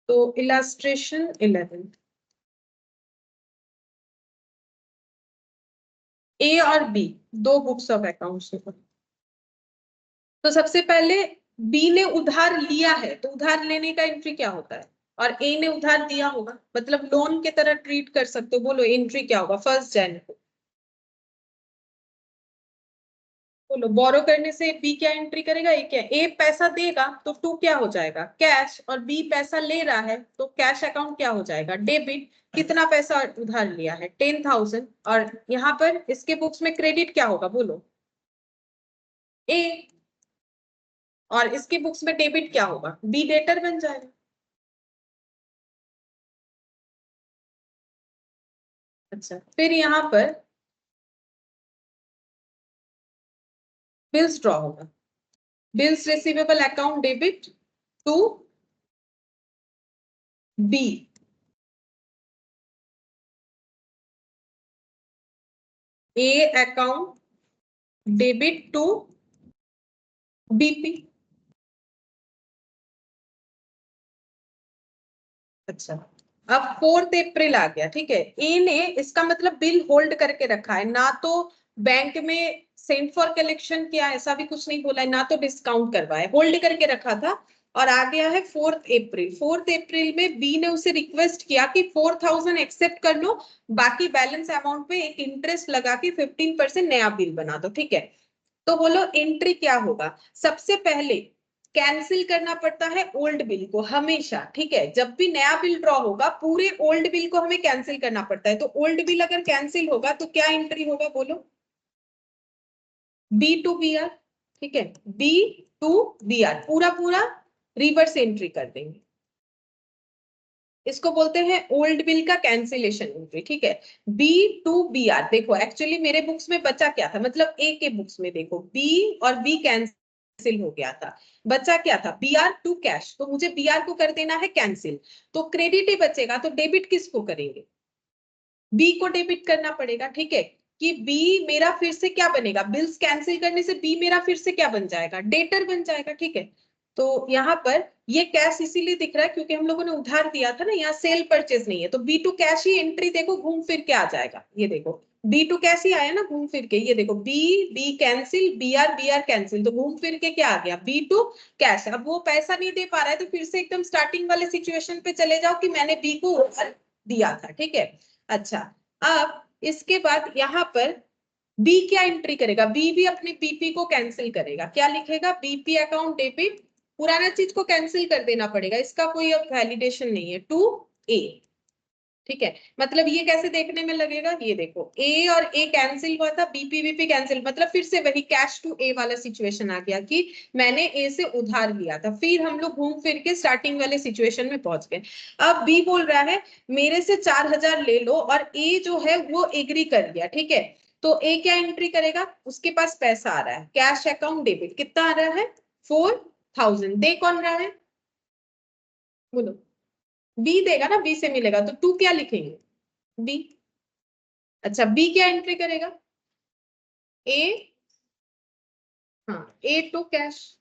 तो इलास्ट्रेशन 11, ए और बी दो बुक्स ऑफ अकाउंट्स। तो सबसे पहले बी ने उधार लिया है, तो उधार लेने का एंट्री क्या होता है, और ए ने उधार दिया होगा, मतलब लोन के तरह ट्रीट कर सकते हो। बोलो एंट्री क्या होगा 1 जनवरी को, बोलो बोरो करने से बी क्या एंट्री करेगा, ए क्या, ए पैसा देगा तो टू क्या हो जाएगा कैश, और बी पैसा ले रहा है तो कैश अकाउंट क्या हो जाएगा डेबिट। कितना पैसा उधार लिया है 10,000, और यहाँ पर इसके बुक्स में क्रेडिट क्या होगा बोलो ए, और इसके बुक्स में डेबिट क्या होगा बी, डेटर बन जाएगा। अच्छा फिर यहाँ पर बिल्स ड्रॉ होगा, bills receivable account debit to B, A account debit to BP. अच्छा अब 4 अप्रैल आ गया, ठीक है, ए ने इसका मतलब बिल होल्ड करके रखा है, ना तो बैंक में सेंड फॉर कलेक्शन किया, ऐसा भी कुछ नहीं बोला है, ना तो डिस्काउंट करवाया, होल्ड करके रखा था। और आ गया है 4 अप्रैल, 4 अप्रैल में बी ने उसे रिक्वेस्ट किया कि 4,000 एक्सेप्ट कर लो, बाकी बैलेंस अमाउंट पे एक इंटरेस्ट लगा के 15% नया बिल बना दो, ठीक है। तो बोलो एंट्री क्या होगा, सबसे पहले कैंसिल करना पड़ता है ओल्ड बिल को हमेशा, ठीक है, जब भी नया बिल ड्रॉ होगा पूरे ओल्ड बिल को हमें कैंसिल करना पड़ता है, तो ओल्ड बिल अगर कैंसिल होगा तो क्या एंट्री होगा बोलो बी टू बी आर, ठीक है, बी टू बी आर, पूरा पूरा रिवर्स एंट्री कर देंगे, इसको बोलते हैं ओल्ड बिल का कैंसिलेशन एंट्री, ठीक है। बी टू बी आर, देखो एक्चुअली मेरे बुक्स में बचा क्या था, मतलब ए के बुक्स में देखो बी और बी कैंसिल हो गया था, बचा क्या था बी आर टू कैश, तो मुझे बी आर को कर देना है कैंसिल, तो क्रेडिट ही बचेगा, तो डेबिट किसको करेंगे बी को डेबिट करना पड़ेगा, ठीक है, कि बी मेरा फिर से क्या बनेगा, बिल्स कैंसिल करने से बी मेरा फिर से क्या बन जाएगा डेटर बन जाएगा, ठीक है। तो यहाँ पर ये कैश इसीलिए दिख रहा है क्योंकि हम लोगों ने उधार दिया था ना, यहाँ सेल परचेज नहीं है, तो बी टू कैश ही एंट्री देखो घूम फिर के आ जाएगा, ये देखो बी टू कैश ही आया ना घूम फिर के, ये देखो B B cancel B R cancel, तो घूम फिर के क्या आ गया बी टू कैश। अब वो पैसा नहीं दे पा रहा है तो फिर से एकदम स्टार्टिंग वाले सिचुएशन पे चले जाओ कि मैंने बी को उधार दिया था, ठीक है। अच्छा अब इसके बाद यहाँ पर बी क्या एंट्री करेगा? बी भी अपने बीपी को कैंसिल करेगा। क्या लिखेगा? बीपी अकाउंट डेबिट, पुराना चीज को कैंसिल कर देना पड़ेगा, इसका कोई अब वैलिडेशन नहीं है, टू ए। ठीक है, मतलब ये कैसे देखने में लगेगा? ये देखो, ए और ए कैंसिल हुआ था, बीपी बीपी कैंसिल, मतलब फिर से वही कैश टू ए वाला सिचुएशन आ गया कि मैंने ए से उधार लिया था, फिर हम लोग घूम फिर के स्टार्टिंग वाले सिचुएशन में पहुंच गए। अब बी बोल रहा है मेरे से 4000 ले लो, और ए जो है वो एग्री कर गया। ठीक है, तो ए क्या एंट्री करेगा? उसके पास पैसा आ रहा है, कैश अकाउंट डेबिट, कितना आ रहा है? 4000। दे कौन रहा है? बोलो। बी देगा ना, बी से मिलेगा, तो टू क्या लिखेंगे? बी। अच्छा, बी क्या एंट्री करेगा? ए, हाँ, ए टू कैश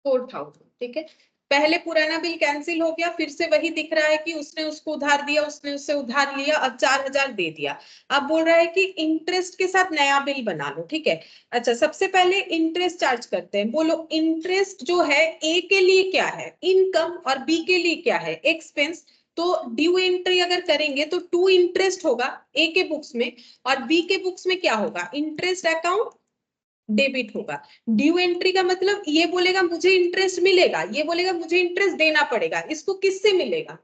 4000। ठीक है, पहले पुराना बिल कैंसिल हो गया, फिर से वही दिख रहा है कि उसने उसको उधार दिया, उसने उससे उधार लिया, अब 4000 दे दिया। अब बोल रहा है कि इंटरेस्ट के साथ नया बिल बना लो। ठीक है, अच्छा सबसे पहले इंटरेस्ट चार्ज करते हैं। बोलो, इंटरेस्ट जो है ए के लिए क्या है? इनकम, और बी के लिए क्या है? एक्सपेंस। तो ड्यू एंट्री अगर करेंगे तो टू इंटरेस्ट होगा ए के बुक्स में, और बी के बुक्स में क्या होगा? इंटरेस्ट अकाउंट डेबिट होगा। ड्यू एंट्री का मतलब ये बोलेगा मुझे इंटरेस्ट मिलेगा, ये बोलेगा मुझे इंटरेस्ट देना पड़ेगा। इसको किससे मिलेगा?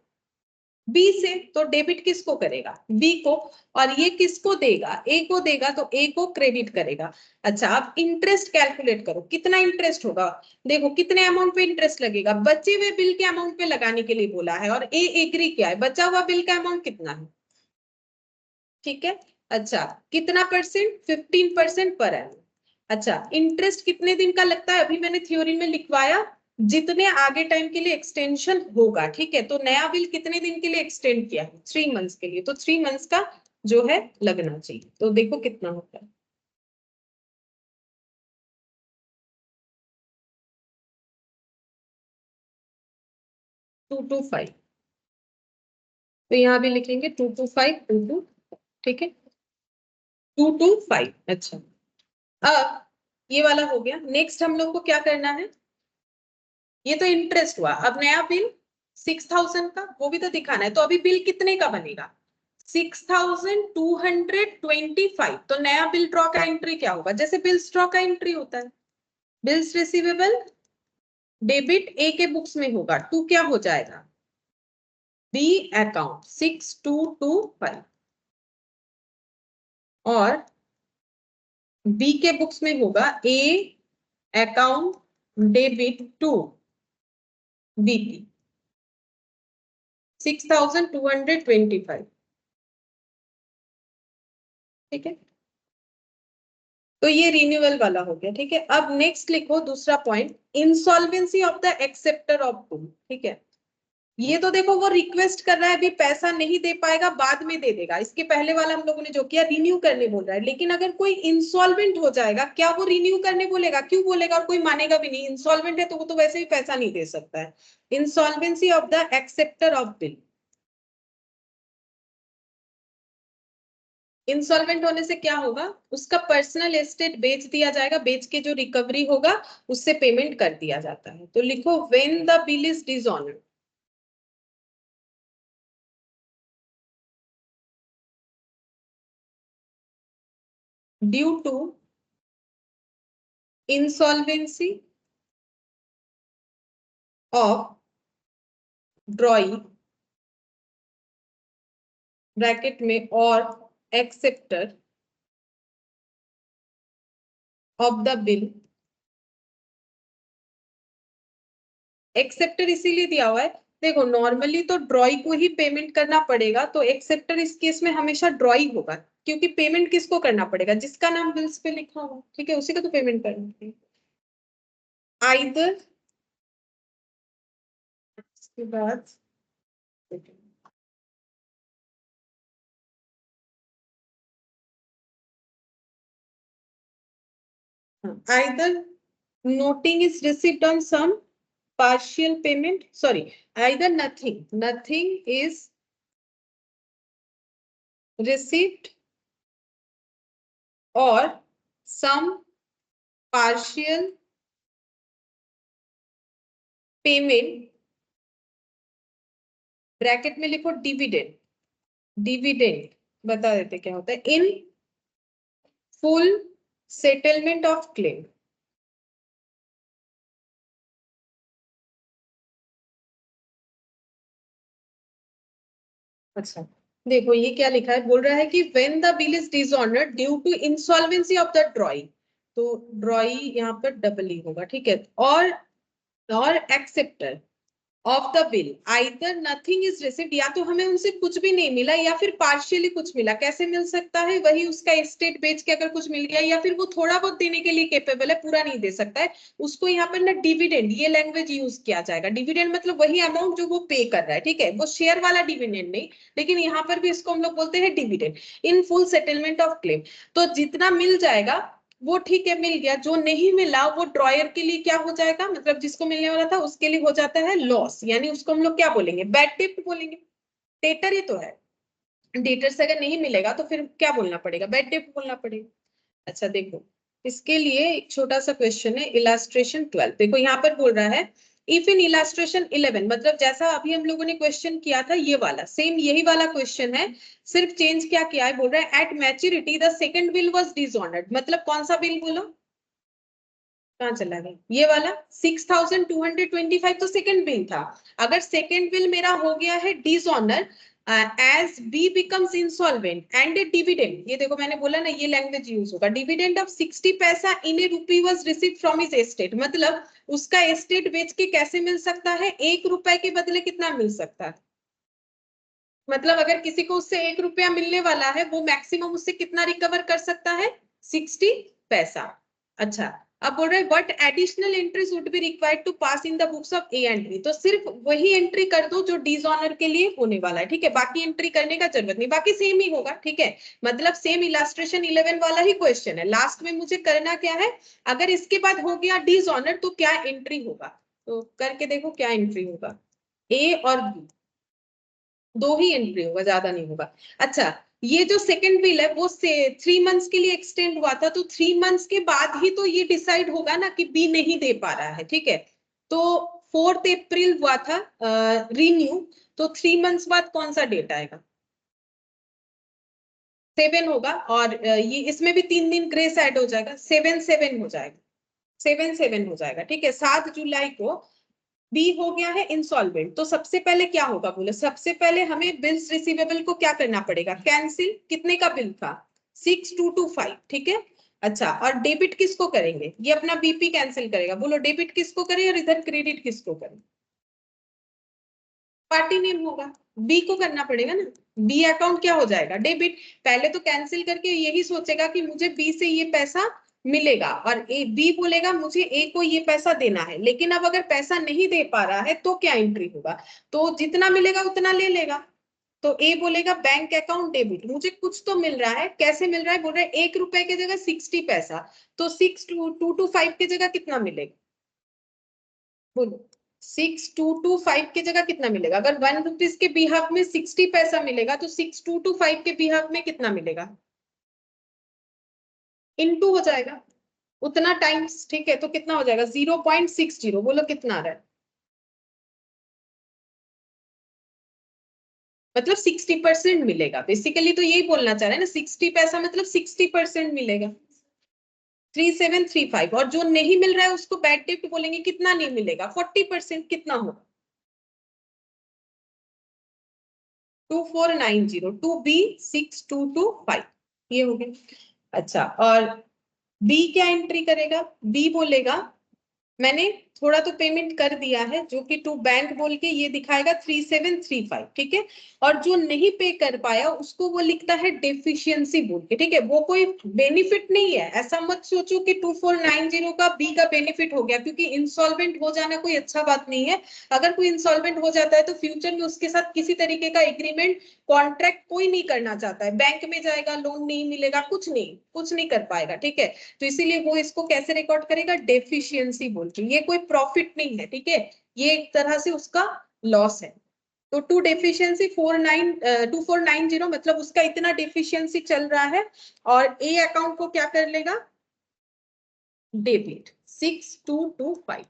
बी से। तो डेबिट किसको करेगा? बी को। और ये किसको देगा? ए को देगा, तो ए को क्रेडिट करेगा। अच्छा, अब इंटरेस्ट कैलकुलेट करो, कितना इंटरेस्ट होगा? देखो कितने अमाउंट पे इंटरेस्ट लगेगा, बचे हुए बिल के अमाउंट पे लगाने के लिए बोला है, और ए एग्री किया है। बचा हुआ बिल का अमाउंट कितना है? ठीक है, अच्छा कितना परसेंट? 15% per annum. अच्छा, इंटरेस्ट कितने दिन का लगता है? अभी मैंने थ्योरी में लिखवाया, जितने आगे टाइम के लिए एक्सटेंशन होगा। ठीक है, तो नया बिल कितने दिन के लिए एक्सटेंड किया है? 3 मंथ्स के लिए, तो 3 मंथ्स का जो है लगना चाहिए। तो देखो कितना होता है, 225। तो यहाँ भी लिखेंगे 225, 22। ठीक है, 225। अच्छा, अब ये वाला हो गया। नेक्स्ट हम लोग को क्या करना है? ये तो इंटरेस्ट हुआ, अब नया बिल 6000 का, वो भी तो दिखाना है। तो अभी बिल कितने का बनेगा? 6225। तो नया बिल ड्रॉ का एंट्री क्या होगा? जैसे बिल्स ड्रॉ का एंट्री होता है, बिल्स रिसीवेबल डेबिट ए के बुक्स में होगा, टू क्या हो जाएगा? बी अकाउंट 6225, और बी के बुक्स में होगा A account debit to BP 6225। ठीक है, तो ये रिन्यूअल वाला हो गया। ठीक है, अब नेक्स्ट लिखो दूसरा point, insolvency of the acceptor of good. ठीक है, ये तो देखो वो रिक्वेस्ट कर रहा है, अभी पैसा नहीं दे पाएगा, बाद में दे देगा। इसके पहले वाला हम लोगों ने जो किया, रिन्यू करने बोल रहा है। लेकिन अगर कोई इंसॉल्वेंट हो जाएगा, क्या वो रिन्यू करने बोलेगा? क्यों बोलेगा? और कोई मानेगा भी नहीं। इंसॉल्वेंट है तो वो तो वैसे ही पैसा नहीं दे सकता है। Insolvency of the acceptor of bill, insolvent होने से क्या होगा? उसका पर्सनल एस्टेट बेच दिया जाएगा, बेच के जो रिकवरी होगा उससे पेमेंट कर दिया जाता है। तो लिखो when the bill is dishonoured, due to insolvency of drawee bracket में और acceptor of the bill. Acceptor इसीलिए दिया हुआ है, देखो नॉर्मली तो ड्रॉई को ही पेमेंट करना पड़ेगा, तो एक्सेप्टर इस केस में हमेशा ड्रॉई होगा, क्योंकि पेमेंट किसको करना पड़ेगा? जिसका नाम बिल्स पे लिखा हो। ठीक है, उसी को तो पेमेंट करना पड़ेगा। आइदर, इसके बाद either noting is received on some partial payment, sorry, either nothing is received or some partial payment, bracket में लिखो डिविडेंड, डिविडेंड बता देते क्या होता है। In full settlement of claim, अच्छा देखो ये क्या लिखा है, बोल रहा है कि when the bill is dishonoured due to insolvency of the drawee, तो ड्रॉई यहाँ पर डबल ही होगा, ठीक है, और acceptor of the bill either nothing is received, या तो हमें उनसे कुछ भी नहीं मिला या फिर पार्शियली कुछ मिला। कैसे मिल सकता है, वही उसका एस्टेट बेच के अगर कुछ मिल गया, या फिर वो थोड़ा बहुत देने के लिए केपेबल है, पूरा नहीं दे सकता है, उसको यहाँ पर ना डिविडेंड, ये लैंग्वेज यूज किया जाएगा। डिविडेंड मतलब वही अमाउंट जो वो पे कर रहा है, ठीक है, वो शेयर वाला डिविडेंड नहीं, लेकिन यहाँ पर भी इसको हम लोग बोलते हैं dividend. In full settlement of claim, तो जितना मिल जाएगा वो ठीक है, मिल गया। जो नहीं मिला वो ड्रॉयर के लिए क्या हो जाएगा, मतलब जिसको मिलने वाला था उसके लिए हो जाता है लॉस, यानी उसको हम लोग क्या बोलेंगे, बैड डेट बोलेंगे। डेटर ही तो है, डेटर से अगर नहीं मिलेगा तो फिर क्या बोलना पड़ेगा, बैड डेट बोलना पड़ेगा। अच्छा देखो, इसके लिए एक छोटा सा क्वेश्चन है, इलास्ट्रेशन 12। देखो यहाँ पर बोल रहा है इफ इन इलास्ट्रेशन 11, मतलब जैसा अभी हम लोगों ने क्वेश्चन किया था ये वाला, सेम यही वाला क्वेश्चन है, सिर्फ चेंज क्या किया है, बोल रहा है at maturity the second bill was dishonoured. मतलब कौन सा बिल बोलो, कहाँ चला गया, ये वाला 6225 तो सेकंड बिल था। अगर सेकंड बिल मेरा हो गया है dishonour, as B becomes insolvent and a dividend, ये देखो मैंने बोला ना ये लैंग्वेज यूज होगा, dividend of 60 paisa in a rupee was received from his estate, मतलब उसका एस्टेट बेच के कैसे मिल सकता है, 1 रुपए के बदले कितना मिल सकता है, मतलब अगर किसी को उससे 1 रुपया मिलने वाला है वो मैक्सिमम उससे कितना रिकवर कर सकता है, 60 पैसा। अच्छा अब बोल रहे हैं what additional entries would be required to pass in the books of A and B, तो सिर्फ वही एंट्री कर दो जो डिसऑनर के लिए होने वाला है, ठीक है, बाकी एंट्री करने का जरूरत नहीं, बाकी सेम ही होगा, ठीक है। मतलब सेम इलास्ट्रेशन 11 वाला ही क्वेश्चन है, लास्ट में मुझे करना क्या है, अगर इसके बाद हो गया डिसऑनर तो क्या एंट्री होगा, तो करके देखो क्या एंट्री होगा, ए और बी दो ही एंट्री होगा, ज्यादा नहीं होगा। अच्छा ये जो सेकंड बिल है वो से 3 मंथ्स के लिए एक्सटेंड हुआ था, तो 3 मंथ्स के बाद ही तो ये डिसाइड होगा ना कि बी नहीं दे पा रहा है, ठीक है। तो 4 अप्रैल हुआ था रिन्यू, तो 3 मंथ्स बाद कौन सा डेट आएगा, 7 होगा, और ये इसमें भी 3 दिन ग्रेस ऐड हो जाएगा, 7/7 हो जाएगा, 7/7 हो जाएगा, ठीक है। 7 जुलाई को बी हो गया है इंसॉल्वेंट, तो सबसे पहले क्या होगा बोले, सबसे पहले हमें बिल्स रिसीवेबल को क्या करना पड़ेगा, कैंसिल, कितने का बिल था 6225, ठीक है। अच्छा और डेबिट किसको करेंगे, ये अपना बीपी कैंसिल करेगा, बोलो डेबिट किसको करें और इधर क्रेडिट किसको करें, पार्टी नेम होगा, बी को करना पड़ेगा ना, बी अकाउंट क्या हो जाएगा, डेबिट। पहले तो कैंसिल करके यही सोचेगा कि मुझे बी से ये पैसा मिलेगा, और ए बी बोलेगा मुझे ए को ये पैसा देना है, लेकिन अब अगर पैसा नहीं दे पा रहा है तो क्या एंट्री होगा, तो जितना मिलेगा उतना ले लेगा। तो ए बोलेगा बैंक अकाउंट डेबिट, मुझे कुछ तो मिल रहा है, कैसे मिल रहा है, बोल रहा है 1 रुपए की जगह 60 पैसा, तो 6225 की जगह कितना मिलेगा, बोलो 6225 की जगह कितना मिलेगा, अगर 1 रुपीज के बिहाफ में 60 पैसा मिलेगा तो 6225 के बिहाफ में कितना मिलेगा, इनटू हो जाएगा उतना टाइम्स, ठीक है, तो कितना हो जाएगा 0.60, बोलो कितना आ रहा है, मतलब 60% मिलेगा, बेसिकली तो यही बोलना चाह रहे हैं ना, 60 पैसा मतलब 60% मिलेगा, 3735, और जो नहीं मिल रहा है उसको बैड डेट बोलेंगे, कितना नहीं मिलेगा 40%, कितना होगा 2490, टू बी 6225, ये हो गया। अच्छा और बी क्या एंट्री करेगा, बी बोलेगा मैंने थोड़ा तो पेमेंट कर दिया है, जो कि टू बैंक बोल के ये दिखाएगा 3735, ठीक है। और जो नहीं पे कर पाया उसको वो लिखता है डेफिशिएंसी बोल के, ठीक है, वो कोई बेनिफिट नहीं है, ऐसा मत सोचो कि 2490 का बी का बेनिफिट हो गया, क्योंकि इंसॉल्वेंट हो जाना कोई अच्छा बात नहीं है। अगर कोई इंसॉल्वेंट हो जाता है तो फ्यूचर में उसके साथ किसी तरीके का एग्रीमेंट कॉन्ट्रैक्ट कोई नहीं करना चाहता है, बैंक में जाएगा लोन नहीं मिलेगा, कुछ नहीं कर पाएगा, ठीक है। तो इसीलिए वो इसको कैसे रिकॉर्ड करेगा, डेफिशिएंसी बोल के, ये कोई प्रॉफिट नहीं है, ठीक है, ये एक तरह से उसका लॉस है। तो टू डेफिशिएंसी 2490, मतलब उसका इतना डेफिशिएंसी चल रहा है, और ए अकाउंट को क्या कर लेगा, डेबिट 6225,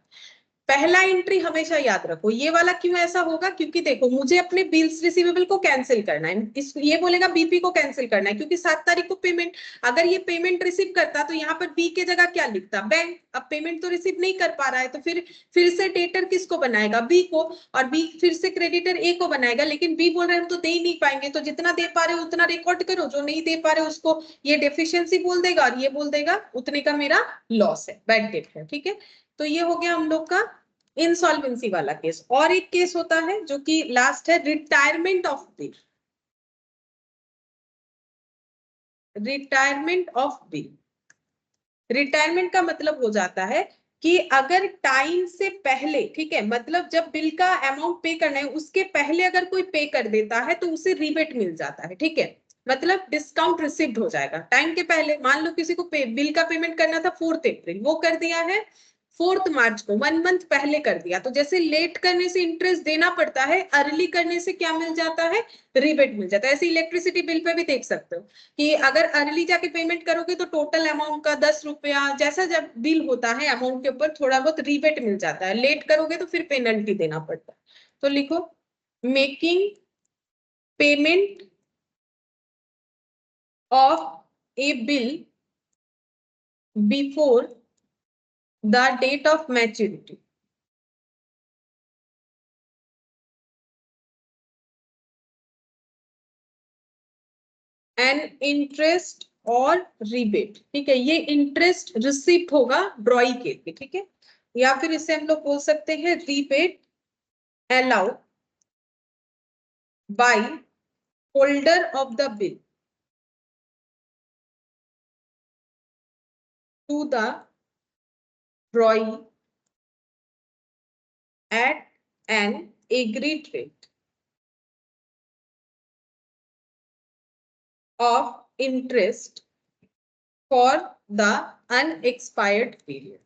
पहला एंट्री हमेशा याद रखो। ये वाला क्यों ऐसा होगा, क्योंकि देखो मुझे अपने बिल्स रिसीवेबल को कैंसिल करना है, इस ये बोलेगा बीपी को कैंसिल करना है, क्योंकि 7 तारीख को पेमेंट, अगर ये पेमेंट रिसीव करता तो यहाँ पर बी के जगह क्या लिखता, बैंक। अब पेमेंट तो रिसीव नहीं कर पा रहा है, तो फिर से डेटर किसको बनाएगा, बी को, और बी फिर से क्रेडिटर ए को बनाएगा, लेकिन बी बोल रहे हैं हम तो दे ही नहीं पाएंगे, तो जितना दे पा रहे हो उतना रिकॉर्ड करो, जो नहीं दे पा रहे उसको ये डेफिशिएंसी बोल देगा, और ये बोल देगा उतने का मेरा लॉस है, बैड डेट है। ठीक है, तो ये हो गया हम लोग का इंसॉल्वेंसी वाला केस। और एक केस होता है जो कि लास्ट है, retirement of bill. Retirement of bill, retirement का मतलब हो जाता है कि अगर टाइम से पहले, ठीक है, मतलब जब बिल का अमाउंट पे करना है उसके पहले अगर कोई पे कर देता है तो उसे रिबेट मिल जाता है। ठीक है, मतलब डिस्काउंट रिसीव्ड हो जाएगा टाइम के पहले। मान लो किसी को बिल का पेमेंट करना था 4 अप्रैल, वो कर दिया है 4 मार्च को, 1 मंथ पहले कर दिया, तो जैसे लेट करने से इंटरेस्ट देना पड़ता है, अर्ली करने से क्या मिल जाता है, रिबेट मिल जाता है। ऐसे इलेक्ट्रिसिटी बिल पे भी देख सकते हो कि अगर अर्ली जाके पेमेंट करोगे तो टोटल अमाउंट का 10 रुपया, जैसा जब बिल होता है अमाउंट के ऊपर थोड़ा बहुत रिबेट मिल जाता है, लेट करोगे तो फिर पेनल्टी देना पड़ता है। तो लिखो making payment of a bill before the date of maturity and interest और रिबेट। ठीक है, ये इंटरेस्ट रिसिप्ट होगा ड्रॉई के लिए। ठीक है, या फिर इसे हम लोग बोल सकते हैं rebate allowed by holder of the bill to the drawee at an agreed rate of interest for the unexpired period.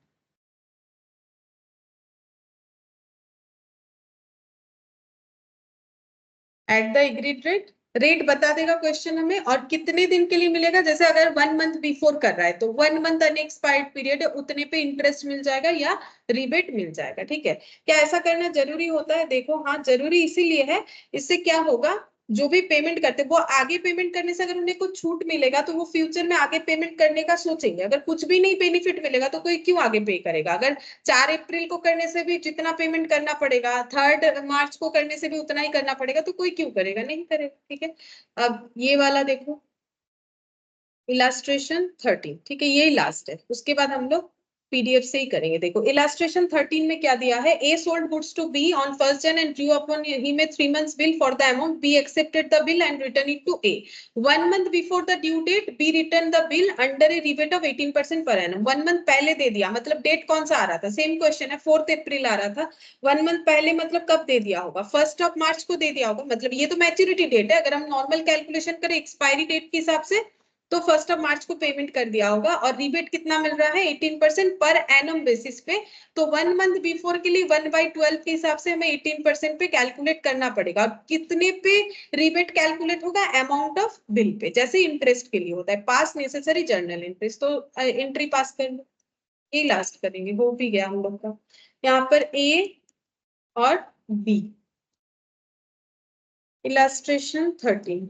At the agreed rate, rate बता देगा क्वेश्चन हमें, और कितने दिन के लिए मिलेगा, जैसे अगर 1 मंथ बिफोर कर रहा है तो 1 मंथ अनएक्सपायर्ड पीरियड है, उतने पे इंटरेस्ट मिल जाएगा या रिबेट मिल जाएगा। ठीक है, क्या ऐसा करना जरूरी होता है, देखो हाँ जरूरी इसीलिए है, इससे क्या होगा, जो भी पेमेंट करते वो आगे पेमेंट करने से अगर उन्हें कुछ छूट मिलेगा तो वो फ्यूचर में आगे पेमेंट करने का सोचेंगे। अगर कुछ भी नहीं बेनिफिट मिलेगा तो कोई क्यों आगे पे करेगा। अगर 4 अप्रैल को करने से भी जितना पेमेंट करना पड़ेगा, 3 मार्च को करने से भी उतना ही करना पड़ेगा, तो कोई क्यों करेगा, नहीं करेगा। ठीक है, अब ये वाला देखो इलास्ट्रेशन 13। ठीक है, ये लास्ट है, उसके बाद हम लोग पीडीएफ से ही करेंगे। देखो इलास्ट्रेशन 13 में क्या दिया है, A sold goods to B on 1st Jan and drew upon him a 3 months bill for the amount, B accepted the bill and returned it to A 1 month before the due date, B returned the bill under a rebate of 18% per annum। 1 month पहले दे दिया, मतलब date कौन सा आ रहा था, same question है, 4 अप्रैल आ रहा था, 1 मंथ पहले मतलब कब दे दिया होगा, 1 मार्च को दे दिया होगा, मतलब ये तो मैच्योरिटी डेट है, अगर हम नॉर्मल कैलकुलेशन करें एक्सपायरी डेट के हिसाब से तो 1 मार्च को पेमेंट कर दिया होगा, और रिबेट कितना मिल रहा है 18% पर एनम बेसिस पे। तो 1 मंथ बिफोर के लिए 1/12 के हिसाब से हमें 18% पे कैलकुलेट करना पड़ेगा। कितने पे रिबेट कैलकुलेट होगा, अमाउंट ऑफ बिल पे, जैसे इंटरेस्ट के लिए होता है, पास नेसेसरी जर्नल इंटरेस्ट। तो एंट्री पास कर लो, ये लास्ट करेंगे, हो भी गया हम लोग का। यहाँ पर ए और बी, इलास्ट्रेशन 13,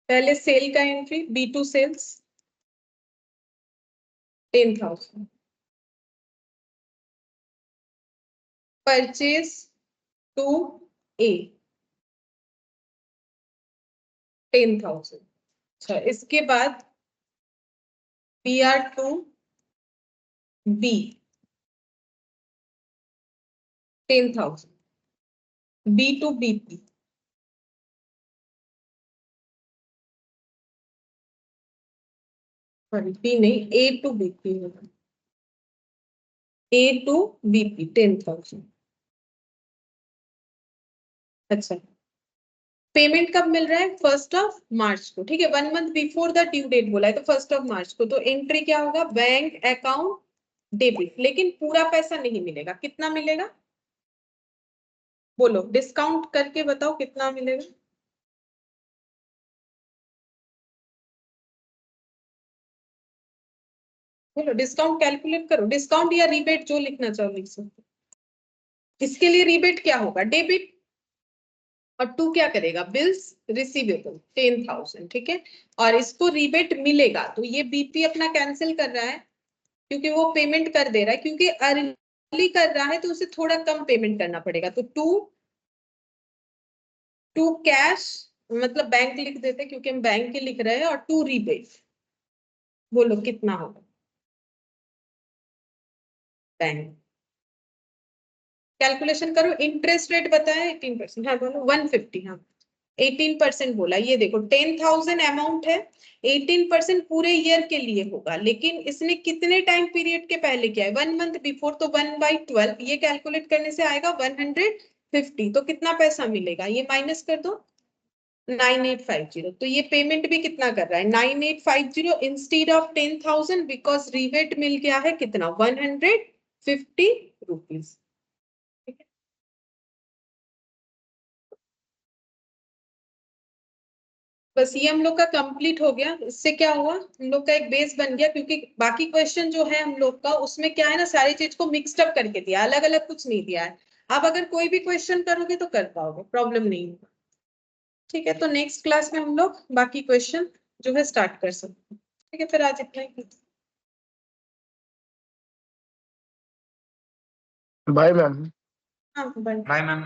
पहले सेल का entry, B2 sales 10,000, purchase to A 10,000। अच्छा, इसके बाद BR2 B 10,000, B2 BP, sorry B नहीं, A2 BP होगा, A2 BP 10,000। अच्छा, पेमेंट कब मिल रहा है, 1 मार्च को। ठीक है, 1 month before the due date बोला है, तो 1 मार्च को, तो एंट्री क्या होगा, बैंक अकाउंट डेबिट, लेकिन पूरा पैसा नहीं मिलेगा, कितना मिलेगा बोलो, डिस्काउंट करके बताओ कितना मिलेगा। बोलो डिस्काउंट कैलकुलेट करो, डिस्काउंट या रिबेट जो लिखना चाहो लिख सकते हो। इसके लिए रिबेट क्या होगा, डेबिट, और टू क्या करेगा, बिल्स रिसीवेबल 10,000, ठीक है। और इसको रिबेट मिलेगा तो ये बीपी अपना कैंसिल कर रहा है क्योंकि वो पेमेंट कर दे रहा है, क्योंकि अर्ली कर रहा है तो उसे थोड़ा कम पेमेंट करना पड़ेगा। तो टू कैश, मतलब बैंक लिख देते क्योंकि हम बैंक के लिख रहे हैं, और टू रिबेट, बोलो कितना होगा बैंक, कैलकुलेशन करो। इंटरेस्ट रेट बताया 18%, हाँ बोलो 150, हाँ 18% बोला। ये देखो 10,000 अमाउंट है, 18% पूरे ईयर के लिए होगा, लेकिन इसने कितने टाइम पीरियड के पहले किया है, 1 मंथ बिफोर, तो 1/12 ये कैलकुलेट करने से आएगा 150। तो कितना पैसा मिलेगा, ये माइनस कर दो 9850। तो ये पेमेंट भी कितना कर रहा है 9850 इंस्टीड ऑफ 10,000, बिकॉज रिबेट मिल गया है कितना 150 रुपीज। बस ये हम लोग का कंप्लीट हो गया। इससे क्या हुआ, हम लोग का एक बेस बन गया, क्योंकि बाकी क्वेश्चन जो है हम लोग का उसमें क्या है ना, सारी चीज को मिक्सड अप करके दिया, अलग अलग कुछ नहीं दिया है। अब अगर कोई भी क्वेश्चन करोगे तो कर पाओगे, प्रॉब्लम नहीं होगा। ठीक है, तो नेक्स्ट क्लास में हम लोग बाकी क्वेश्चन जो है स्टार्ट कर सकते हैं। ठीक है, फिर आज इतना ही। Bye ma'am. हाँ बाय। Bye ma'am.